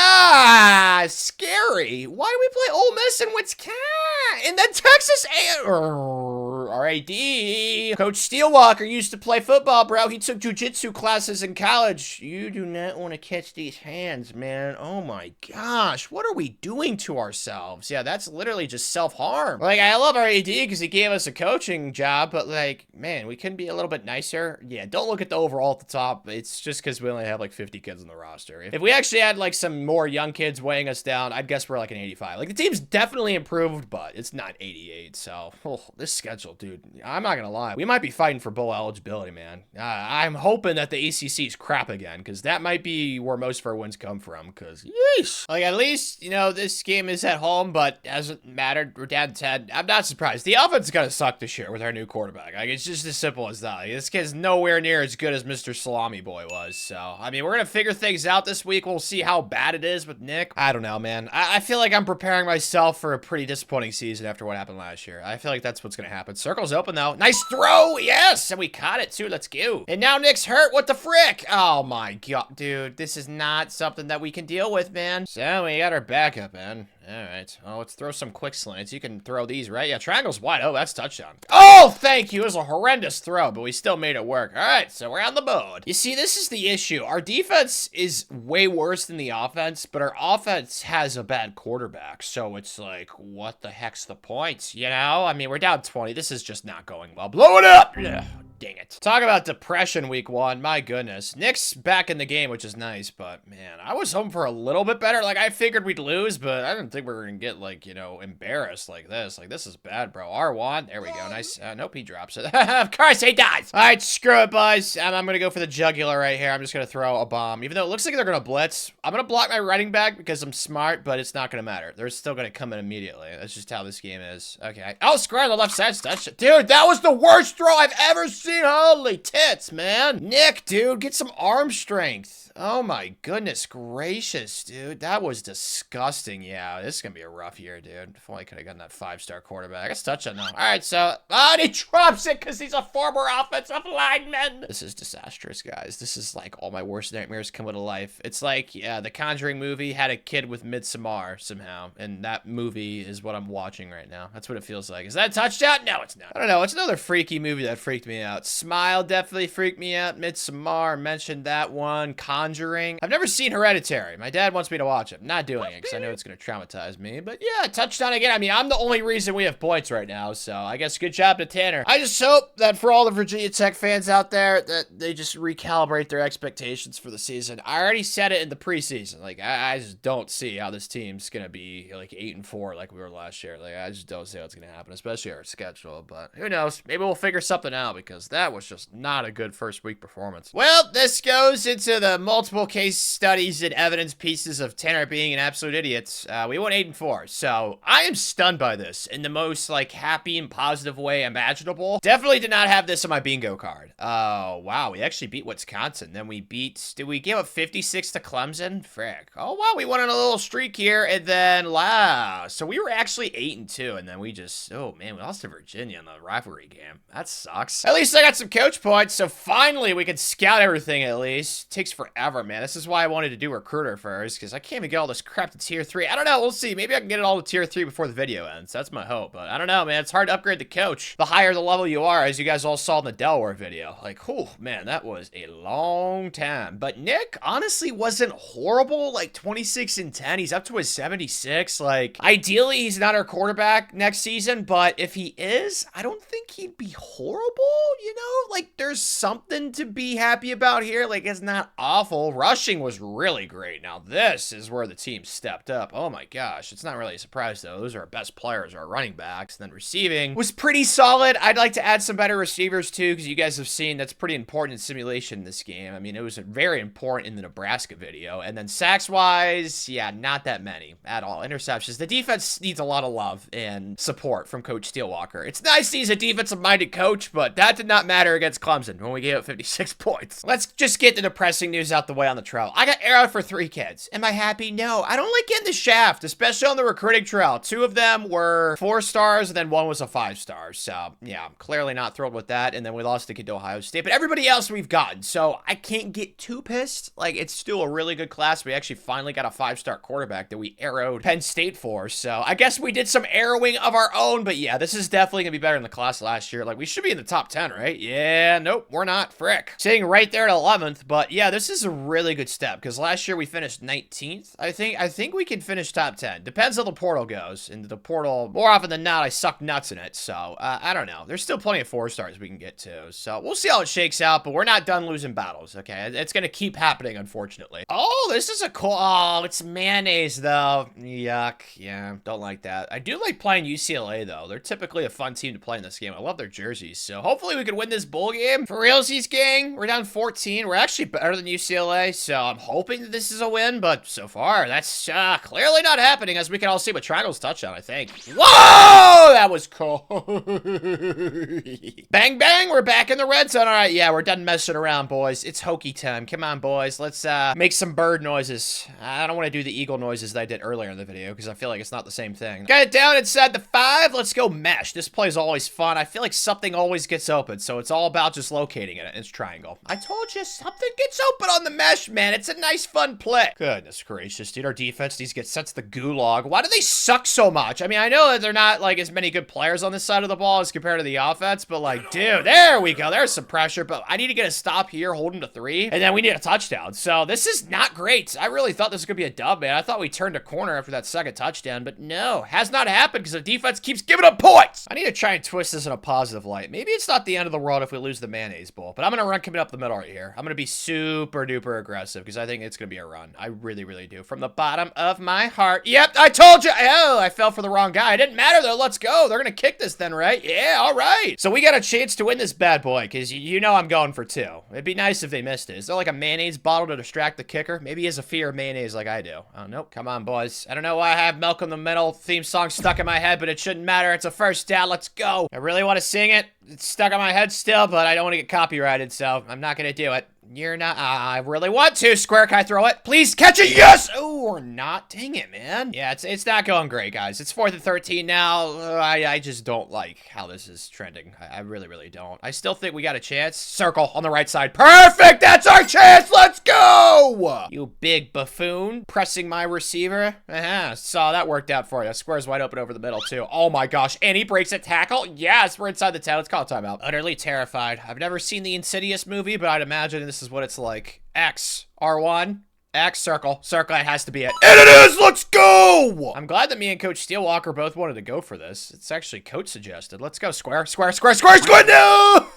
Why do we play Ole Miss in Wisconsin? And then Texas RAD. Coach Steelwalker used to play football, bro. He took jiu-jitsu classes in college. You do not want to catch these hands, man. Oh my gosh. What are we doing to ourselves? Yeah, that's literally just self-harm. Like, I love RAD because he gave us a coaching job, but like, man, we couldn't be a little bit nicer. Yeah, don't look at the overall at the top. It's just because we only have like 50 kids on the roster. If we actually had like some more young kids weighing us down, I'd guess we're like an 85. Like, the team's definitely improved, but it's not 88. So, this schedule, dude, I'm not gonna lie. We might be fighting for bowl eligibility, man. I'm hoping that the ACC's crap again, because that might be where most of our wins come from, because, yeesh. Like, at least, you know, this game is at home, but hasn't mattered. We're down 10. I'm not surprised. The offense is gonna suck this year with our new quarterback. Like, it's just as simple as that. Like, this kid's nowhere near as good as Mr. Salami Boy was. So, I mean, we're gonna figure things out this week. We'll see how bad it is with Nick. I don't know, man. I feel like I'm preparing myself for a pretty disappointing season after what happened last year. I feel like that's what's gonna happen. Circle's open, though. Nice throw! Yes! And we caught it, too. Let's go. And now Nick's hurt. What the frick? Oh, my God. Dude, this is not something that we can deal with, man. So, we got our backup, man. All right. Oh, let's throw some quick slants. You can throw these, right? Yeah, triangle's wide. Oh, that's touchdown. Oh, thank you. It was a horrendous throw, but we still made it work. All right, so we're on the board. You see, this is the issue. Our defense is way worse than the offense, but our offense has a bad quarterback. So it's like, what the heck's the point? You know? I mean, we're down 20. This is just not going well. Blow it up! Ugh. Dang it. Talk about depression week 1. My goodness. Nick's back in the game, which is nice, but man, I was hoping for a little bit better. Like, I figured we'd lose, but I didn't think we were gonna get, like, you know, embarrassed like this. Like, this is bad, bro. R1. There we go. Nice. Nope, he drops it. Of course he does. All right, screw it, boys. I'm gonna go for the jugular right here. I'm just gonna throw a bomb. Even though it looks like they're gonna blitz, I'm gonna block my running back because I'm smart, but it's not gonna matter. They're still gonna come in immediately. That's just how this game is. Okay. Oh, square on the left side. Dude, that was the worst throw I've ever seen. Holy tits, man. Nick, dude, get some arm strength. Oh my goodness gracious, dude. That was disgusting. Yeah, this is gonna be a rough year, dude. If only I could have gotten that 5-star quarterback. It's touchdown now. All right, so, and he drops it because he's a former offensive lineman. This is disastrous, guys. This is like all my worst nightmares come to life. It's like, yeah, the Conjuring movie had a kid with Midsommar somehow, and that movie is what I'm watching right now. That's what it feels like. Is that a touchdown? No, it's not. I don't know. It's another freaky movie that freaked me out. Smile definitely freaked me out. Midsommar, mentioned that one. Conjuring. I've never seen Hereditary. My dad wants me to watch it. I'm not doing it because I know it's going to traumatize me. But yeah, touchdown again. I mean, I'm the only reason we have points right now. So I guess good job to Tanner. I just hope that for all the Virginia Tech fans out there that they just recalibrate their expectations for the season. I already said it in the preseason. Like, I just don't see how this team's going to be like 8-4 like we were last year. Like, I just don't see how it's going to happen, especially our schedule. But who knows? Maybe we'll figure something out because that was just not a good first week performance. Well, this goes into the multiple case studies and evidence pieces of Tanner being an absolute idiot. We went 8-4, so I am stunned by this in the most like happy and positive way imaginable. Definitely did not have this on my bingo card. Oh wow, we actually beat Wisconsin. Then we did we give up 56 to Clemson? Frick. Oh wow, we went on a little streak here, and then wow, so we were actually 8-2, and then we just, oh man, we lost to Virginia in the rivalry game. That sucks. At least I got some coach points, so finally we can scout everything at least. Takes forever, man. This is why I wanted to do recruiter first, because I can't even get all this crap to tier 3. I don't know, we'll see. Maybe I can get it all to tier 3 before the video ends. That's my hope, but I don't know, man. It's hard to upgrade the coach the higher the level you are, as you guys all saw in the Delaware video. Like, oh man, that was a long time. But Nick honestly wasn't horrible. Like 26-10, he's up to his 76. Like, ideally he's not our quarterback next season, but if he is, I don't think he'd be horrible, you know? Like, there's something to be happy about here. Like, it's not awful. Rushing was really great. Now this is where the team stepped up. Oh my gosh, it's not really a surprise though. Those are our best players, our running backs. And then receiving was pretty solid. I'd like to add some better receivers too, because you guys have seen that's pretty important in simulation in this game. I mean, it was very important in the Nebraska video. And then sacks wise, yeah, not that many at all. Interceptions. The defense needs a lot of love and support from Coach Steelwalker. It's nice he's a defensive minded coach, but that did not not matter against Clemson when we gave up 56 points. Let's just get the depressing news out the way on the trail. I got arrowed for 3 kids. Am I happy? No. I don't like getting the shaft, especially on the recruiting trail. 2 of them were 4 stars, and then 1 was a 5-star. So, yeah, I'm clearly not thrilled with that. And then we lost the kid to Ohio State. But everybody else we've gotten, so I can't get too pissed. Like, it's still a really good class. We actually finally got a 5-star quarterback that we arrowed Penn State for. So, I guess we did some arrowing of our own. But yeah, this is definitely going to be better than the class last year. Like, we should be in the top 10, right? Yeah, nope, we're not. Frick. Sitting right there at 11th. But yeah, this is a really good step because last year we finished 19th. I think we can finish top 10. Depends how the portal goes. And the portal, more often than not, I suck nuts in it. So, I don't know. There's still plenty of 4-stars we can get to. So, we'll see how it shakes out, but we're not done losing battles, okay? It's going to keep happening, unfortunately. Oh, this is a cool... Oh, it's mayonnaise, though. Yuck. Yeah, don't like that. I do like playing UCLA, though. They're typically a fun team to play in this game. I love their jerseys. So, hopefully we can win this bowl game. For realsies, gang, we're down 14. We're actually better than UCLA, so I'm hoping that this is a win, but so far, that's clearly not happening, as we can all see with Triangle's touchdown, I think. Whoa! That was cool. Bang, bang, we're back in the red zone. All right, yeah, we're done messing around, boys. It's hokey time. Come on, boys. Let's make some bird noises. I don't want to do the eagle noises that I did earlier in the video because I feel like it's not the same thing. Got it down inside the 5. Let's go mesh. This play is always fun. I feel like something always gets open, so it's all about just locating it. It's triangle. I told you something gets open on the mesh, man. It's a nice, fun play. Goodness gracious, dude. Our defense needs to get sent to the gulag. Why do they suck so much? I mean, I know that they're not, like, as many good players on this side of the ball as compared to the offense, but, like, dude, there we go. There's some pressure, but I need to get a stop here, hold him to 3, and then we need a touchdown. So this is not great. I really thought this was going to be a dub, man. I thought we turned a corner after that second touchdown, but no, has not happened because the defense keeps giving up points. I need to try and twist this in a positive light. Maybe it's not the end of the world if we lose the mayonnaise bowl, but I'm going to run coming up the middle right here. I'm going to be super duper aggressive because I think it's going to be a run. I really, really do. From the bottom of my heart. Yep, I told you. Oh, I fell for the wrong guy. It didn't matter though. Let's go. They're going to kick this then, right? Yeah, all right. So we got a chance to win this bad boy because you know I'm going for 2. It'd be nice if they missed it. Is there like a mayonnaise bottle to distract the kicker? Maybe he has a fear of mayonnaise like I do. Oh, nope. Come on, boys. I don't know why I have Milk in the Middle theme song stuck in my head, but it shouldn't matter. It's a first down. Let's go. I really want to sing it. It's stuck in my head still, but I don't want to get copyrighted, so I'm not going to do it. You're not, I really want to. Square, can I throw it? Please catch it, yes! Oh, or not. Dang it, man. Yeah, it's not going great, guys. It's 4th and 13 now. I just don't like how this is trending. I really, really don't. I still think we got a chance. Circle on the right side. Perfect! That's our chance! Let's go! You big buffoon. Pressing my receiver. Saw that worked out for you. Square's wide open over the middle, too. Oh, my gosh. And he breaks a tackle. Yes, we're inside the 10. Let's call a timeout. Utterly terrified. I've never seen the Insidious movie, but I'd imagine this is what it's like. X, R1, X, circle. Circle, it has to be it. And it is! Let's go! I'm glad that me and Coach Steelwalker both wanted to go for this. It's actually Coach suggested. Let's go, Square, Square, Square, Square, Square, no!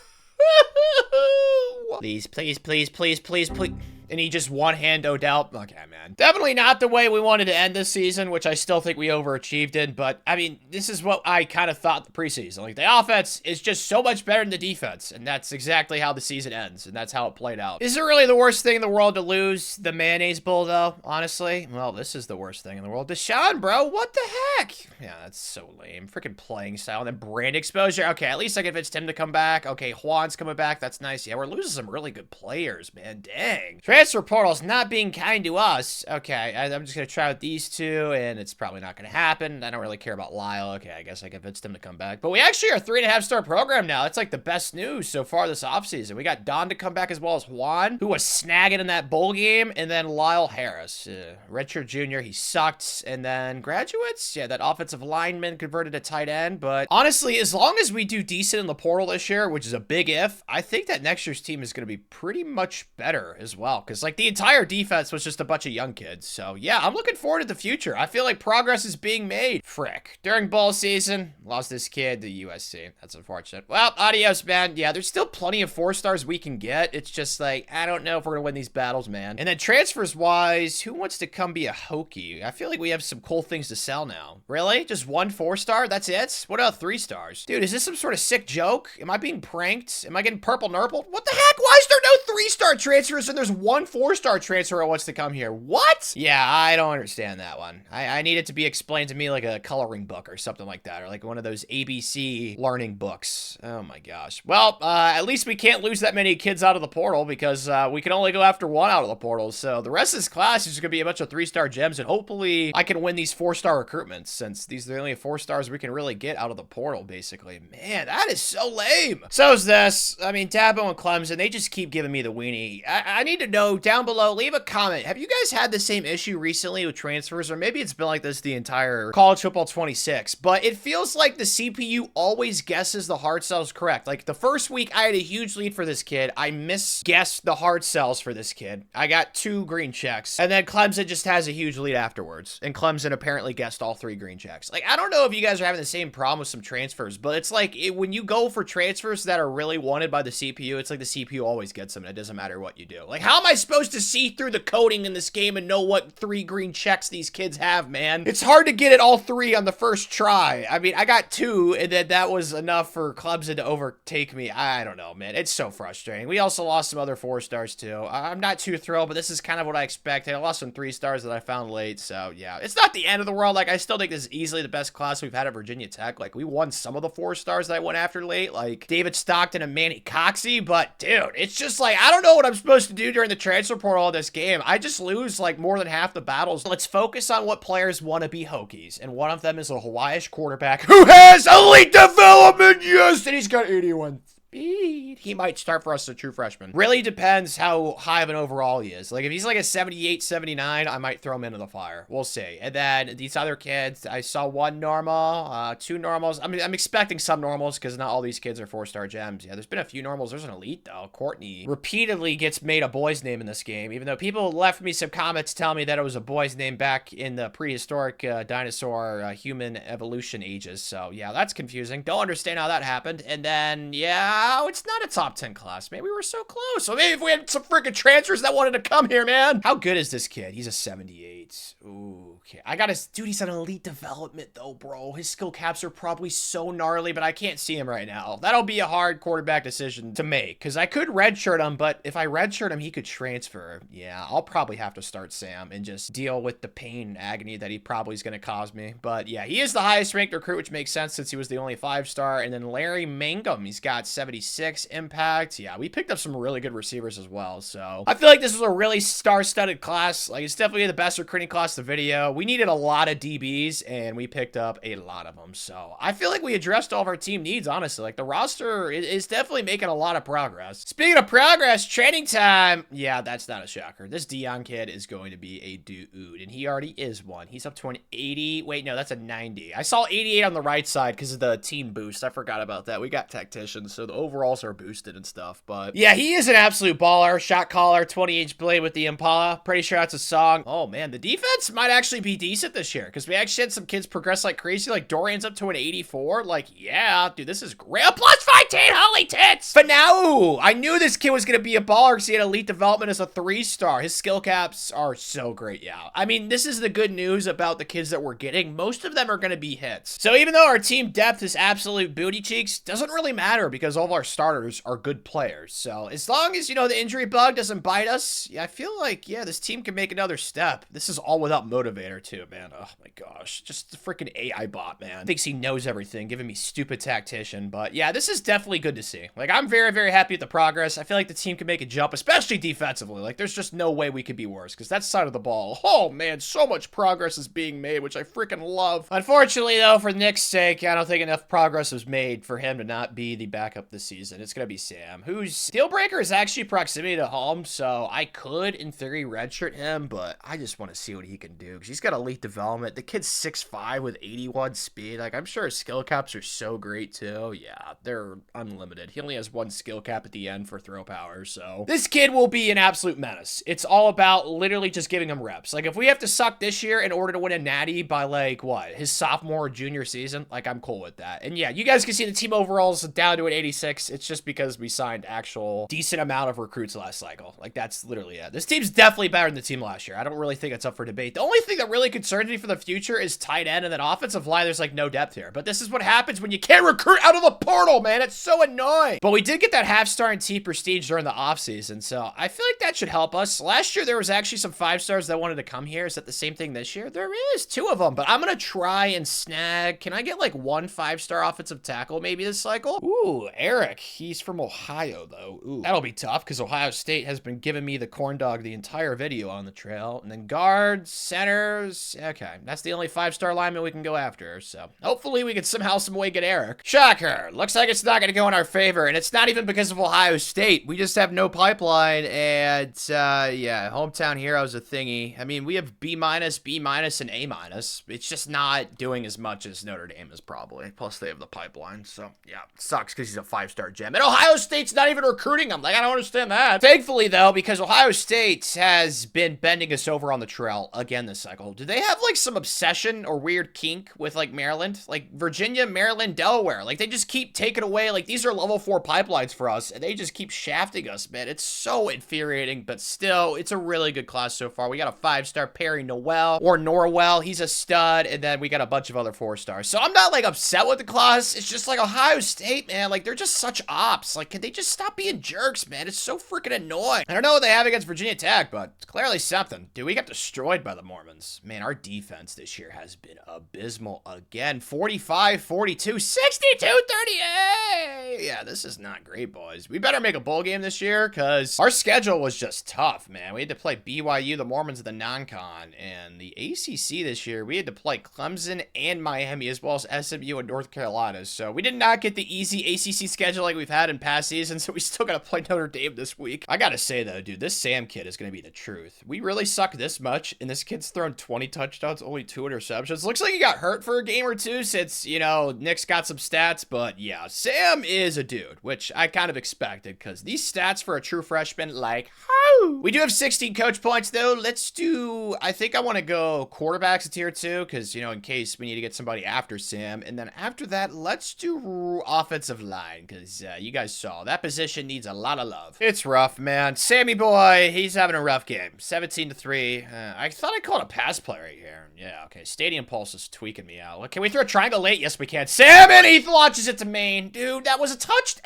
Please, please, please, please, please, please. And he just one-hand Odell. Okay, man. Definitely not the way we wanted to end this season, which I still think we overachieved in. But, I mean, this is what I kind of thought the preseason. Like, the offense is just so much better than the defense. And that's exactly how the season ends. And that's how it played out. Is it really the worst thing in the world to lose the mayonnaise bowl, though? Honestly? Well, this is the worst thing in the world. Deshaun, bro. What the heck? Yeah, that's so lame. Freaking playing style. And then brand exposure. Okay, at least I convinced him to come back. Okay, Juan's coming back. That's nice. Yeah, we're losing some really good players, man. Dang. Transfer portal's not being kind to us. Okay, I'm just gonna try with these 2, and it's probably not gonna happen. I don't really care about Lyle. Okay, I guess I convinced him to come back. But we actually are a 3.5-star program now. That's like the best news so far this offseason. We got Don to come back as well as Juan, who was snagging in that bowl game, and then Lyle Harris, redshirt junior. He sucked. And then graduates, yeah, that offensive lineman converted to tight end. But honestly, as long as we do decent in the portal this year, which is a big if, I think that next year's team is gonna be pretty much better as well. Because like the entire defense was just a bunch of young kids. So yeah, I'm looking forward to the future. I feel like progress is being made. Frick. During bowl season, lost this kid to USC. That's unfortunate. Well, adios, man. Yeah, there's still plenty of 4-stars we can get. It's just like, I don't know if we're gonna win these battles, man. And then transfers wise, who wants to come be a Hokie? I feel like we have some cool things to sell now. Really? Just 1 4-star? That's it? What about 3 stars? Dude, is this some sort of sick joke? Am I being pranked? Am I getting purple nurpled? What the heck? Why is there no 3-star transfers and there's 1 one 4-star transfer who wants to come here. What? Yeah, I don't understand that one. I need it to be explained to me like a coloring book or something like that, or like one of those ABC learning books. Oh my gosh. Well, at least we can't lose that many kids out of the portal because we can only go after one out of the portal. So the rest of this class is going to be a bunch of 3-star gems, and hopefully I can win these 4-star recruitments since these are the only 4 stars we can really get out of the portal, basically. Man, that is so lame. So is this. I mean, Dabo and Clemson, they just keep giving me the weenie. I need to know down below, leave a comment. Have you guys had the same issue recently with transfers? Or maybe it's been like this the entire college football 26, but it feels like the CPU always guesses the hard sells correct. Like the first week I had a huge lead for this kid. I misguessed the hard sells for this kid. I got 2 green checks, and then Clemson just has a huge lead afterwards. And Clemson apparently guessed all 3 green checks. Like, I don't know if you guys are having the same problem with some transfers, but it's like when you go for transfers that are really wanted by the CPU, it's like the CPU always gets them, and it doesn't matter what you do. Like, how am I supposed to see through the coding in this game and know what 3 green checks these kids have, man? It's hard to get it all 3 on the first try. I mean, I got 2, and then that was enough for Clemson to overtake me. I don't know, man. It's so frustrating. We also lost some other 4 stars, too. I'm not too thrilled, but this is kind of what I expected. I lost some 3 stars that I found late, so yeah. It's not the end of the world. Like, I still think this is easily the best class we've had at Virginia Tech. Like, we won some of the 4 stars that I went after late, like David Stockton and Manny Coxey, but dude, it's just like, I don't know what I'm supposed to do during the transfer portal of this game. I just lose like more than half the battles. Let's focus on what players want to be Hokies, and one of them is a Hawaiian quarterback who has elite development, yes, and he's got 81 speed. He might start for us as a true freshman. Really depends how high of an overall he is. Like, if he's like a 78, 79, I might throw him into the fire. We'll see. And then these other kids, I saw 1 normal, 2 normals. I mean, I'm expecting some normals because not all these kids are 4-star gems. Yeah, there's been a few normals. There's an elite, though. Courtney repeatedly gets made a boy's name in this game, even though people left me some comments telling me that it was a boy's name back in the prehistoric dinosaur human evolution ages. So, yeah, that's confusing. Don't understand how that happened. And then, yeah, it's not a top 10 class, man. We were so close. So maybe if we had some freaking transfers that wanted to come here, man. How good is this kid? He's a 78. Ooh, okay. I got his, dude, he's an elite development though, bro. His skill caps are probably so gnarly, but I can't see him right now. That'll be a hard quarterback decision to make, because I could redshirt him, but if I redshirt him, he could transfer. Yeah, I'll probably have to start Sam and just deal with the pain and agony that he probably is going to cause me. But yeah, he is the highest ranked recruit, which makes sense since he was the only 5-star. And then Larry Mangum, he's got 76 impact. Yeah, we picked up some really good receivers as well. So I feel like this was a really star-studded class. Like, it's definitely the best recruiting class of the video. We needed a lot of DBs, and we picked up a lot of them. So I feel like we addressed all of our team needs, honestly. Like, the roster is definitely making a lot of progress. Speaking of progress, training time. Yeah, that's not a shocker. This Dion kid is going to be a dude, and he already is one. He's up to an 80. Wait, no, that's a 90. I saw 88 on the right side because of the team boost. I forgot about that. We got tacticians, so the overalls are boosted and stuff. But yeah, he is an absolute baller. Shot caller, 20-inch blade with the Impala. Pretty sure that's a song. Oh, man, the defense might actually be decent this year because we actually had some kids progress like crazy. Like, Dorian's up to an 84. Like, yeah, dude, this is great. A plus 15, holy tits! But now, I knew this kid was going to be a baller because he had elite development as a 3-star. His skill caps are so great, yeah. I mean, this is the good news about the kids that we're getting. Most of them are going to be hits. So even though our team depth is absolute booty cheeks, doesn't really matter because all of our starters are good players. So as long as, you know, the injury bug doesn't bite us, yeah, I feel like, yeah, this team can make another step. This is all without motivator too, man. Oh my gosh. Just the freaking AI bot, man. Thinks he knows everything, giving me stupid tactician. But yeah, this is definitely good to see. Like, I'm very, very happy with the progress. I feel like the team can make a jump, especially defensively. Like, there's just no way we could be worse because that side of the ball, oh man, so much progress is being made, which I freaking love. Unfortunately, though, for Nick's sake, I don't think enough progress was made for him to not be the backup this season. It's going to be Sam, whose deal breaker is actually proximity to home, so I could, in theory, redshirt him, but I just want to see what he can do because he's got elite development. The kid's 6'5" with 81 speed. Like, I'm sure his skill caps are so great, too. Yeah, they're unlimited. He only has 1 skill cap at the end for throw power, so this kid will be an absolute menace. It's all about literally just giving him reps. Like, if we have to suck this year in order to win a natty by, like, what, his sophomore or junior season, like, I'm cool with that. And yeah, you guys can see the team overalls down to an 86. 26. It's just because we signed actual decent amount of recruits last cycle. Like, that's literally it. This team's definitely better than the team last year. I don't really think it's up for debate. The only thing that really concerns me for the future is tight end, and then offensive line, there's like no depth here. But this is what happens when you can't recruit out of the portal, man. It's so annoying. But we did get that half-star in T prestige during the offseason, so I feel like that should help us. Last year, there was actually some 5-stars that wanted to come here. Is that the same thing this year? There is 2 of them, but I'm gonna try and snag. Can I get like 1 5-star offensive tackle maybe this cycle? Ooh, Eric. He's from Ohio, though. Ooh, that'll be tough because Ohio State has been giving me the corn dog the entire video on the trail. And then guards, centers. Okay, that's the only 5-star lineman we can go after, so hopefully we can somehow, some way get Eric. Shocker. Looks like it's not gonna go in our favor, and it's not even because of Ohio State. We just have no pipeline, and yeah, hometown hero's a thingy. I mean, we have B-, B-, and A-. It's just not doing as much as Notre Dame is probably. Plus, they have the pipeline, so yeah, it sucks because he's a 5-star gem. And Ohio State's not even recruiting him. Like, I don't understand that. Thankfully, though, because Ohio State has been bending us over on the trail again this cycle. Do they have, like, some obsession or weird kink with, like, Maryland? Like, Virginia, Maryland, Delaware. Like, they just keep taking away, like, these are level 4 pipelines for us, and they just keep shafting us, man. It's so infuriating, but still, it's a really good class so far. We got a 5-star Perry Noel, or Norwell. He's a stud, and then we got a bunch of other 4-stars. So I'm not, like, upset with the class. It's just, like, Ohio State, man. Like, they're just such ops. Like, can they just stop being jerks, man? It's so freaking annoying. I don't know what they have against Virginia Tech, but it's clearly something. Dude, we got destroyed by the Mormons. Man, our defense this year has been abysmal again. 45, 42, 62, 38. Yeah, this is not great, boys. We better make a bowl game this year, because our schedule was just tough, man. We had to play BYU, the Mormons, the non-con, and the ACC this year, we had to play Clemson and Miami, as well as SMU and North Carolina. So we did not get the easy ACC schedule like we've had in past seasons, so we still got to play Notre Dame this week. I got to say, though, dude, this Sam kid is going to be the truth. We really suck this much, and this kid's thrown 20 touchdowns, only 2 interceptions. Looks like he got hurt for a game or 2 since, you know, Nick's got some stats, but yeah, Sam is a dude, which I kind of expected, because these stats for a true freshman, like, how? We do have 16 coach points, though. Let's do, I think I want to go quarterbacks at tier 2, because, you know, in case we need to get somebody after Sam, and then after that, let's do offensive line, because you guys saw, that position needs a lot of love. It's rough, man. Sammy boy, he's having a rough game. 17-3. I thought I called a pass play right here. Yeah, okay. Stadium Pulse is tweaking me out. Can we throw a triangle late? Yes, we can. Sam, and he launches it to main. Dude, that was a touch.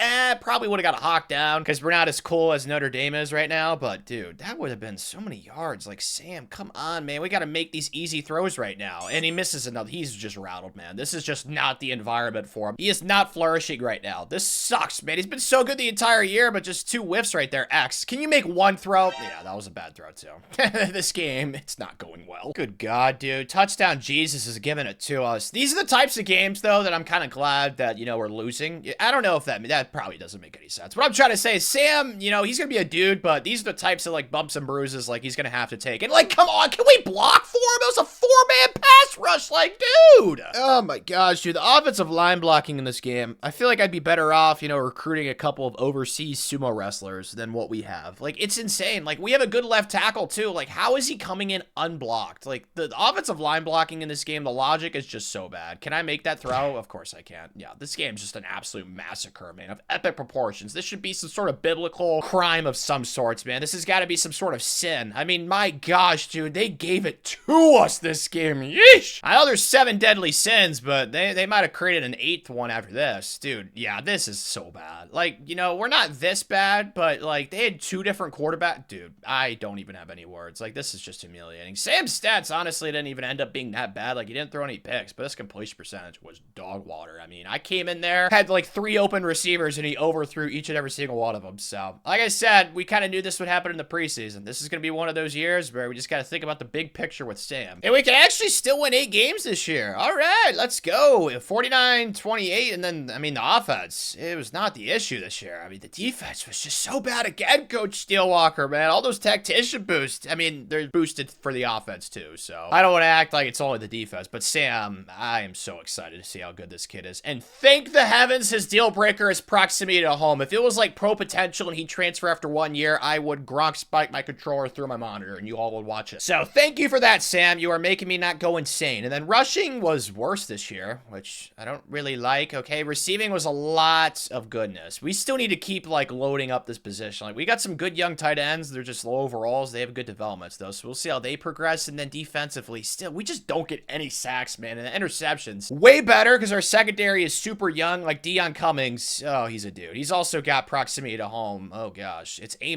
Probably would have got a hawk down, because we're not as cool as Notre Dame is right now, but dude, that would have been so many yards. Like, Sam, come on, man. We got to make these easy throws right now. And he misses another. He's just rattled, man. This is just not the environment for him. He is not flourishing right now. This sucks, man. He's been so good the entire year, but just 2 whiffs right there. X, can you make 1 throw? Yeah, that was a bad throw, too. This game, it's not going well. Good God, dude. Touchdown Jesus is giving it to us. These are the types of games, though, that I'm kind of glad that, you know, we're losing. I don't know if that probably doesn't make any sense. What I'm trying to say is Sam, you know, he's going to be a dude, but these are the types of, like, bumps and bruises, like, he's going to have to take. And, like, come on, can we block for him? It was a 4-man pass rush, like, dude. Oh, my gosh, dude. The offensive line blocking in this game, I feel like I'd be better off, you know, recruiting a couple of overseas sumo wrestlers than what we have. Like, it's insane. Like, we have a good left tackle, too. Like, how is he coming in unblocked? Like, the offensive line blocking in this game, the logic is just so bad. Can I make that throw? Of course I can. Yeah, this game's just an absolute massacre, man, of epic proportions. This should be some sort of biblical crime of some sorts, man. This has got to be some sort of sin. I mean, my gosh, dude, they gave it to us this game. Yeesh! I know there's 7 deadly sins, but they might have created an 8th one after this. Dude, yeah, this is so bad. Like, you know, we're not this bad, but, like, they had 2 different quarterbacks. Dude, I don't even have any words. Like, this is just humiliating. Sam's stats, honestly, didn't even end up being that bad. Like, he didn't throw any picks, but his completion percentage was dog water. I mean, I came in there, had, like, 3 open receivers, and he overthrew each and every single one of them. So, like I said, we kind of knew this would happen in the preseason. This is going to be one of those years where we just got to think about the big picture with Sam. And we can actually still win 8 games this year. All right, let's go. 49-28, and then, I mean, the offense, it was not the issue this year. I mean, the defense was just so bad again, Coach Steelwalker, man. All those tactician boosts, I mean, they're boosted for the offense, too. So, I don't want to act like it's only the defense, but Sam, I am so excited to see how good this kid is. And thank the heavens his deal breaker is proximity to home. If it was like pro potential and he'd transfer after 1 year, I would Gronk spike my controller through my monitor and you all would watch it. So thank you for that, Sam. You are making me not go insane. insane. And then rushing was worse this year, which I don't really like. Okay, receiving was a lot of goodness. We still need to keep like loading up this position. Like we got some good young tight ends. They're just low overalls. They have good developments though, so we'll see how they progress. And then defensively, still we just don't get any sacks, man. And the interceptions way better because our secondary is super young. Like Deion Cummings, oh, he's a dude. He's also got proximity to home. Oh gosh, it's A-,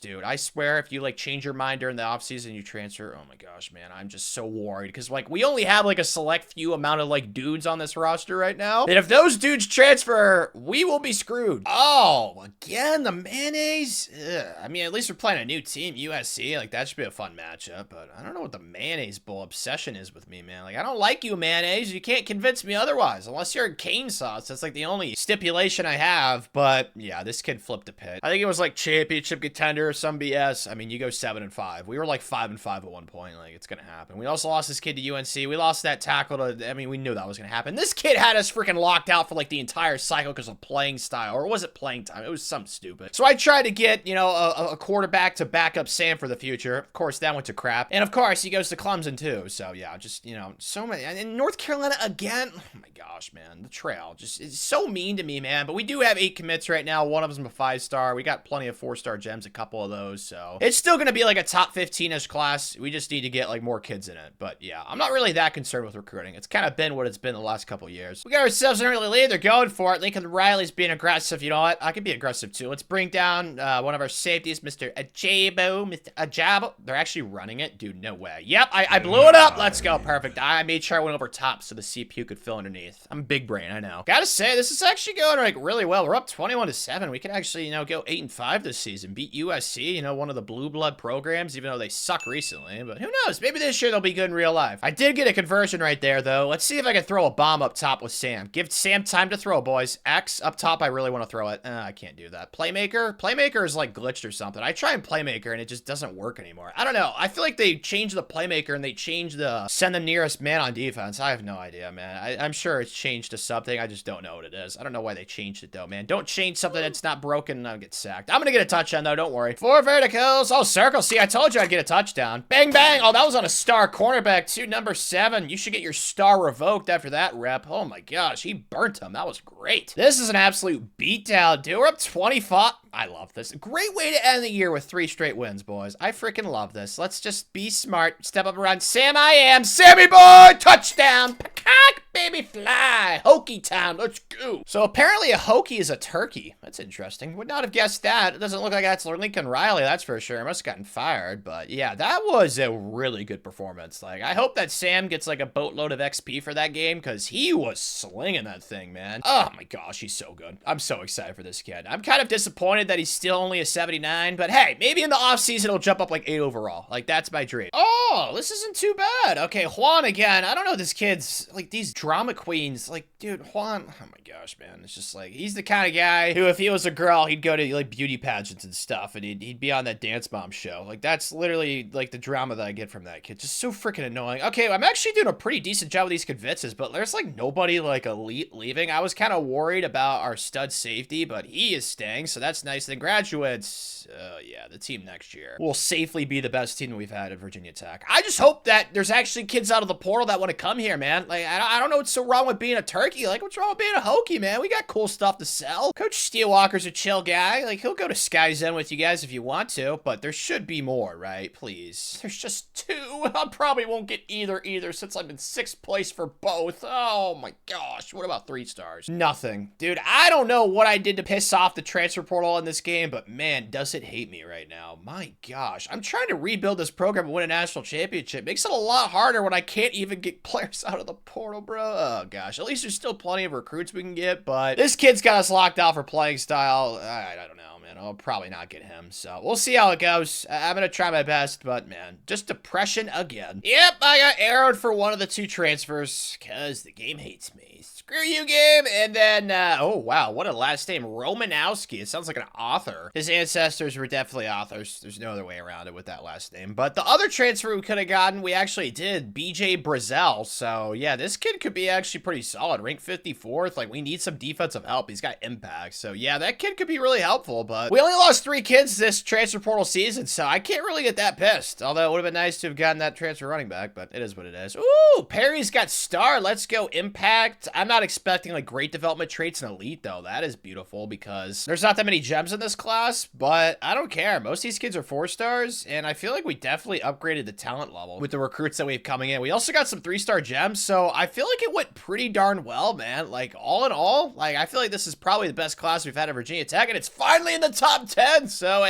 dude. I swear, if you like change your mind during the offseason, you transfer. Oh my gosh, man, I'm just so worried because like we only have like a select few amount of like dudes on this roster right now. And if those dudes transfer, we will be screwed. Oh, again, the mayonnaise. Ugh. I mean, at least we're playing a new team, USC. Like that should be a fun matchup. But I don't know what the mayonnaise bowl obsession is with me, man. Like I don't like you, mayonnaise. You can't convince me otherwise, unless you're in cane sauce. That's like the only stipulation I have. But yeah, this kid flipped a pit. I think it was like championship contender or some BS. I mean, you go 7-5. We were like 5-5 at one point. Like it's gonna happen. We also lost this kid to UNC. We lost that tackle to. I mean, we knew that was gonna happen. This kid had us freaking locked out for like the entire cycle because of playing style, or was it playing time? It was something stupid. So I tried to get, you know, a quarterback to back up Sam for the future. Of course, that went to crap. And of course, he goes to Clemson too. So yeah, just, you know, so many. And North Carolina again. Oh my gosh, man. The trail just is so mean to me, man. But we do have 8 commits right now. One of them's a 5-star. We got plenty of 4-star gems, a couple of those. So it's still going to be like a top 15-ish class. We just need to get like more kids in it. But yeah, I'm not really that concerned with recruiting. It's kind of been what it's been the last couple of years. We got ourselves an early lead. They're going for it. Lincoln Riley's being aggressive. You know what? I could be aggressive too. Let's bring down one of our safeties, Mr. Ajabo. Mr. Ajabo. They're actually running it. Dude, no way. Yep, I blew it up. Let's go. Perfect. I made sure I went over top so the CPU could fill underneath. I'm big brain, I know. Gotta say, this is actually going like really well. We're up 21-7. We can actually, you know, go 8-5 this season. Beat USC, you know, one of the blue blood programs, even though they suck recently. But who knows? Maybe this year they'll be good in real life. I did get a conversion right there, though. Let's see if I can throw a bomb up top with Sam. Give Sam time to throw, boys. X up top, I really want to throw it. I can't do that. Playmaker? Playmaker is like glitched or something. I try and Playmaker and it just doesn't work anymore. I don't know. I feel like they changed the Playmaker and they changed the send the nearest man on defense. I have no idea, man. I'm sure it's changed to something. I just don't know what it is. I don't know why they changed it, though, man. Don't change something that's not broken and I'll get sacked. I'm going to get a touchdown, though. Don't worry. 4 verticals. Oh, circle. See, I told you I'd get a touchdown. Bang, bang. Oh, that was on a star cornerback, too. Number 7. You should get your star revoked after that rep. Oh, my gosh. He burnt him. That was great. This is an absolute beatdown, dude. We're up 25. I love this. Great way to end the year with 3 straight wins, boys. I freaking love this. Let's just be smart. Step up around Sam I am. Sammy boy! Touchdown! Peacock, baby, fly! Hokey time. Let's go. So apparently a hokey is a turkey. That's interesting. Would not have guessed that. It doesn't look like that's Lincoln Riley, that's for sure. Must have gotten fired. But yeah, that was a really good performance. Like, I hope that Sam gets like a boatload of XP for that game because he was slinging that thing, man. Oh my gosh, he's so good. I'm so excited for this kid. I'm kind of disappointed that he's still only a 79, but hey, maybe in the offseason he'll jump up like 8 overall. Like, that's my dream. Oh, this isn't too bad. Okay, Juan again. I don't know this kid's, like, these drama queens. Like, dude, Juan, oh my gosh, man. It's just like, he's the kind of guy who, if he was a girl, he'd go to, like, beauty pageants and stuff, and he'd be on that Dance Mom show. Like, that's literally, like, the drama that I get from that kid. Just so freaking annoying. Okay, I'm actually doing a pretty decent job with these convinces, but there's, like, nobody, like, elite leaving. I was kind of worried about our stud safety, but he is staying, so that's nice. Then graduates, yeah, the team next year will safely be the best team that we've had at Virginia Tech. I just hope that there's actually kids out of the portal that want to come here, man. Like, I don't know what's so wrong with being a turkey. Like, what's wrong with being a Hokie, man? We got cool stuff to sell. Coach Steelwalker's a chill guy. Like, he'll go to Sky Zen with you guys if you want to, but there should be more, right? Please. There's just 2. I probably won't get either since I'm in 6th place for both. Oh my gosh. What about 3 stars? Nothing. Dude, I don't know what I did to piss off the transfer portal in this game, but man, does it hate me right now. My gosh. I'm trying to rebuild this program and win a national championship. Makes it a lot harder when I can't even get players out of the portal, bro. Oh gosh. At least there's still plenty of recruits we can get, but this kid's got us locked out for playing style. I don't know, man. I'll probably not get him, so we'll see how it goes. I'm gonna try my best, but man, just depression again. Yep, I got arrowed for one of the 2 transfers because the game hates me. Screw you, game. And then, oh, wow, what a last name. Romanowski. It sounds like an author. His ancestors were definitely authors. There's no other way around it with that last name. But the other transfer we could have gotten, we actually did. BJ Brazel. So, yeah, this kid could be actually pretty solid. Ranked 54th. Like, we need some defensive help. He's got impact. So, yeah, that kid could be really helpful. But we only lost 3 kids this transfer portal season, so I can't really get that pissed. Although it would have been nice to have gotten that transfer running back, but it is what it is. Ooh, Perry's got star. Let's go impact. I'm not expecting like great development traits in elite though. That is beautiful because there's not that many gems in this class, but I don't care. Most of these kids are 4 stars, and I feel like we definitely upgraded the talent level with the recruits that we have coming in. We also got some 3-star gems, so I feel like it went pretty darn well, man. Like all in all, like I feel like this is probably the best class we've had at Virginia Tech, and it's finally in the top 10. So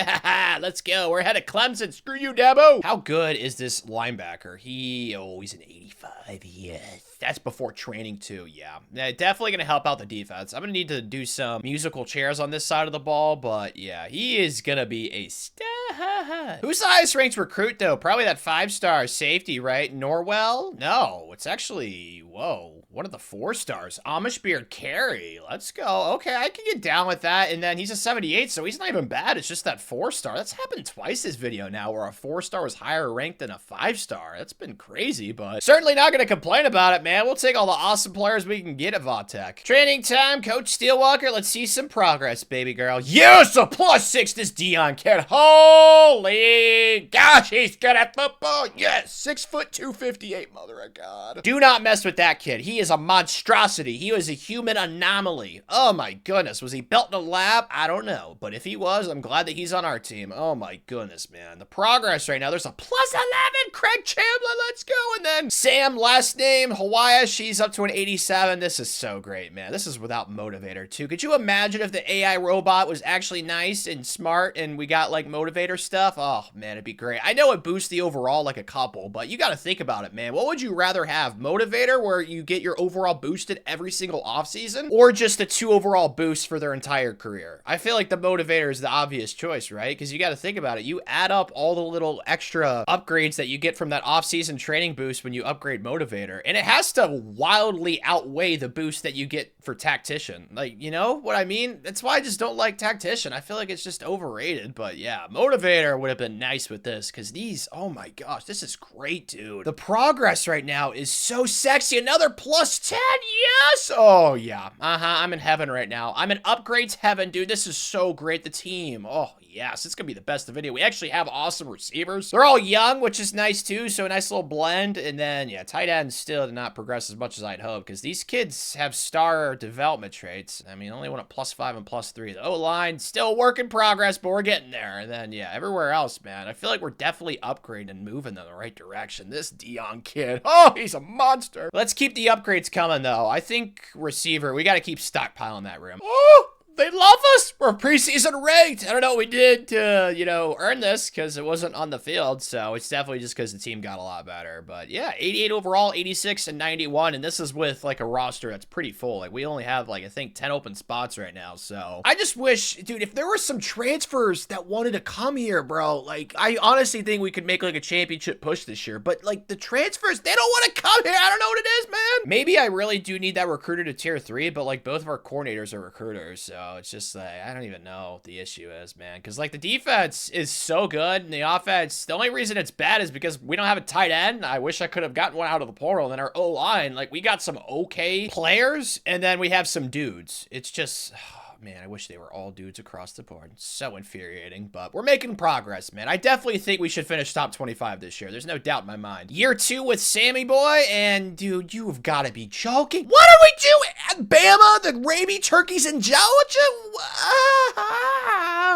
let's go. We're ahead of Clemson. Screw you, Dabo. How good is this linebacker? He's an 85. Yes. That's before training too. Yeah, definitely gonna help out the defense. I'm gonna need to do some musical chairs on this side of the ball, but yeah, he is gonna be a star. Who's the highest ranked recruit though? Probably that 5-star safety, right? Norwell? No, it's actually, whoa, one of the 4 stars. Amish Beard Carey. Let's go. Okay, I can get down with that. And then he's a 78, so he's not even bad. It's just that 4-star. That's happened twice this video now, where a 4-star was higher ranked than a 5-star. That's been crazy, but certainly not gonna complain about it, man. We'll take all the awesome players we can get at Vautech. Training time, Coach Steelwalker. Let's see some progress, baby girl. Yes, a +6, this Dion kid. Holy gosh, he's good at football. Yes, 6 foot 258, mother of God. Do not mess with that kid. He is a monstrosity. He was a human anomaly. Oh my goodness. Was he built in a lab? I don't know. But if he was, I'm glad that he's on our team. Oh my goodness, man. The progress right now, there's a +11. Craig Chandler, let's go. And then Sam, last name, Hawaii, she's up to an 87. This is so great, man. This is without motivator too. Could you imagine if the AI robot was actually nice and smart and we got like motivator stuff? Oh man, it'd be great. I know it boosts the overall like a couple, but you got to think about it, man. What would you rather have? Motivator, where you get your overall boosted every single offseason, or just a 2 overall boost for their entire career? I feel like the motivator is the obvious choice, right? Because you got to think about it. You add up all the little extra upgrades that you get from that offseason training boost when you upgrade motivator, and it has to wildly outweigh the boost that you get for tactician. Like, you know what I mean? That's why I just don't like tactician. I feel like it's just overrated. But yeah, motivator would have been nice with this, because these, oh my gosh, this is great, dude. The progress right now is so sexy. Another +10. Yes. Oh yeah. I'm in heaven right now. I'm in upgrades heaven, dude. This is so great. The team, oh yes, it's gonna be the best of video. We actually have awesome receivers. They're all young, which is nice too, so a nice little blend. And then yeah, tight ends still did not progress as much as I'd hope, because these kids have star development traits. I mean, only one at +5 and +3. The O-line still a work in progress, but we're getting there. And then yeah, everywhere else, man, I feel like we're definitely upgrading and moving in the right direction. This Dion kid, oh, he's a monster. Let's keep the upgrades coming though. I think receiver, we got to keep stockpiling that room. Oh, they love us. We're preseason ranked. I don't know what we did to, you know, earn this, because it wasn't on the field. So it's definitely just because the team got a lot better. But yeah, 88 overall, 86 and 91. And this is with like a roster that's pretty full. Like we only have like, I think 10 open spots right now. So I just wish, dude, if there were some transfers that wanted to come here, bro, like I honestly think we could make like a championship push this year. But like the transfers, they don't want to come here. I don't know what it is, man. Maybe I really do need that recruiter to tier 3, but like both of our coordinators are recruiters. So it's just like, I don't even know what the issue is, man. Because like the defense is so good, and the offense, the only reason it's bad is because we don't have a tight end. I wish I could have gotten one out of the portal. And then our O-line, like we got some okay players, and then we have some dudes. It's just, man, I wish they were all dudes across the board. So infuriating, but we're making progress, man. I definitely think we should finish top 25 this year. There's no doubt in my mind. Year 2 with Sammy boy, and dude, you have got to be joking. What are we doing? Bama, the Raby turkeys in Georgia?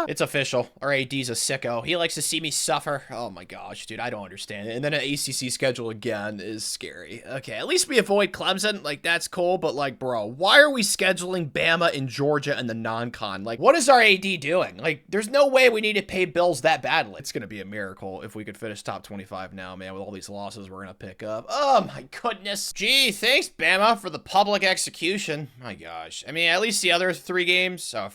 It's official. Our AD's a sicko. He likes to see me suffer. Oh my gosh, dude, I don't understand it. And then an ACC schedule again is scary. Okay, at least we avoid Clemson. Like, that's cool, but like, bro, why are we scheduling Bama and Georgia in the non-con. Like, what is our AD doing? Like, there's no way we need to pay bills that badly. It's going to be a miracle if we could finish top 25 now, man, with all these losses we're going to pick up. Oh, my goodness. Gee, thanks, Bama, for the public execution. My gosh. I mean, at least the other 4 games, sorry,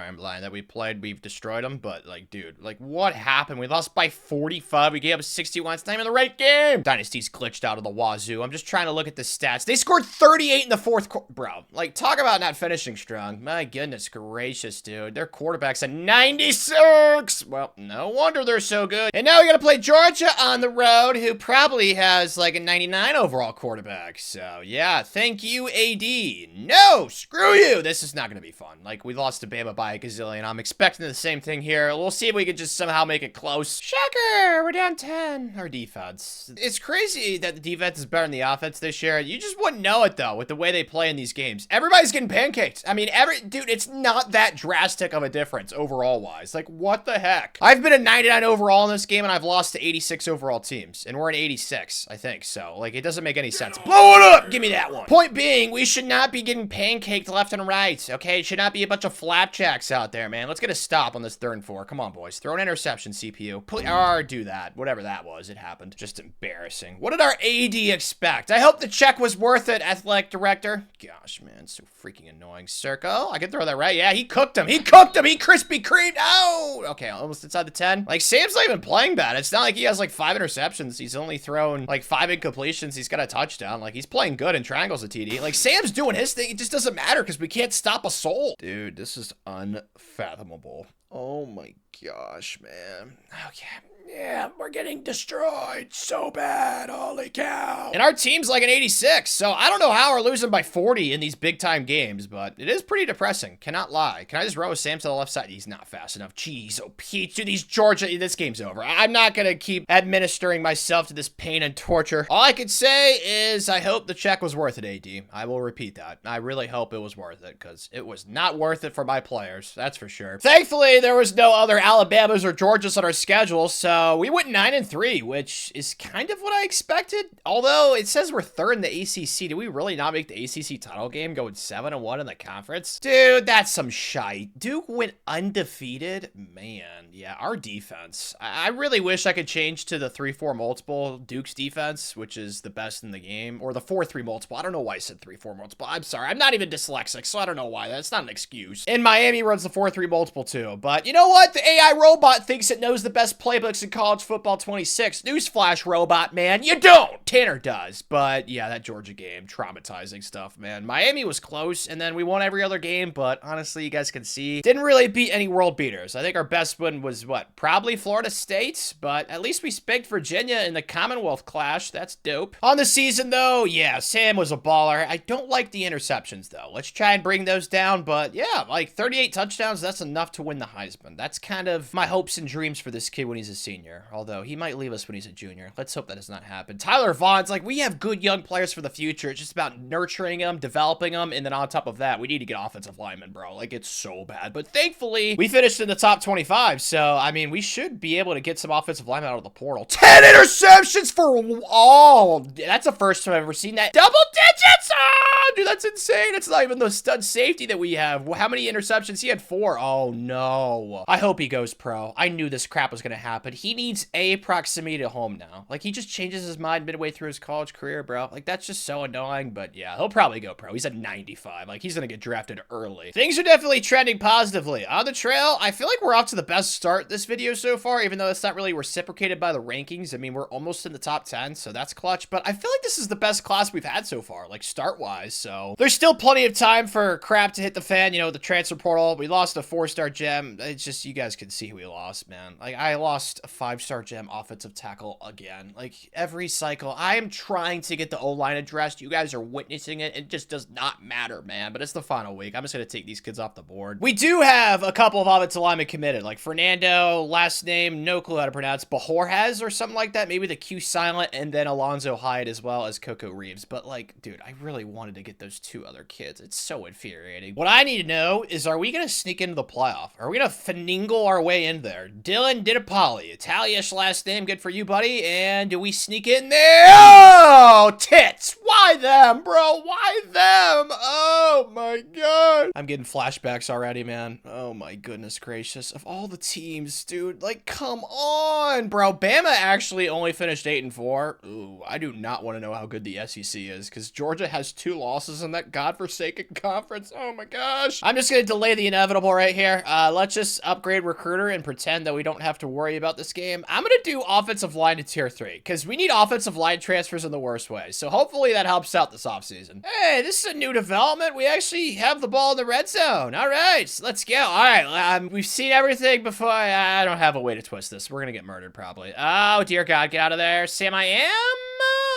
I'm lying, that we played, we've destroyed them. But, like, dude, like, what happened? We lost by 45. We gave up 61. It's not even the right game. Dynasty's glitched out of the wazoo. I'm just trying to look at the stats. They scored 38 in the 4th quarter. Bro, like, talk about not finishing strong. My goodness gracious, dude. Their quarterback's a 96. Well, no wonder they're so good. And now we gotta play Georgia on the road, who probably has, like, a 99 overall quarterback. So, yeah, thank you, AD. No, screw you. This is not gonna be fun. Like, we lost to Bama by a gazillion. I'm expecting the same thing here. We'll see if we can just somehow make it close. Shocker, we're down 10. Our defense. It's crazy that the defense is better than the offense this year. You just wouldn't know it, though, with the way they play in these games. Everybody's getting pancaked. I mean, dude, it's not that drastic of a difference overall-wise. Like, what the heck? I've been a 99 overall in this game, and I've lost to 86 overall teams. And we're an 86, I think. So, like, it doesn't make any sense. Blow it up! Give me that one. Point being, we should not be getting pancaked left and right, okay? It should not be a bunch of flapjacks out there, man. Let's get a stop on this 3rd and 4. Come on, boys. Throw an interception, CPU. Or do that. Whatever that was, it happened. Just embarrassing. What did our AD expect? I hope the check was worth it, athletic director. Gosh, man, so freaking annoying. Circle. I can throw that right. Yeah, he cooked him. He cooked him. He Krispy Kremed. Oh, okay, almost inside the 10. Like, Sam's not even playing bad. It's not like he has, like, 5 interceptions. He's only thrown, like, 5 incompletions. He's got a touchdown. Like, he's playing good in triangles at TD. Like, Sam's doing his thing. It just doesn't matter because we can't stop a soul. Dude, this is unfathomable. Oh, my gosh, man. Okay. Yeah, we're getting destroyed so bad. Holy cow. And our team's like an 86, so I don't know how we're losing by 40 in these big-time games, but it is pretty depressing. Cannot lie. Can I just row Sam to the left side? He's not fast enough. Jeez, oh, Pete, dude, these Georgia, this game's over. I'm not gonna keep administering myself to this pain and torture. All I can say is I hope the check was worth it, AD. I will repeat that. I really hope it was worth it, because it was not worth it for my players. That's for sure. Thankfully, there was no other Alabamas or Georgias on our schedule, so we went 9-3, which is kind of what I expected. Although it says we're 3rd in the ACC. Did we really not make the ACC title game going 7-1 in the conference? Dude, that's some shite. Duke went undefeated. Man, yeah, our defense. I really wish I could change to the 3-4 multiple Duke's defense, which is the best in the game, or the 4-3 multiple. I don't know why I said 3-4 multiple. I'm sorry. I'm not even dyslexic, so I don't know why. That's not an excuse. And Miami runs the 4-3 multiple too. But you know what? The AI robot thinks it knows the best playbooks in college football 26. Newsflash, robot, man. You don't. Tanner does. But yeah, that Georgia game, traumatizing stuff, man. Miami was close, and then we won every other game, but honestly, you guys can see, didn't really beat any world beaters. I think our best win was, what, probably Florida State, but at least we spanked Virginia in the Commonwealth Clash. That's dope. On the season, though, yeah, Sam was a baller. I don't like the interceptions, though. Let's try and bring those down, but yeah, like 38 touchdowns, that's enough to win the Heisman. That's kind of my hopes and dreams for this kid when he's a senior. Although he might leave us when he's a junior. Let's hope that does not happen. Tyler Vaughn's like, we have good young players for the future. It's just about nurturing them, developing them, and then on top of that, we need to get offensive linemen, bro. Like, it's so bad. But thankfully, we finished in the top 25, so, I mean, we should be able to get some offensive linemen out of the portal. 10 interceptions for all! That's the first time I've ever seen that. Double digits! Oh, dude, that's insane. It's not even the stud safety that we have. How many interceptions? He had 4. Oh, no. I hope he goes pro. I knew this crap was gonna happen. He needs a proximity to home now. Like, he just changes his mind midway through his college career, bro. Like, that's just so annoying, but yeah, he'll probably go pro. He's at 95. Like, he's gonna get drafted early. Things are definitely trending positively. On the trail, I feel like we're off to the best start this video so far, even though it's not really reciprocated by the rankings. I mean, we're almost in the top 10, so that's clutch, but I feel like this is the best class we've had so far, like, start-wise, so there's still plenty of time for crap to hit the fan, you know, the transfer portal. We lost a 4-star gem. It's just, you guys can see who we lost, man. Like, I lost a 5-star gem offensive tackle again. Like, every cycle, I am trying to get the O-line addressed. You guys are witnessing it. It just does not matter, man, but it's the final week. I'm just going to take these kids off the board. We do have a couple of offensive linemen committed, like Fernando, last name, no clue how to pronounce, Bajorges or something like that. Maybe the Q silent, and then Alonzo Hyde as well as Coco Reeves. But, like, dude, I really wanted to get those 2 other kids. It's so infuriating. What I need to know is, are we going to sneak into the playoff? Are we going to finagle our way in there? Dylan Ditapali, Italian last name, good for you, buddy. And do we sneak in there? Oh, tits! Why them, bro? Why them? Oh my gosh. I'm getting flashbacks already, man. Oh my goodness gracious. Of all the teams, dude, like, come on, bro. Bama actually only finished 8-4. Ooh, I do not want to know how good the SEC is, because Georgia has 2 losses in that godforsaken conference. Oh my gosh. I'm just going to delay the inevitable right here. Let's just upgrade recruiter and pretend that we don't have to worry about this game. I'm going to do offensive line to tier 3, because we need offensive line transfers in the worst way. So hopefully that helps out this offseason. Hey, this is a new development. We actually have the ball in the red zone. All right, let's go. All right, we've seen everything before. I don't have a way to twist this. We're going to get murdered probably. Oh, dear God, get out of there. Sam, I am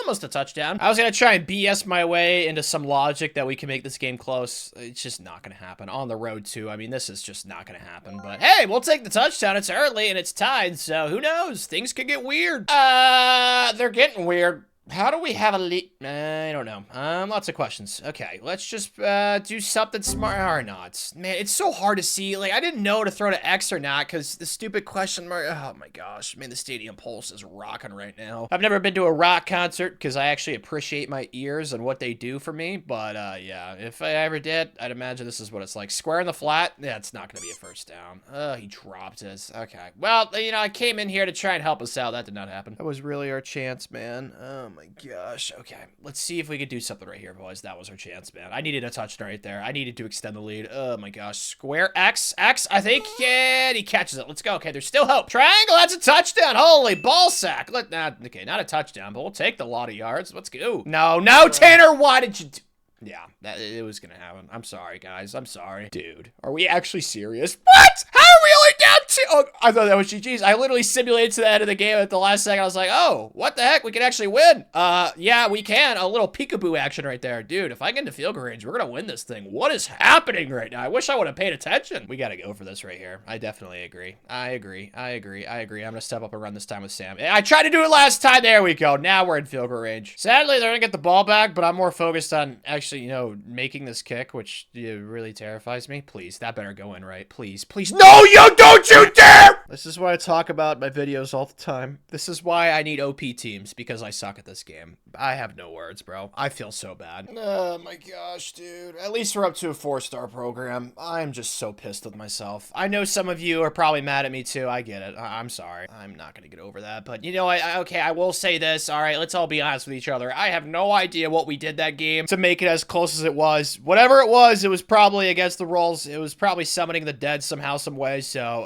almost a touchdown. I was going to try and BS my way into some logic that we can make this game close. It's just not going to happen. On the road, too. I mean, this is just not going to happen. But, hey, we'll take the touchdown. It's early, and it's tied, so who knows? Things could get weird. They're getting weird. How do we have a lead? I don't know. Lots of questions. Okay, let's just do something smart or not. Man, it's so hard to see. Like, I didn't know to throw to X or not because the stupid question mark. Oh my gosh, man, the stadium pulse is rocking right now. I've never been to a rock concert because I actually appreciate my ears and what they do for me. But yeah, if I ever did, I'd imagine this is what it's like. Square in the flat. Yeah, it's not gonna be a first down. Oh, he dropped us. Okay, well, you know, I came in here to try and help us out. That did not happen. That was really our chance, man. Oh my gosh. Okay, let's see if we can do something right here, boys. That was our chance, man. I needed a touchdown right there. I needed to extend the lead. Oh my gosh. Square X, I think. Yeah, and he catches it. Let's go. Okay, there's still hope. Triangle, that's a touchdown. Holy ball sack. Okay, not a touchdown, but we'll take the lot of yards. Let's go. No, Tanner, why did you do? Yeah, it was gonna happen. I'm sorry, guys. I'm sorry. Dude, are we actually serious? What? How are we only down 2? Oh, I thought that was GG's. I literally simulated to the end of the game at the last second. I was like, oh, what the heck? We can actually win. Yeah, we can. A little peekaboo action right there. Dude, if I get into field goal range, we're gonna win this thing. What is happening right now? I wish I would have paid attention. We gotta go for this right here. I definitely agree. I agree. I'm gonna step up and run this time with Sam. I tried to do it last time. There we go. Now we're in field goal range. Sadly, they're gonna get the ball back, but I'm more focused on actually, you know, making this kick, which really terrifies me. Please, that better go in right. Please. No, don't you dare! This is what I talk about in my videos all the time. This is why I need OP teams, because I suck at this game. I have no words, bro. I feel so bad. Oh my gosh, dude. At least we're up to a 4-star program. I'm just so pissed with myself. I know some of you are probably mad at me too. I get it. I'm sorry. I'm not gonna get over that. But you know, okay, I will say this. All right, let's all be honest with each other. I have no idea what we did that game to make it as close as it was. Whatever it was probably against the rules. It was probably summoning the dead somehow, some way. So,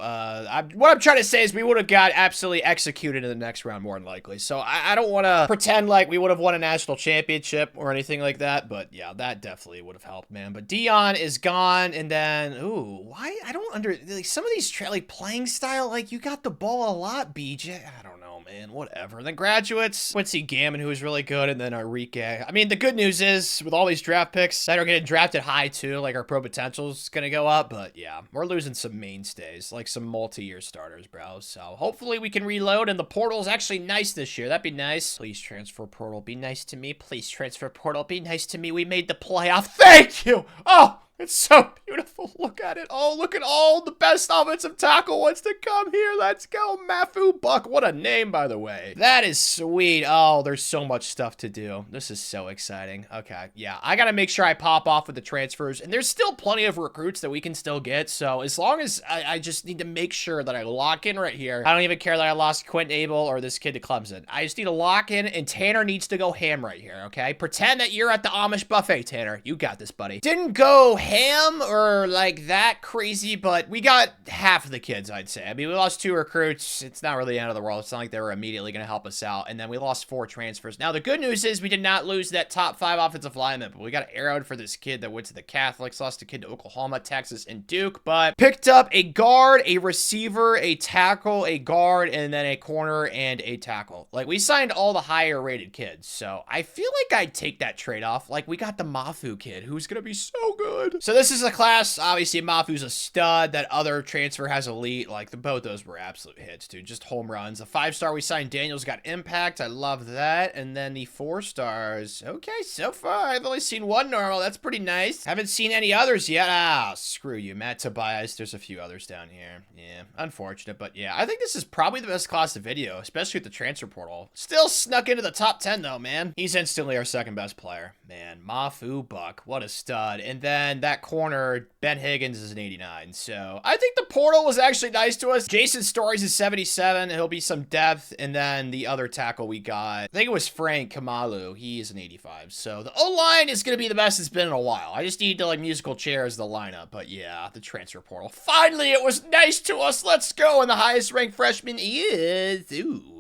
what I'm trying to say is we would have got absolutely executed in the next round, more than likely. So, I don't want to pretend like we would have won a national championship or anything like that. But yeah, that definitely would have helped, man. But Dion is gone. And then, ooh, why? I don't like some of these, like, playing style, like, you got the ball a lot, BJ. I don't know, man. Whatever. Then graduates, Quincy Gammon, who was really good. And then Enrique. I mean, the good news is, with all these draft picks that are getting drafted high, too, like, our pro potential's gonna go up. But yeah, we're losing some mainstays, like some multi-year starters, bro. So hopefully we can reload, and the portal's actually nice this year. That'd be nice. Please transfer portal. Be nice to me. Please transfer portal. Be nice to me. We made the playoff. Thank you. Oh, it's so beautiful. Look at it. Oh, look at all the best offensive tackle wants to come here. Let's go, Mafu Buck. What a name, by the way. That is sweet. Oh, there's so much stuff to do. This is so exciting. Okay, yeah. I got to make sure I pop off with the transfers, and there's still plenty of recruits that we can still get. So as long as I just need to make sure that I lock in right here. I don't even care that I lost Quentin Abel or this kid to Clemson. I just need to lock in, and Tanner needs to go ham right here, okay? Pretend that you're at the Amish buffet, Tanner. You got this, buddy. Didn't go ham or like that crazy, but we got half of the kids, I'd say. I mean, we lost 2 recruits. It's not really the end of the world. It's not like they were immediately going to help us out. And then we lost 4 transfers. Now, the good news is we did not lose that top 5 offensive lineman, but we got arrowed for this kid that went to the Catholics, lost a kid to Oklahoma, Texas, and Duke, but picked up a guard, a receiver, a tackle, a guard, and then a corner and a tackle. Like, we signed all the higher rated kids, so I feel like I'd take that trade-off. Like, we got the Mafu kid, who's going to be so good. So this is a class. Obviously, Mafu's a stud. That other transfer has elite. Like, both those were absolute hits, dude. Just home runs. A 5-star we signed, Daniel's got impact. I love that. And then the 4 stars. Okay, so far, I've only seen 1 normal. That's pretty nice. Haven't seen any others yet. Ah, screw you. Matt Tobias. There's a few others down here. Yeah, unfortunate. But yeah, I think this is probably the best class of video, especially with the transfer portal. Still snuck into the top 10, though, man. He's instantly our second best player. Man, Mafu Buck. What a stud. And then that corner Ben Higgins is an 89. So I think the portal was actually nice to us. Jason Stories is 77. He'll be some depth. And then the other tackle we got, I think it was Frank Kamalu. He is an 85. So the O-line is going to be the best it's been in a while. I just need to like musical chairs the lineup. But yeah, the transfer portal. Finally, it was nice to us. Let's go. And the highest ranked freshman is,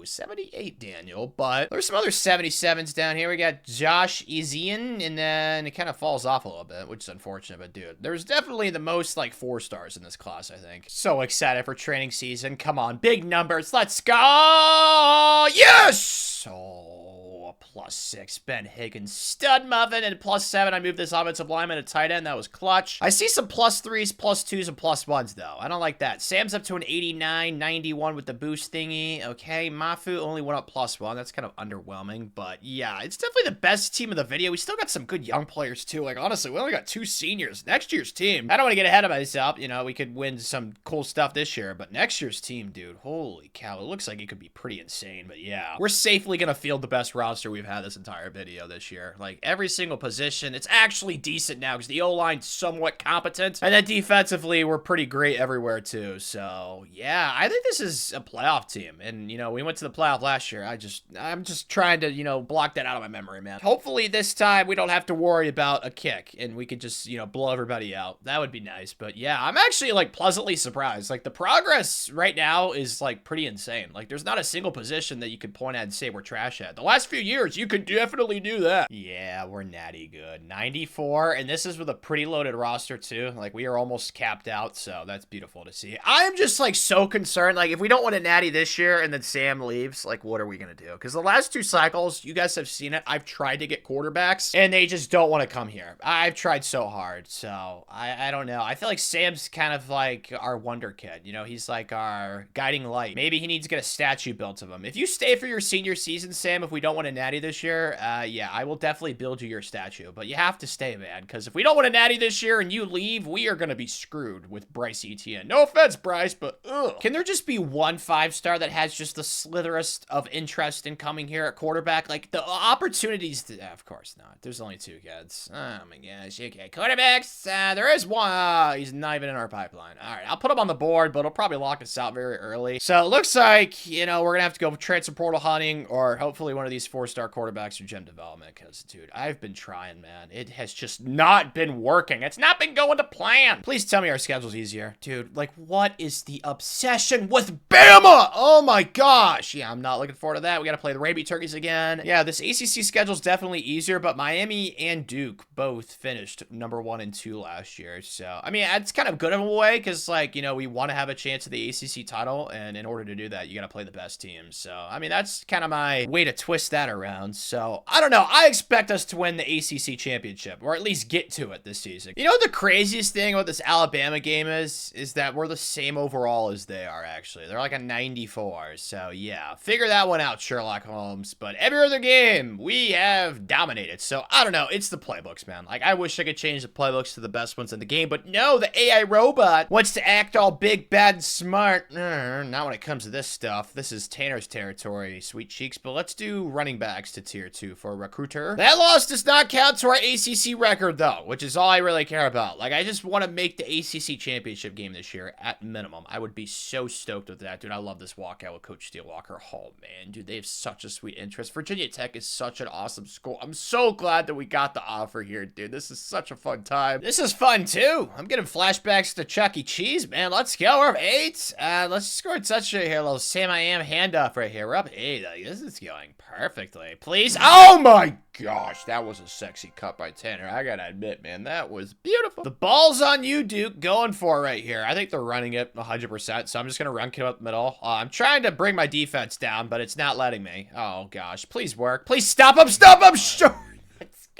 78, Daniel. But there's some other 77s down here. We got Josh Ezian, and then it kind of falls off a little bit, which is unfortunate. But dude, there's definitely the most like 4 stars in this class, I think. So excited for training season. Come on, big numbers. Let's go. Yes. Oh, +6. Ben Higgins, stud muffin, and +7. I moved this offensive lineman to tight end. That was clutch. I see some +3s, +2s, and +1s though. I don't like that. Sam's up to an 89, 91 with the boost thingy. Okay, Mafu only went up +1. That's kind of underwhelming, but yeah, it's definitely the best team of the video. We still got some good young players too. Like honestly, we only got 2 seniors. Next year's team, I don't want to get ahead of myself. You know, we could win some cool stuff this year, but next year's team, dude, holy cow, it looks like it could be pretty insane. But yeah, we're safely gonna field the best roster we've had this entire video this year. Like every single position, it's actually decent now because the O-line's somewhat competent, and then defensively we're pretty great everywhere too. So yeah, I think this is a playoff team, and you know, we went to the playoff last year. I'm just trying to, you know, block that out of my memory, man. Hopefully this time we don't have to worry about a kick and we could just, you know, blow everybody out. That would be nice. But yeah, I'm actually like pleasantly surprised. Like the progress right now is like pretty insane. Like there's not a single position that you could point at and say we're trash at. The last few years you could definitely do that. Yeah, we're natty good. 94, and this is with a pretty loaded roster too. Like we are almost capped out, so that's beautiful to see. I'm just like so concerned. Like if we don't win a natty this year and then Sam leaves, like what are we gonna do? Because the last 2 cycles, you guys have seen it, I've tried to get quarterbacks and they just don't want to come here. I've tried so hard, so I don't know. I feel like Sam's kind of like our wonder kid. You know, he's like our guiding light. Maybe he needs to get a statue built of him. If you stay for your senior season, Sam, if we don't win a natty this year, yeah, I will definitely build you your statue. But you have to stay, man, because if we don't win a natty this year and you leave, we are going to be screwed with Bryce Etienne. No offense, Bryce, but ugh. Can there just be one 5-star that has just the slitherest of interest in coming here at quarterback? Like the opportunities to, of course not. There's only 2 kids. Oh my gosh. Okay, quarterbacks. There is one. He's not even in our pipeline. All right, I'll put him on the board, but it'll probably lock us out very early. So it looks like, you know, we're gonna have to go transfer portal hunting, or hopefully one of these 4-star quarterbacks or gem development. Because dude, I've been trying, man. It has just not been working. It's not been going to plan. Please tell me our schedule's easier, dude. Like, what is the obsession with Bama? Oh my gosh. Yeah, I'm not looking forward to that. We gotta play the Raby Turkeys again. Yeah, this ACC schedule's definitely easier, but Miami and Duke both finished number 1 and 2 last year. So, I mean, it's kind of good in a way because, like, you know, we want to have a chance at the ACC title, and in order to do that, you gotta play the best teams. So, I mean, that's kind of my way to twist that around. So, I don't know. I expect us to win the ACC championship, or at least get to it this season. You know what the craziest thing about this Alabama game is that we're the same overall as they are, actually. They're like a 94. So, yeah. Figure that one out, Sherlock Holmes. But every other game, we have dominated. So, I don't know. It's the playbooks, man. Like, I wish I could change the playbooks to the best ones in the game, but no, the AI robot wants to act all big, bad, and smart. Not when it comes to this stuff. This is Tanner's territory, sweet cheeks, but let's do running backs to tier 2 for a recruiter. That loss does not count to our ACC record, though, which is all I really care about. Like, I just want to make the ACC championship game this year at minimum. I would be so stoked with that, dude. I love this walkout with Coach Steelwalker. Oh, man, dude, they have such a sweet interest. Virginia Tech is such an awesome school. I'm so glad that we got the offer here, dude. This is such a fun time. This is fun, too. I'm getting flashbacks to Chuck E. Cheese, man. Let's go. We're up 8. Let's score a touch right here. A little Sam I Am handoff right here. We're up 8. Like, this is going perfectly. Please. Oh, my gosh. That was a sexy cut by Tanner. I gotta admit, man, that was beautiful. The ball's on you, Duke. Going for it right here. I think they're running it 100%, so I'm just gonna run kill up the middle. I'm trying to bring my defense down, but it's not letting me. Oh, gosh. Please work. Please stop him. Stop him. Sure.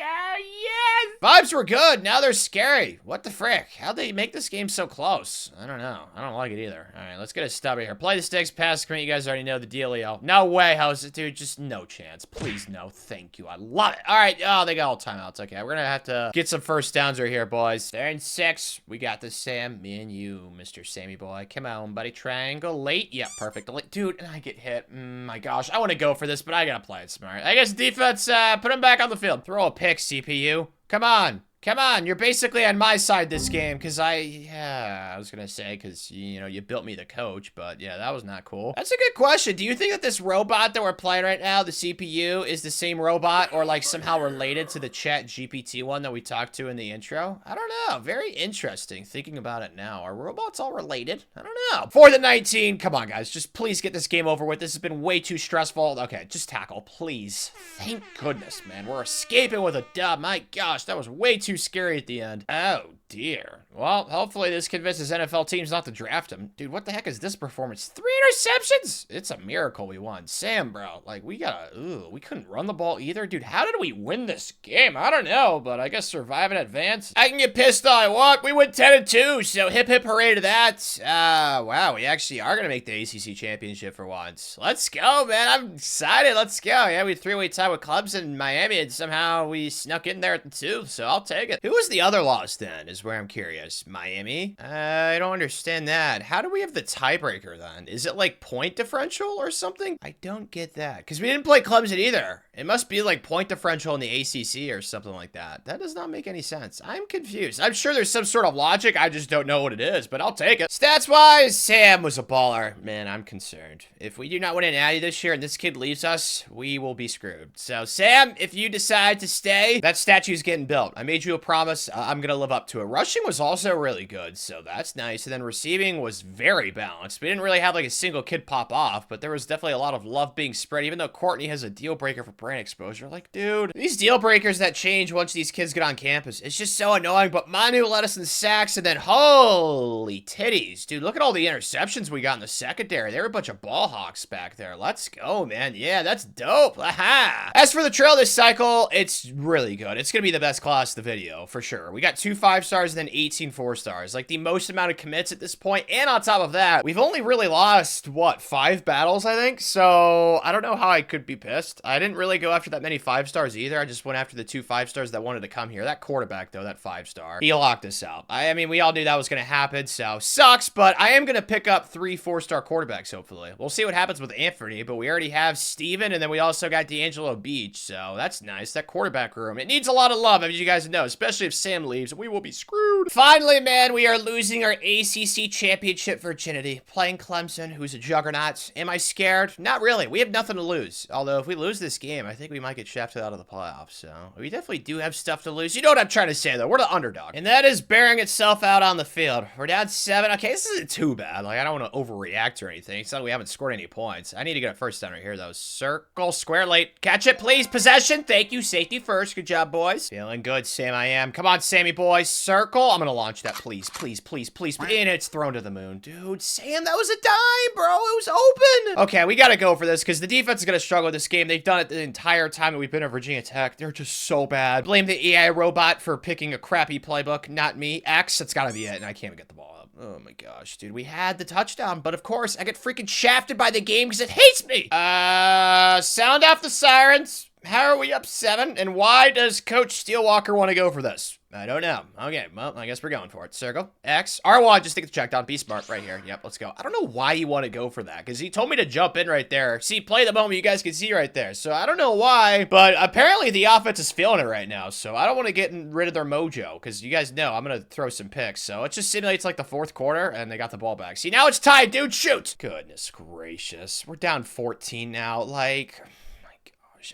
Yes! Vibes were good. Now they're scary. What the frick? How'd they make this game so close? I don't know. I don't like it either. All right, let's get a stub here. Play the sticks, pass screen. You guys already know the dealio. No way. How's it, dude? Just no chance. Please, no. Thank you. I love it. All right. Oh, they got all timeouts. Okay, we're gonna have to get some first downs right here, boys. They're in 6. We got this, Sam. Me and you, Mr. Sammy boy. Come on, buddy. Triangle late. Yeah, perfect. Dude, and I get hit. My gosh. I want to go for this, but I gotta play it smart. I guess defense, put him back on the field. Throw a pick, CPU. Come on. Come on, you're basically on my side this game, because I was gonna say, because, you know, you built me the coach, but yeah, that was not cool. That's a good question. Do you think that this robot that we're playing right now, the CPU, is the same robot, or like somehow related to the ChatGPT one that we talked to in the intro? I don't know. Very interesting, thinking about it now. Are robots all related? I don't know. 4th and 19, come on, guys. Just please get this game over with. This has been way too stressful. Okay, just tackle, please. Thank goodness, man. We're escaping with a dub. My gosh, that was way too scary at the end. Oh dear. Well, hopefully this convinces NFL teams not to draft him. Dude, what the heck is this performance? 3 interceptions? It's a miracle we won. Sam, bro, like, we couldn't run the ball either. Dude, how did we win this game? I don't know, but I guess survive and advance. I can get pissed all I want. We went 10-2, so hip hip hooray to that. Wow, we actually are gonna make the ACC championship for once. Let's go, man. I'm excited. Let's go. Yeah, we had 3-way tie with Clemson and Miami, and somehow we snuck in there at the 2, so I'll take it. Who was the other loss then, is where I'm curious. Miami? I don't understand that. How do we have the tiebreaker then? Is it like point differential or something? I don't get that, because we didn't play Clemson either. It must be like point differential in the ACC or something like that. That does not make any sense. I'm confused. I'm sure there's some sort of logic. I just don't know what it is, but I'll take it. Stats-wise, Sam was a baller. Man, I'm concerned. If we do not win an Natty this year and this kid leaves us, we will be screwed. So, Sam, if you decide to stay, that statue's getting built. I made you a promise. I'm going to live up to it. Rushing was also really good, so that's nice. And then receiving was very balanced. We didn't really have like a single kid pop off, but there was definitely a lot of love being spread, even though Courtney has a deal breaker for brain exposure. Like, dude, these deal breakers that change once these kids get on campus, it's just so annoying. But Manu led us in sacks, and then holy titties, dude, look at all the interceptions we got in the secondary. They were a bunch of ball hawks back there. Let's go, man. Yeah, that's dope. Aha. As for the trail this cycle, it's really good. It's gonna be the best class of the video for sure. We got 2 5-stars and then 18 4-stars, like the most amount of commits at this point. And on top of that, we've only really lost what, 5 battles, I think. So I don't know how I could be pissed. I didn't really go after that many 5-stars either. I just went after the 2 5-stars that wanted to come here. That quarterback though, that 5-star, he locked us out. I mean, we all knew that was gonna happen, so sucks. But I am gonna pick up 3 4-star quarterbacks. Hopefully, we'll see what happens with Anthony. But we already have Steven, and then we also got D'Angelo Beach, so that's nice. That quarterback room, it needs a lot of love, as you guys know, especially if Sam leaves. We will be screwed. Finally, man, we are losing our ACC championship virginity, playing Clemson, who's a juggernaut. Am I scared? Not really. We have nothing to lose. Although, if we lose this game, I think we might get shafted out of the playoffs, so we definitely do have stuff to lose. You know what I'm trying to say, though. We're the underdog, and that is bearing itself out on the field. We're down 7. Okay, this isn't too bad. Like, I don't want to overreact or anything. It's not like we haven't scored any points. I need to get a first down right here, though. Circle, square, late. Catch it, please. Possession. Thank you. Safety first. Good job, boys. Feeling good, Sam, I am. Come on, Sammy boy. Circle. I'm gonna launch that, please, please, please, please. And it's thrown to the moon. Dude, Sam, that was a dime, bro. It was open. Okay, we gotta go for this, because the defense is gonna struggle with this game. They've done it the entire time that we've been at Virginia Tech. They're just so bad. Blame the AI robot for picking a crappy playbook, not me. X, that's gotta be it, and I can't even get the ball up. Oh my gosh, dude. We had the touchdown, but of course, I get freaking shafted by the game because it hates me. Sound off the sirens. How are we up 7? And why does Coach Steelwalker want to go for this? I don't know. Okay, well, I guess we're going for it. Circle, X, R1, just take the check down. Be smart right here. Yep, let's go. I don't know why you want to go for that, because he told me to jump in right there. See, play the moment you guys can see right there. So I don't know why, but apparently the offense is feeling it right now. So I don't want to get rid of their mojo, because you guys know I'm going to throw some picks. So it just simulates like the 4th quarter, and they got the ball back. See, now it's tied, dude. Shoot. Goodness gracious. We're down 14 now. Like,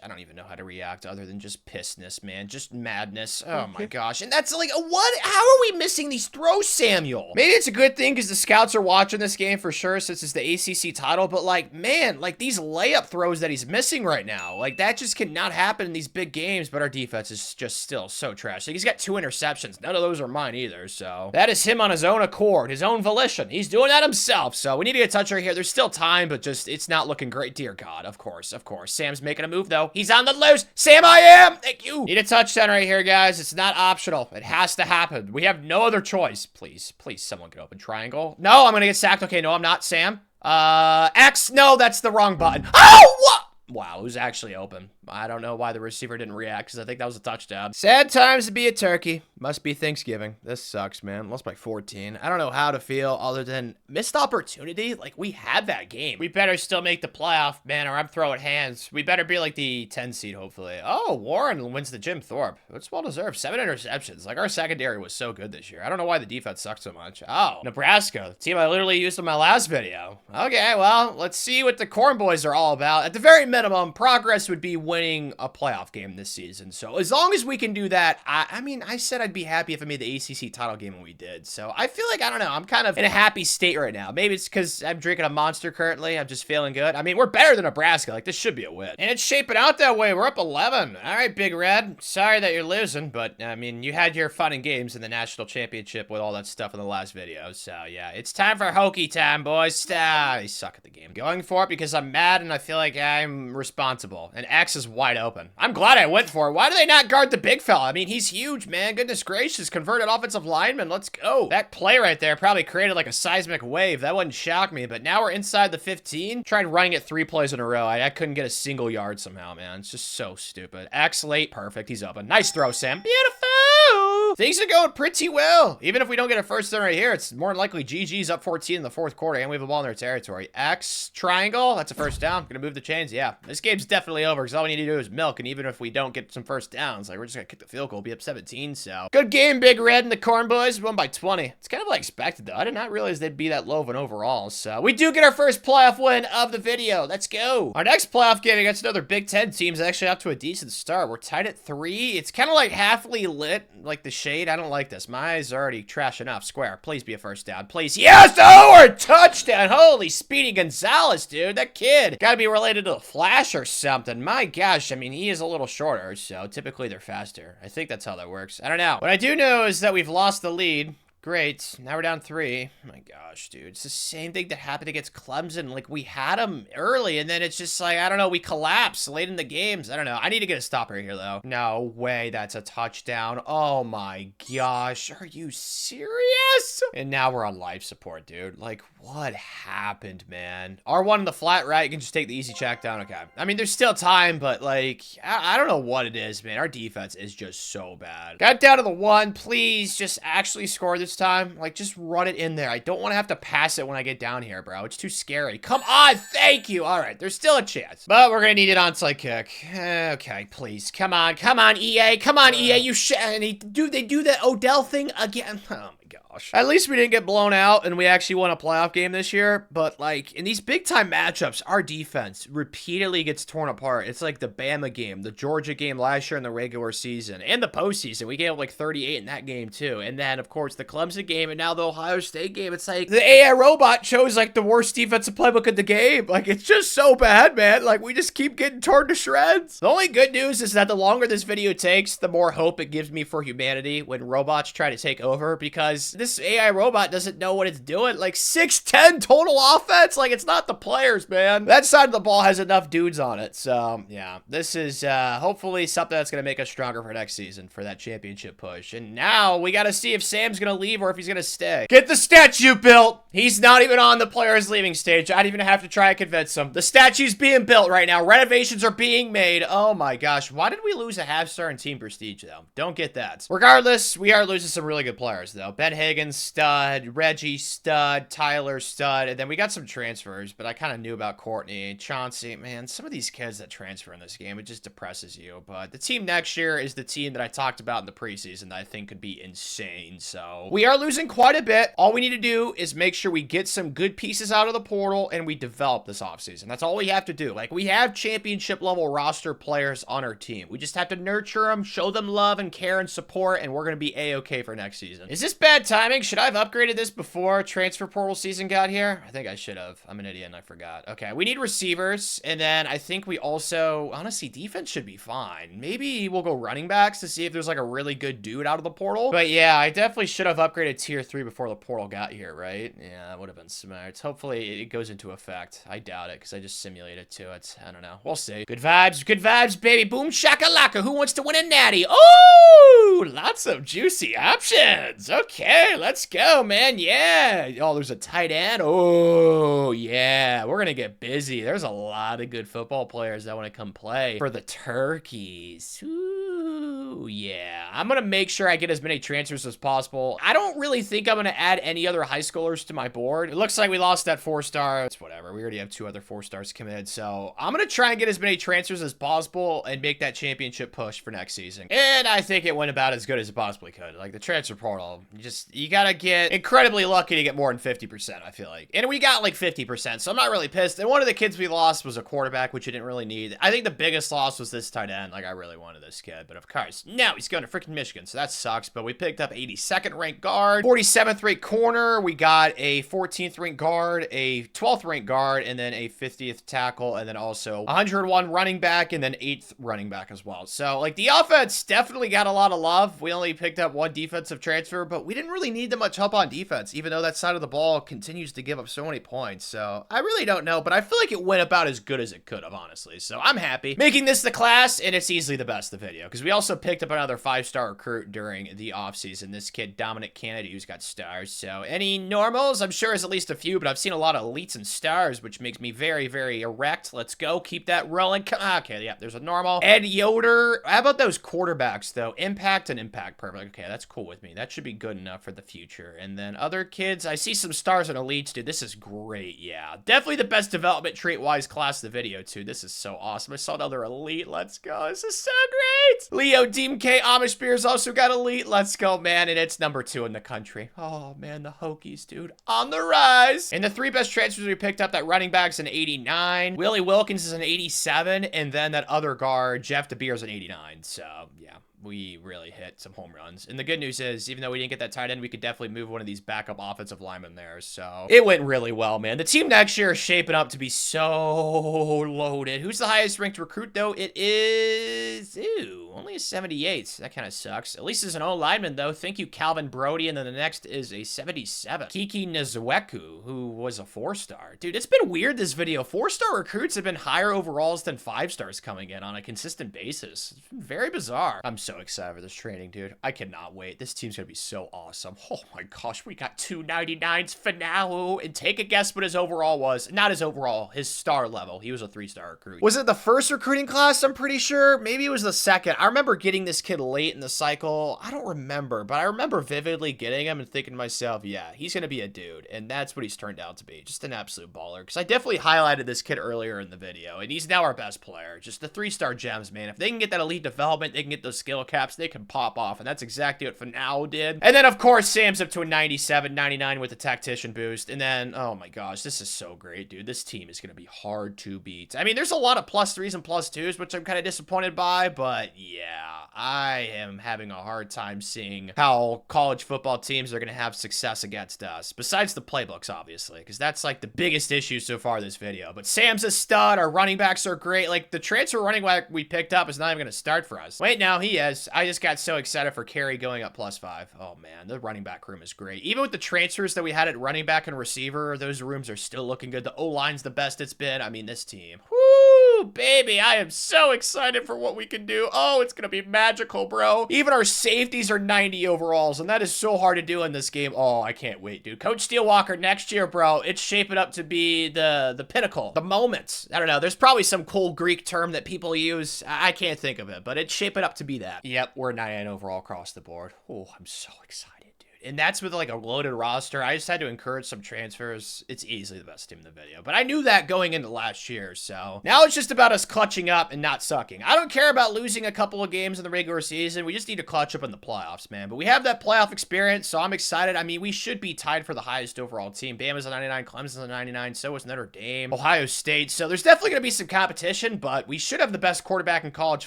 I don't even know how to react other than just pissedness, man. Just madness. Oh my gosh. And that's like, what? How are we missing these throws, Samuel? Maybe it's a good thing because the scouts are watching this game for sure since it's the ACC title. But like, man, like these layup throws that he's missing right now, like that just cannot happen in these big games. But our defense is just still so trash. Like he's got 2 interceptions. None of those are mine either. So that is him on his own accord, his own volition. He's doing that himself. So we need to get a touch right here. There's still time, but just it's not looking great. Dear God, of course, of course. Sam's making a move though. He's on the loose. Sam, I am. Thank you. Need a touchdown right here, guys. It's not optional. It has to happen. We have no other choice. Please, please, someone get open triangle. No, I'm gonna get sacked. Okay, no, I'm not. Sam. X. No, that's the wrong button. Oh, what? Wow, it was actually open. I don't know why the receiver didn't react because I think that was a touchdown. Sad times to be a turkey. Must be Thanksgiving. This sucks, man. Lost by 14. I don't know how to feel other than missed opportunity. Like, we had that game. We better still make the playoff, man, or I'm throwing hands. We better be like the 10 seed, hopefully. Oh, Warren wins the Jim Thorpe. It's well deserved. 7 interceptions. Like, our secondary was so good this year. I don't know why the defense sucked so much. Oh, Nebraska, the team I literally used in my last video. Okay, well, let's see what the Corn Boys are all about. At the very minimum, progress would be winning a playoff game this season. So as long as we can do that, I mean, I said I'd be happy if I made the ACC title game when we did. So I feel like, I don't know, I'm kind of in a happy state right now. Maybe it's because I'm drinking a Monster currently. I'm just feeling good. I mean, we're better than Nebraska. Like, this should be a win. And it's shaping out that way. We're up 11. All right, Big Red. Sorry that you're losing, but I mean, you had your fun and games in the national championship with all that stuff in the last video. So yeah, it's time for Hokie time, boys. They suck at the game. Going for it because I'm mad and I feel like I'm responsible. And X is wide open. I'm glad I went for it. Why do they not guard the big fella? I mean, he's huge, man. Goodness gracious. Converted offensive lineman. Let's go. That play right there probably created like a seismic wave. That wouldn't shock me. But now we're inside the 15. Tried running it 3 plays in a row. I couldn't get a single yard somehow, man. It's just so stupid. X late. Perfect. He's open. Nice throw, Sam. Beautiful. Things are going pretty well. Even if we don't get a first down right here, it's more than likely GG's up 14 in the 4th quarter, and we have a ball in their territory. X triangle. That's a first down. Gonna move the chains. Yeah, this game's definitely over because all we need to do is milk, and even if we don't get some first downs, like, we're just gonna kick the field goal, be up 17. So good game, Big Red and the Corn Boys. Won by 20. It's kind of like expected though. I did not realize they'd be that low of an overall. So we do get our first playoff win of the video. Let's go. Our next playoff game against another Big Ten team is actually up to a decent start. We're tied at 3. It's kind of like halfly lit, like the shade. I don't like this. My eyes are already trash enough. Square. Please be a first down. Please. Yes! Oh, or a touchdown. Holy Speedy Gonzalez, dude. That kid. Gotta be related to the Flash or something. My gosh. I mean, he is a little shorter, so typically they're faster. I think that's how that works. I don't know. What I do know is that we've lost the lead. Great. Now we're down 3. Oh my gosh, dude. It's the same thing that happened against Clemson. Like, we had them early, and then it's just like, I don't know, we collapse late in the games. I don't know. I need to get a stopper here, though. No way that's a touchdown. Oh my gosh. Are you serious? And now we're on life support, dude. Like, what happened, man? R1 in the flat right. You can just take the easy check down. Okay. I mean, there's still time, but, like, I don't know what it is, man. Our defense is just so bad. Got down to the 1. Please just actually score this time. Like, just run it in there. I don't want to have to pass it when I get down here, bro. It's too scary. Come on. Thank you. All right. There's still a chance, but we're going to need an onside kick. Okay, please. Come on. Come on, EA. Come on, EA. You should. And they do that Odell thing again. Oh, my gosh. At least we didn't get blown out and we actually won a playoff game this year. But, like, in these big time matchups, our defense repeatedly gets torn apart. It's like the Bama game, the Georgia game last year in the regular season, and the postseason. We gave up like 38 in that game, too. And then, of course, the Clemson game and now the Ohio State game. It's like the AI robot chose like the worst defensive playbook in the game. Like, it's just so bad, man. Like, we just keep getting torn to shreds. The only good news is that the longer this video takes, the more hope it gives me for humanity when robots try to take over, because this AI robot doesn't know what it's doing. Like, 6'10 total offense. Like, it's not the players, man. That side of the ball has enough dudes on it. So, yeah, this is hopefully something that's going to make us stronger for next season for that championship push. And now we got to see if Sam's going to leave or if he's going to stay. Get the statue built. He's not even on the players leaving stage. I don't even have to try to convince him. The statue's being built right now. Renovations are being made. Oh my gosh. Why did we lose a half-star in team prestige, though? Don't get that. Regardless, we are losing some really good players, though. Ben Higgins, stud. Reggie, stud. Tyler, stud. And then we got some transfers, but I kind of knew about Courtney. Chauncey, man, some of these kids that transfer in this game, it just depresses you. But the team next year is the team that I talked about in the preseason that I think could be insane. So we are losing quite a bit. All we need to do is make sure we get some good pieces out of the portal and we develop this offseason. That's all we have to do. Like, we have championship level roster players on our team. We just have to nurture them, show them love and care and support, and we're going to be A-okay for next season. Is this bad timing? Should I have upgraded this before transfer portal season got here? I think I should have. I'm an idiot and I forgot. Okay, we need receivers, and then I think we also, honestly, defense should be fine. Maybe we'll go running backs to see if there's like a really good dude out of the portal. But yeah, I definitely should have upgraded tier 3 before the portal got here, right? Yeah, that would have been smart. Hopefully it goes into effect. I doubt it because I just simulated to it. I don't know. We'll see. Good vibes, baby. Boom shakalaka. Who wants to win a natty? Oh, lots of juicy options. Okay, right, let's go, man. Yeah. Oh, there's a tight end. Oh, yeah. We're going to get busy. There's a lot of good football players that want to come play for the Turkeys. Ooh, yeah. I'm going to make sure I get as many transfers as possible. I don't really think I'm going to add any other high schoolers to my board. It looks like we lost that 4-star. It's whatever. We already have 2 other 4-stars committed. So I'm going to try and get as many transfers as possible and make that championship push for next season. And I think it went about as good as it possibly could. Like the transfer portal, you got to get incredibly lucky to get more than 50%, I feel like. And we got like 50%, so I'm not really pissed. And one of the kids we lost was a quarterback, which you didn't really need. I think the biggest loss was this tight end. Like, I really wanted this kid, but of course, now he's going to freaking Michigan, so that sucks. But we picked up 82nd ranked guard, 47th ranked corner. We got a 14th ranked guard, a 12th ranked guard, and then a 50th tackle, and then also 101 running back, and then 8th running back as well. So, like, the offense definitely got a lot of love. We only picked up 1 defensive transfer, but we didn't really need that much help on defense, even though that side of the ball continues to give up so many points. So I really don't know, but I feel like it went about as good as it could have, honestly. So I'm happy making this the class, and it's easily the best of the video, because we also picked up another 5-star recruit during the offseason. This kid, Dominic Kennedy, who's got stars. So any normals? I'm sure there's at least a few, but I've seen a lot of elites and stars, which makes me very, very erect. Let's go. Keep that rolling. Okay, yeah, there's a normal. Ed Yoder. How about those quarterbacks, though? Impact and impact perfect. Okay, that's cool with me. That should be good enough for the future. And then other kids, I see some stars and elites, dude. This is great. Yeah, definitely the best development trait-wise class of the video, too. This is so awesome. I saw another elite. Let's go. This is so great. Leo DMK Amish Beers also got elite. Let's go, man. And it's number 2 in the country. Oh, man, the Hokies, dude, on the rise. And the 3 best transfers we picked up, that running back's an 89. Willie Wilkins is an 87. And then that other guard, Jeff DeBeer's an 89. So, yeah. We really hit some home runs. And the good news is, even though we didn't get that tight end, we could definitely move one of these backup offensive linemen there. So it went really well, man. The team next year is shaping up to be so loaded. Who's the highest ranked recruit, though? It is... Ooh, only a 78. That kind of sucks. At least as an O-lineman, though. Thank you, Calvin Brody. And then the next is a 77. Kiki Nzweku, who was a 4-star. Dude, it's been weird, this video. 4-star recruits have been higher overalls than 5-stars coming in on a consistent basis. It's been very bizarre. I'm so excited for this training, dude. I cannot wait. This team's gonna be so awesome. Oh my gosh, we got 2 99s for now. And take a guess what his overall was. Not his overall, his star level. He was a 3-star recruit. Was it the first recruiting class? I'm pretty sure. Maybe it was the second. I remember getting this kid late in the cycle. I don't remember, but I remember vividly getting him and thinking to myself, yeah, he's gonna be a dude. And that's what he's turned out to be. Just an absolute baller. Because I definitely highlighted this kid earlier in the video, and he's now our best player. Just the 3-star gems, man. If they can get that elite development, they can get those skill caps, they can pop off, and that's exactly what Finau did. And then, of course, Sam's up to a 97, 99 with the tactician boost, and then, oh my gosh, this is so great, dude. This team is going to be hard to beat. I mean, there's a lot of +3s and +2s, which I'm kind of disappointed by, but yeah, I am having a hard time seeing how college football teams are going to have success against us, besides the playbooks, obviously, because that's like the biggest issue so far this video. But Sam's a stud, our running backs are great. Like, the transfer running back we picked up is not even going to start for us. Wait, now he is. I just got so excited for Carey going up +5. Oh man, the running back room is great. Even with the transfers that we had at running back and receiver, those rooms are still looking good. The O-line's the best it's been. I mean, this team. Woo, baby, I am so excited for what we can do. Oh, it's gonna be magical, bro. Even our safeties are 90 overalls, and that is so hard to do in this game. Oh, I can't wait, dude. Coach Steelwalker next year, bro, it's shaping up to be the pinnacle, the moment. I don't know. There's probably some cool Greek term that people use. I can't think of it, but it's shaping up to be that. Yep, we're 99 overall across the board. Oh, I'm so excited, dude. And that's with like a loaded roster. I just had to encourage some transfers. It's easily the best team in the video. But I knew that going into last year. So now it's just about us clutching up and not sucking. I don't care about losing a couple of games in the regular season. We just need to clutch up in the playoffs, man. But we have that playoff experience, so I'm excited. I mean, we should be tied for the highest overall team. Bama's a 99, Clemson's a 99, so is Notre Dame, Ohio State. So there's definitely going to be some competition, but we should have the best quarterback in college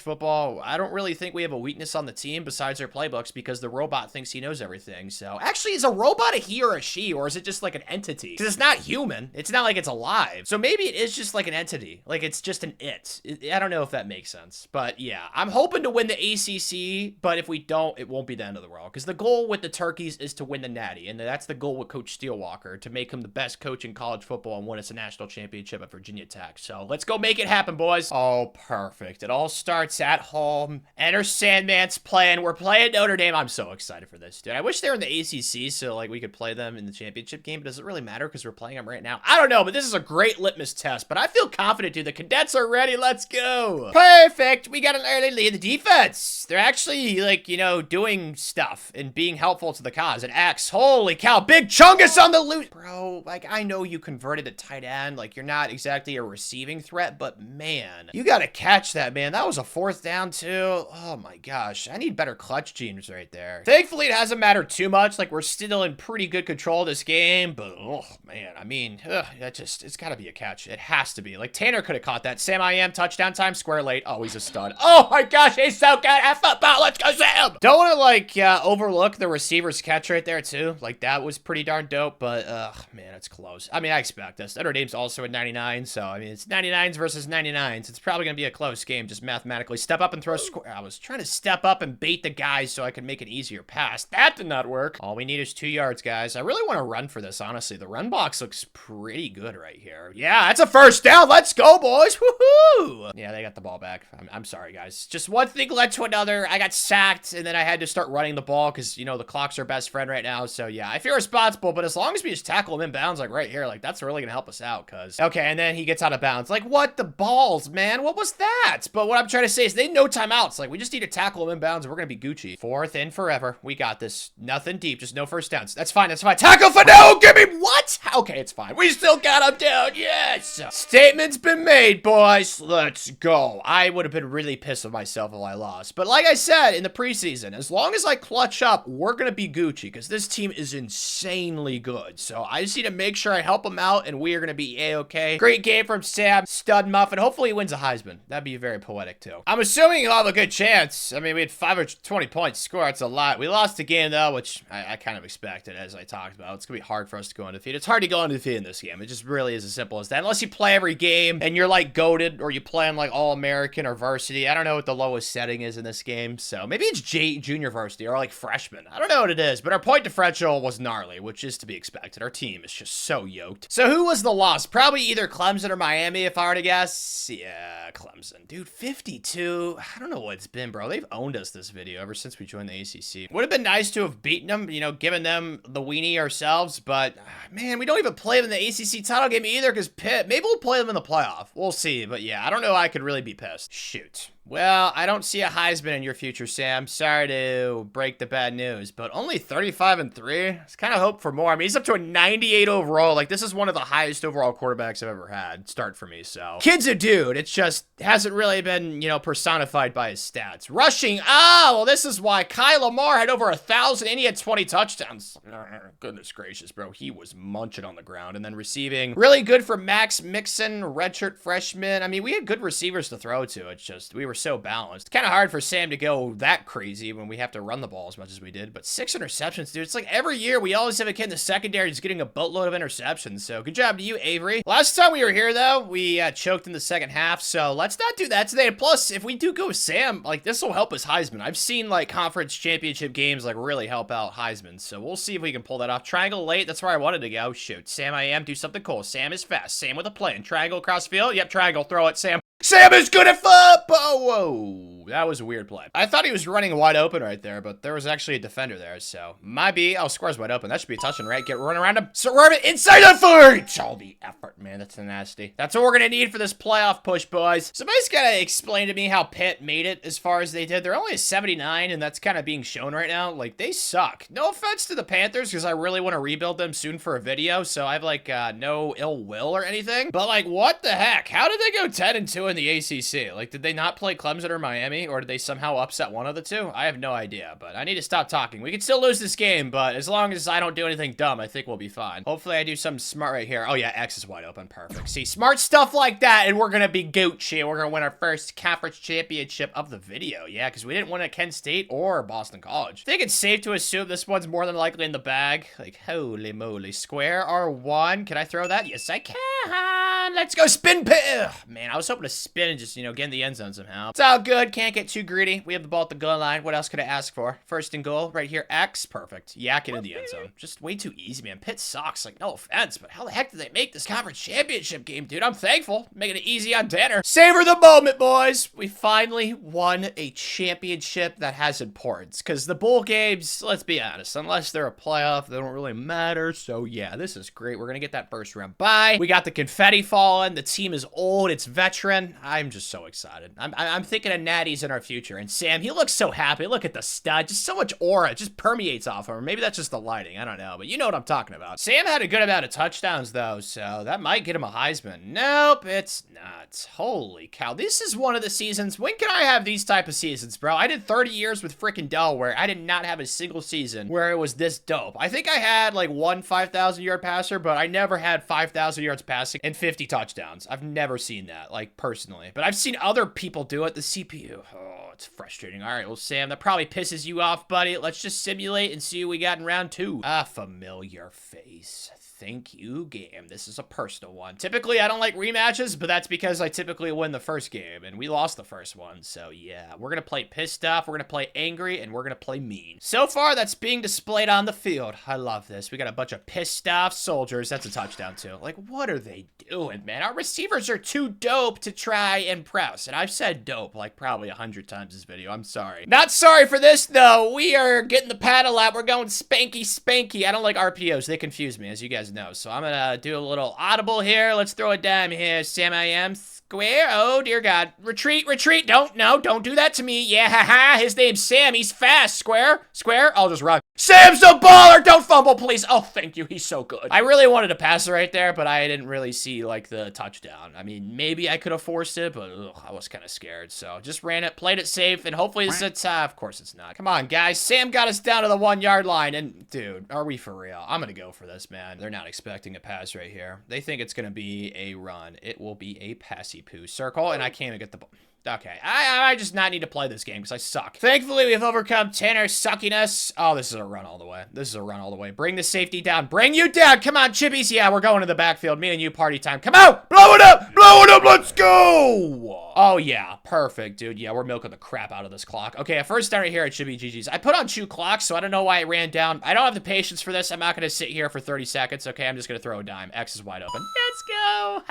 football. I don't really think we have a weakness on the team besides our playbooks, because the robot thinks he knows everything. So actually, is a robot a he or a she, or is it just like an entity? Because it's not human. It's not like it's alive. So maybe it is just like an entity. Like it's just an it. I don't know if that makes sense. But yeah, I'm hoping to win the ACC, but if we don't, it won't be the end of the world. Because the goal with the Turkeys is to win the Natty, and that's the goal with Coach Steelwalker, to make him the best coach in college football and win us a national championship at Virginia Tech. So let's go make it happen, boys. Oh, perfect. It all starts at home. Enter Sandman's playing. We're playing Notre Dame. I'm so excited for this, dude. I wish they were in the the ACC so like we could play them in the championship game, but does it really matter because we're playing them right now? I don't know, but this is a great litmus test, but I feel confident, dude. The cadets are ready. Let's go. Perfect. We got an early lead. The defense, they're actually like, you know, doing stuff and being helpful to the cause. And X, holy cow, big Chungus on the loose. Bro, like I know you converted to tight end, like you're not exactly a receiving threat, but man, you gotta catch that, man. That was a 4th down too. Oh my gosh, I need better clutch genes right there. Thankfully, it hasn't mattered too much. Like we're still in pretty good control of this game, but oh man, I mean, it's gotta be a catch. It has to be. Like Tanner could have caught that. Sam I am touchdown time, square late. Oh, he's a stud. Oh my gosh, he's so good at football. Let's go, Sam. Don't want to like overlook the receiver's catch right there too. Like that was pretty darn dope, but man, it's close. I mean, I expect this. Notre Dame's also at 99, so I mean, it's 99s versus 99s. It's probably gonna be a close game, just mathematically. Step up and throw square. I was trying to step up and bait the guys so I could make an easier pass. That did not work. All we need is 2 yards, guys. I really want to run for this, honestly. The run box looks pretty good right here. Yeah, that's a 1st down. Let's go, boys. Woohoo! Yeah, they got the ball back. I'm sorry, guys. Just one thing led to another. I got sacked, and then I had to start running the ball because, you know, the clock's our best friend right now. So, yeah, I feel responsible, but as long as we just tackle him in bounds, like right here, like that's really going to help us out because, okay, and then he gets out of bounds. Like, what the balls, man? What was that? But what I'm trying to say is they know timeouts. Like, we just need to tackle him in bounds, and we're going to be Gucci. 4th in forever. We got this. Nothing deep. Just no 1st downs. That's fine. That's fine. Tackle for no. Give me what? Okay, it's fine. We still got him down. Yes. Statement's been made, boys. Let's go. I would have been really pissed with myself if I lost. But like I said in the preseason, as long as I clutch up, we're going to be Gucci because this team is insanely good. So I just need to make sure I help them out, and we are going to be A-okay. Great game from Sam. Stud muffin. Hopefully he wins a Heisman. That'd be very poetic, too. I'm assuming he'll have a good chance. I mean, we had 5 or 20 points score. That's a lot. We lost the game, though, which I kind of expected, as I talked about. It's going to be hard for us to go undefeated. It's hard to go undefeated in this game. It just really is as simple as that. Unless you play every game and you're, like, goated, or you play on, like, All-American or varsity. I don't know what the lowest setting is in this game, so maybe it's junior varsity or, like, freshman. I don't know what it is, but our point differential was gnarly, which is to be expected. Our team is just so yoked. So who was the loss? Probably either Clemson or Miami, if I were to guess. Yeah, Clemson. Dude, 52. I don't know what it's been, bro. They've owned us this video ever since we joined the ACC. Would have been nice to have beaten them, you know, given them the weenie ourselves, but man, we don't even play them in the ACC title game either because Pitt. Maybe we'll play them in the playoff. We'll see, but yeah, I don't know. I could really be pissed. Shoot. Well, I don't see a Heisman in your future, Sam. Sorry to break the bad news, but only 35-3. It's kind of hope for more. I mean, he's up to a 98 overall. Like, this is one of the highest overall quarterbacks I've ever had start for me, so. Kid's a dude. It's just hasn't really been, you know, personified by his stats. Rushing. Oh, well, this is why Kyle Lamar had over 1,000 and he had 20 touchdowns. Goodness gracious, bro. He was munching on the ground. And then receiving. Really good for Max Mixon, redshirt freshman. I mean, we had good receivers to throw to. It's just, we were so balanced. Kind of hard for Sam to go that crazy when we have to run the ball as much as we did, but 6 interceptions, dude. It's like every year we always have a kid in the secondary just getting a boatload of interceptions, so good job to you, Avery. Last time we were here, though, we choked in the second half, so let's not do that today. Plus, if we do go with Sam, like, this will help us Heisman. I've seen, like, conference championship games, like, really help out Heisman, so we'll see if we can pull that off. Triangle late, that's where I wanted to go. Shoot, Sam I am, do something cool. Sam is fast. Sam with a plan. Triangle across field. Yep, triangle. Throw it, Sam. Sam is good at football. Whoa, that was a weird play. I thought he was running wide open right there, but there was actually a defender there, so might be. Oh, square's wide open. That should be a touchdown, right? Get run around him. Swerve it inside the 4. All the effort, man. That's nasty. That's what we're gonna need for this playoff push, boys. Somebody's gotta explain to me how Pitt made it as far as they did. They're only a 79, and that's kind of being shown right now. Like, they suck. No offense to the Panthers, because I really want to rebuild them soon for a video, so I have, like, no ill will or anything. But, like, what the heck? How did they go 10-2 in the ACC? Like, did they not play Clemson or Miami, or did they somehow upset one of the two? I have no idea, but I need to stop talking. We can still lose this game, but as long as I don't do anything dumb, I think we'll be fine. Hopefully, I do something smart right here. Oh, yeah, X is wide open. Perfect. See, smart stuff like that, and we're gonna be Gucci. We're gonna win our first conference championship of the video. Yeah, because we didn't win at Kent State or Boston College. I think it's safe to assume this one's more than likely in the bag. Like, holy moly. Square R1. Can I throw that? Yes, I can. on, let's go spin pit. Ugh, man, I was hoping to spin and just, get in the end zone somehow. It's all good. Can't get too greedy. We have the ball at the goal line. What else could I ask for? First and goal right here. X. Perfect. Yak it in the end zone. Just way too easy, man. Pitt sucks. Like, no offense, but how the heck did they make this conference championship game, dude? I'm thankful. Making it easy on Tanner. Savor the moment, boys. We finally won a championship that has importance. Because the bowl games, let's be honest, unless they're a playoff, they don't really matter. So, yeah, this is great. We're going to get that first round bye. We got the confetti falling. The team is old. It's veteran. I'm just so excited. I'm thinking of natties in our future. And Sam, he looks so happy. Look at the stud. Just so much aura. It just permeates off of him. Maybe that's just the lighting. I don't know. But you know what I'm talking about. Sam had a good amount of touchdowns, though. So that might get him a Heisman. Nope, it's not. Holy cow. This is one of the seasons. When can I have these type of seasons, bro? I did 30 years with freaking Delaware. I did not have a single season where it was this dope. I think I had like one 5,000-yard passer, but I never had 5,000 yards passing and 50 touchdowns. I've never seen that, like, personally. But I've seen other people do it. The CPU. Oh, it's frustrating. All right, well, Sam, that probably pisses you off, buddy. Let's just simulate and see what we got in round 2. A familiar face. Thank you, game. This is a personal one. Typically, I don't like rematches, but that's because I typically win the first game, and we lost the first one. So, yeah, we're going to play pissed off, we're going to play angry, and we're going to play mean. So far, that's being displayed on the field. I love this. We got a bunch of pissed off soldiers. That's a touchdown, too. Like, what are they doing, man? Our receivers are too dope to try and press, and I've said dope, like, probably 100 times this video. I'm sorry. Not sorry for this, though. We are getting the paddle out. We're going spanky, spanky. I don't like RPOs. They confuse me, as you guys know. So I'm gonna do a little audible here. Let's throw a dime here. Sam, I am square. Oh, dear God. Retreat, retreat. Don't do that to me. Yeah, haha. His name's Sam. He's fast. Square. I'll just run. Sam's the baller. Don't fumble, please. Oh, thank you. He's so good. I really wanted to pass it right there, but I didn't really see, like, the touchdown. I mean, maybe I could have forced it, but I was kind of scared. So just ran it, played it safe, and hopefully it's, of course it's not. Come on, guys. Sam got us down to the 1-yard line, and, dude, are we for real? I'm gonna go for this, man. They're not expecting a pass right here. They think it's gonna be a run. It will be a passy poo circle, and I can't even get the ball. Okay, I just not need to play this game because I suck. Thankfully, we've overcome Tanner's suckiness. Oh, this is a run all the way. This is a run all the way. Bring the safety down. Bring you down. Come on, Chippies. Yeah, we're going to the backfield. Me and you, party time. Come out. Blow it up. Blow it up. Let's go. Oh, yeah. Perfect, dude. Yeah, we're milking the crap out of this clock. Okay, at first down right here, it should be GG's. I put on 2 clocks, so I don't know why it ran down. I don't have the patience for this. I'm not going to sit here for 30 seconds. Okay, I'm just going to throw a dime. X is wide open. Let's go.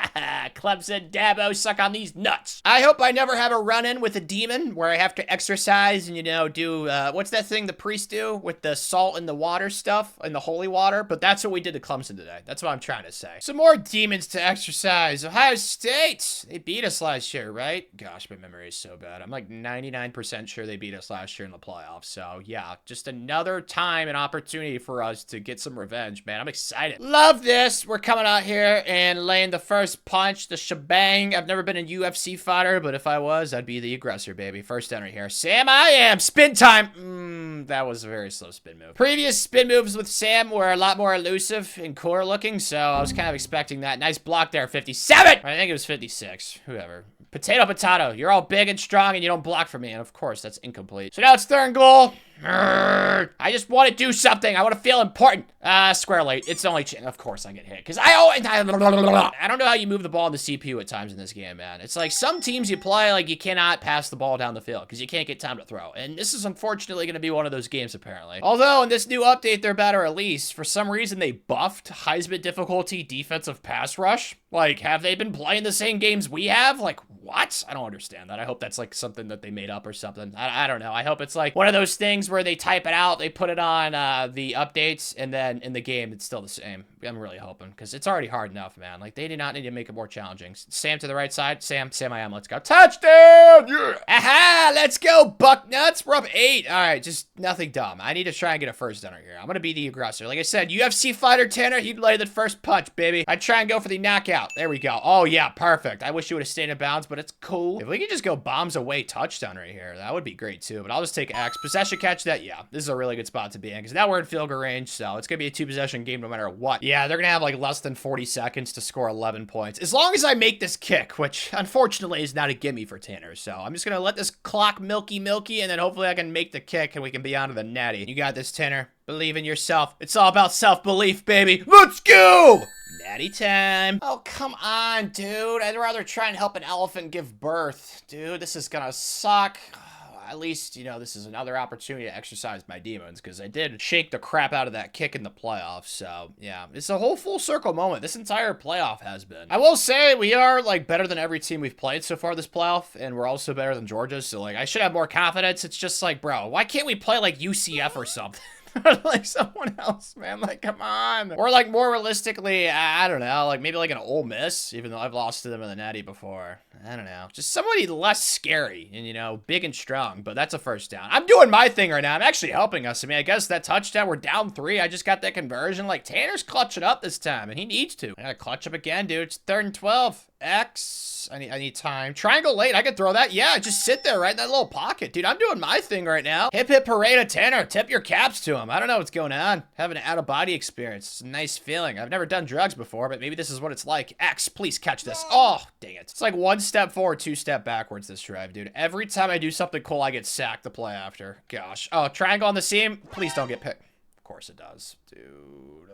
Clemson, Dabo, suck on these nuts. I hope I never have a run-in with a demon where I have to exercise and, do, what's that thing the priests do with the salt and the water stuff and the holy water? But that's what we did to Clemson today. That's what I'm trying to say. Some more demons to exercise. Ohio State. They beat us last year, right? Gosh, my memory is so bad. I'm like 99% sure they beat us last year in the playoffs. So, yeah, just another time and opportunity for us to get some revenge, man. I'm excited. Love this. We're coming out here and laying the first punch, the shebang. I've never been a UFC fighter, but if I was, I'd be the aggressor, baby. First down right here. Sam, I am. Spin time. That was a very slow spin move. Previous spin moves with Sam were a lot more elusive and cooler looking, so I was kind of expecting that. Nice block there, 57. I think it was 56. Whoever. Potato. You're all big and strong and you don't block for me. And of course, that's incomplete. So now it's 3rd and goal. I just want to do something. I want to feel important. Square late. It's only, of course I get hit. Because I don't know how you move the ball in the CPU at times in this game, man. It's like some teams you play, like you cannot pass the ball down the field because you can't get time to throw. And this is unfortunately going to be one of those games, apparently. Although in this new update, they're about to release, for some reason they buffed Heisman difficulty defensive pass rush. Like, have they been playing the same games we have? Like, what? I don't understand that. I hope that's like something that they made up or something. I don't know. I hope it's like one of those things where they type it out, they put it on the updates, and then in the game, it's still the same. I'm really hoping, because it's already hard enough, man. Like, they did not need to make it more challenging. Sam to the right side. Sam, I am. Let's go. Touchdown! Yeah! Aha! Let's go, buck nuts. We're up 8. All right, just nothing dumb. I need to try and get a first down here. I'm going to be the aggressor. Like I said, UFC fighter Tanner, he'd lay the first punch, baby. I'd try and go for the knockout. There we go. Oh, yeah, perfect. I wish you would have stayed in bounds, but it's cool. If we could just go bombs away touchdown right here, that would be great, too. But I'll just take X. Possession catch that. Yeah, this is a really good spot to be in, because now we're in field goal range, so it's going to be a 2-possession game no matter what. Yeah, they're going to have, like, less than 40 seconds to score 11 points. As long as I make this kick, which, unfortunately, is not a gimme for Tanner. So I'm just going to let this clock milky, and then hopefully I can make the kick, and we can be on to the natty. You got this, Tanner. Believe in yourself. It's all about self-belief, baby. Let's go! Natty time. Oh, come on, dude. I'd rather try and help an elephant give birth. Dude, this is gonna suck. At least, you know, this is another opportunity to exercise my demons, because I did shake the crap out of that kick in the playoffs. So, yeah, it's a whole full circle moment. This entire playoff has been. I will say we are, like, better than every team we've played so far this playoff, and we're also better than Georgia. So, like, I should have more confidence. It's just like, bro, why can't we play, like, UCF or something? Like someone else, man. Like, come on. Or, like, more realistically, I don't know, like, maybe like an Ole Miss, even though I've lost to them in the Natty before. I don't know. Just somebody less scary and, you know, big and strong, but that's a first down. I'm doing my thing right now. I'm actually helping us. I mean, I guess that touchdown, we're down 3. I just got that conversion. Like, Tanner's clutching up this time, and he needs to. I gotta clutch up again, dude. It's 3rd and 12. X. I need time. Triangle late. I could throw that. Yeah, just sit there right in that little pocket. Dude, I'm doing my thing right now. Hip hip parade of Tanner. Tip your caps to him. I don't know what's going on. Having an out-of-body experience. It's a nice feeling. I've never done drugs before, but maybe this is what it's like. X, please catch this. Oh, dang it. It's like 1 step forward, 2 step backwards this drive, dude. Every time I do something cool, I get sacked the play after. Gosh. Oh, triangle on the seam. Please don't get picked. Of course it does. Dude.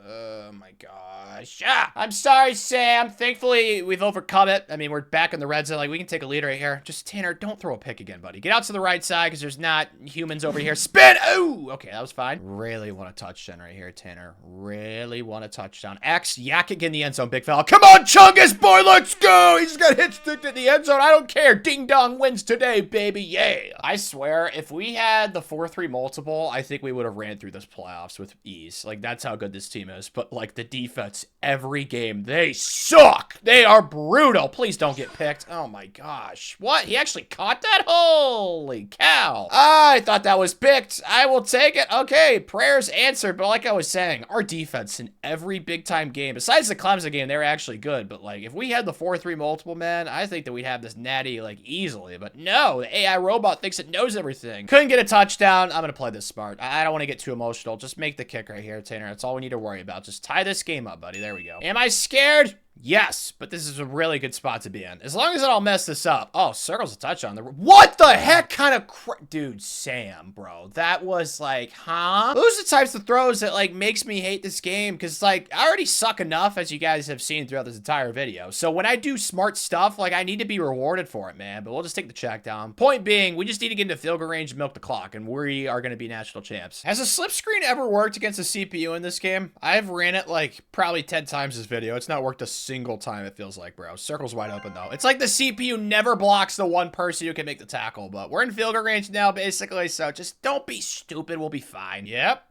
Oh my gosh. Ah, I'm sorry, Sam. Thankfully, we've overcome it. I mean, we're back in the red zone. Like, we can take a lead right here. Just, Tanner, don't throw a pick again, buddy. Get out to the right side, because there's not humans over here. Spin! Ooh! Okay, that was fine. Really want a touchdown right here, Tanner. Really want a touchdown. X, yak it in the end zone, big fella. Come on, Chungus, boy, let's go! He just got hit sticked in the end zone. I don't care. Ding dong wins today, baby. Yeah. I swear, if we had the 4-3 multiple, I think we would have ran through this playoffs with ease. Like, that's how good this team is. But, like, the defense, every game, they suck. They are brutal. Please don't get picked. Oh, my gosh. What? He actually caught that? Holy cow. I thought that was picked. I will take it. Okay, prayers answered. But like I was saying, our defense in every big-time game, besides the Clemson game, they were actually good. But, like, if we had the 4-3 multiple, man, I think that we'd have this Natty, like, easily. But no, the AI robot thinks it knows everything. Couldn't get a touchdown. I'm going to play this smart. I don't want to get too emotional. Just make the kick right here, Tanner. That's all we need to worry about. Just tie this game up, buddy. There we go. Am I scared? Yes, but this is a really good spot to be in. As long as I don't mess this up. Oh, circle's a touchdown. What the heck kind of dude, Sam, bro. That was like, huh? Those are the types of throws that, like, makes me hate this game. Because, like, I already suck enough, as you guys have seen throughout this entire video. So when I do smart stuff, like, I need to be rewarded for it, man. But we'll just take the check down. Point being, we just need to get into field goal range and milk the clock. And we are going to be national champs. Has a slip screen ever worked against a CPU in this game? I've ran it, like, probably 10 times this video. It's not worked a single time, it feels like, bro. Circle's wide open, though. It's like the CPU never blocks the one person who can make the tackle, but we're in field goal range now, basically, so just don't be stupid. We'll be fine. Yep.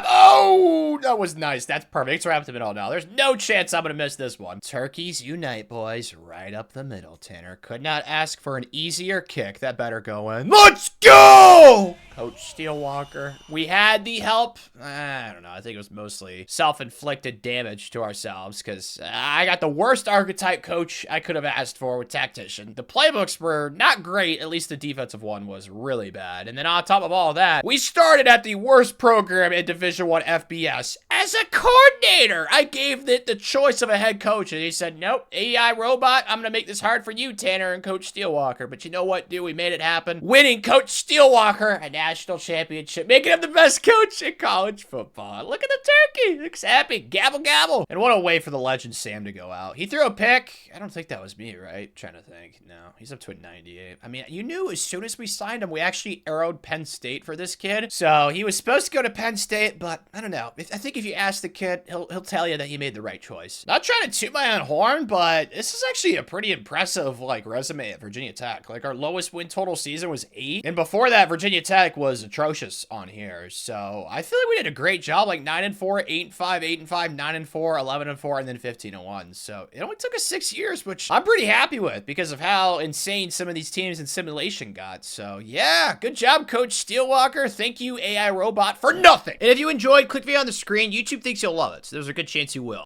Oh, that was nice. That's perfect. It's wrapped up in all now. There's no chance I'm gonna miss this one. Turkeys unite, boys. Right up the middle, Tanner. Could not ask for an easier kick. That better go in. Let's go! Coach Steelwalker. We had the help. I don't know. I think it was mostly self-inflicted damage to ourselves, because I got the worst archetype coach I could have asked for with tactician. The playbooks were not great. At least the defensive one was really bad. And then on top of all that, we started at the worst program in Division I FBS. As a coordinator, I gave it the choice of a head coach, and he said, nope, AI robot, I'm going to make this hard for you, Tanner and Coach Steelwalker. But you know what, dude? We made it happen. Winning Coach Steelwalker a national championship, making him the best coach in college football. Look at the turkey. Looks happy. Gabble, gabble. And what a way for the legend Sam to go out. He threw a pick. I don't think that was me, right? Trying to think. No, he's up to a 98. I mean, you knew as soon as we signed him, we actually arrowed Penn State for this kid. So he was supposed to go to Penn State, but I don't know. I think if you ask the kid, he'll tell you that he made the right choice. Not trying to toot my own horn, but this is actually a pretty impressive, like, resume at Virginia Tech. Like, our lowest win total season was 8. And before that, Virginia Tech was atrocious on here. So I feel like we did a great job. Like 9-4, 8-5, 8-5, 9-4, 11-4, and then 15-1. So it only took us 6 years, which I'm pretty happy with because of how insane some of these teams in simulation got. So yeah, good job, Coach Steelwalker. Thank you, AI robot, for nothing. And if you enjoyed, click video on the screen. YouTube thinks you'll love it, so there's a good chance you will.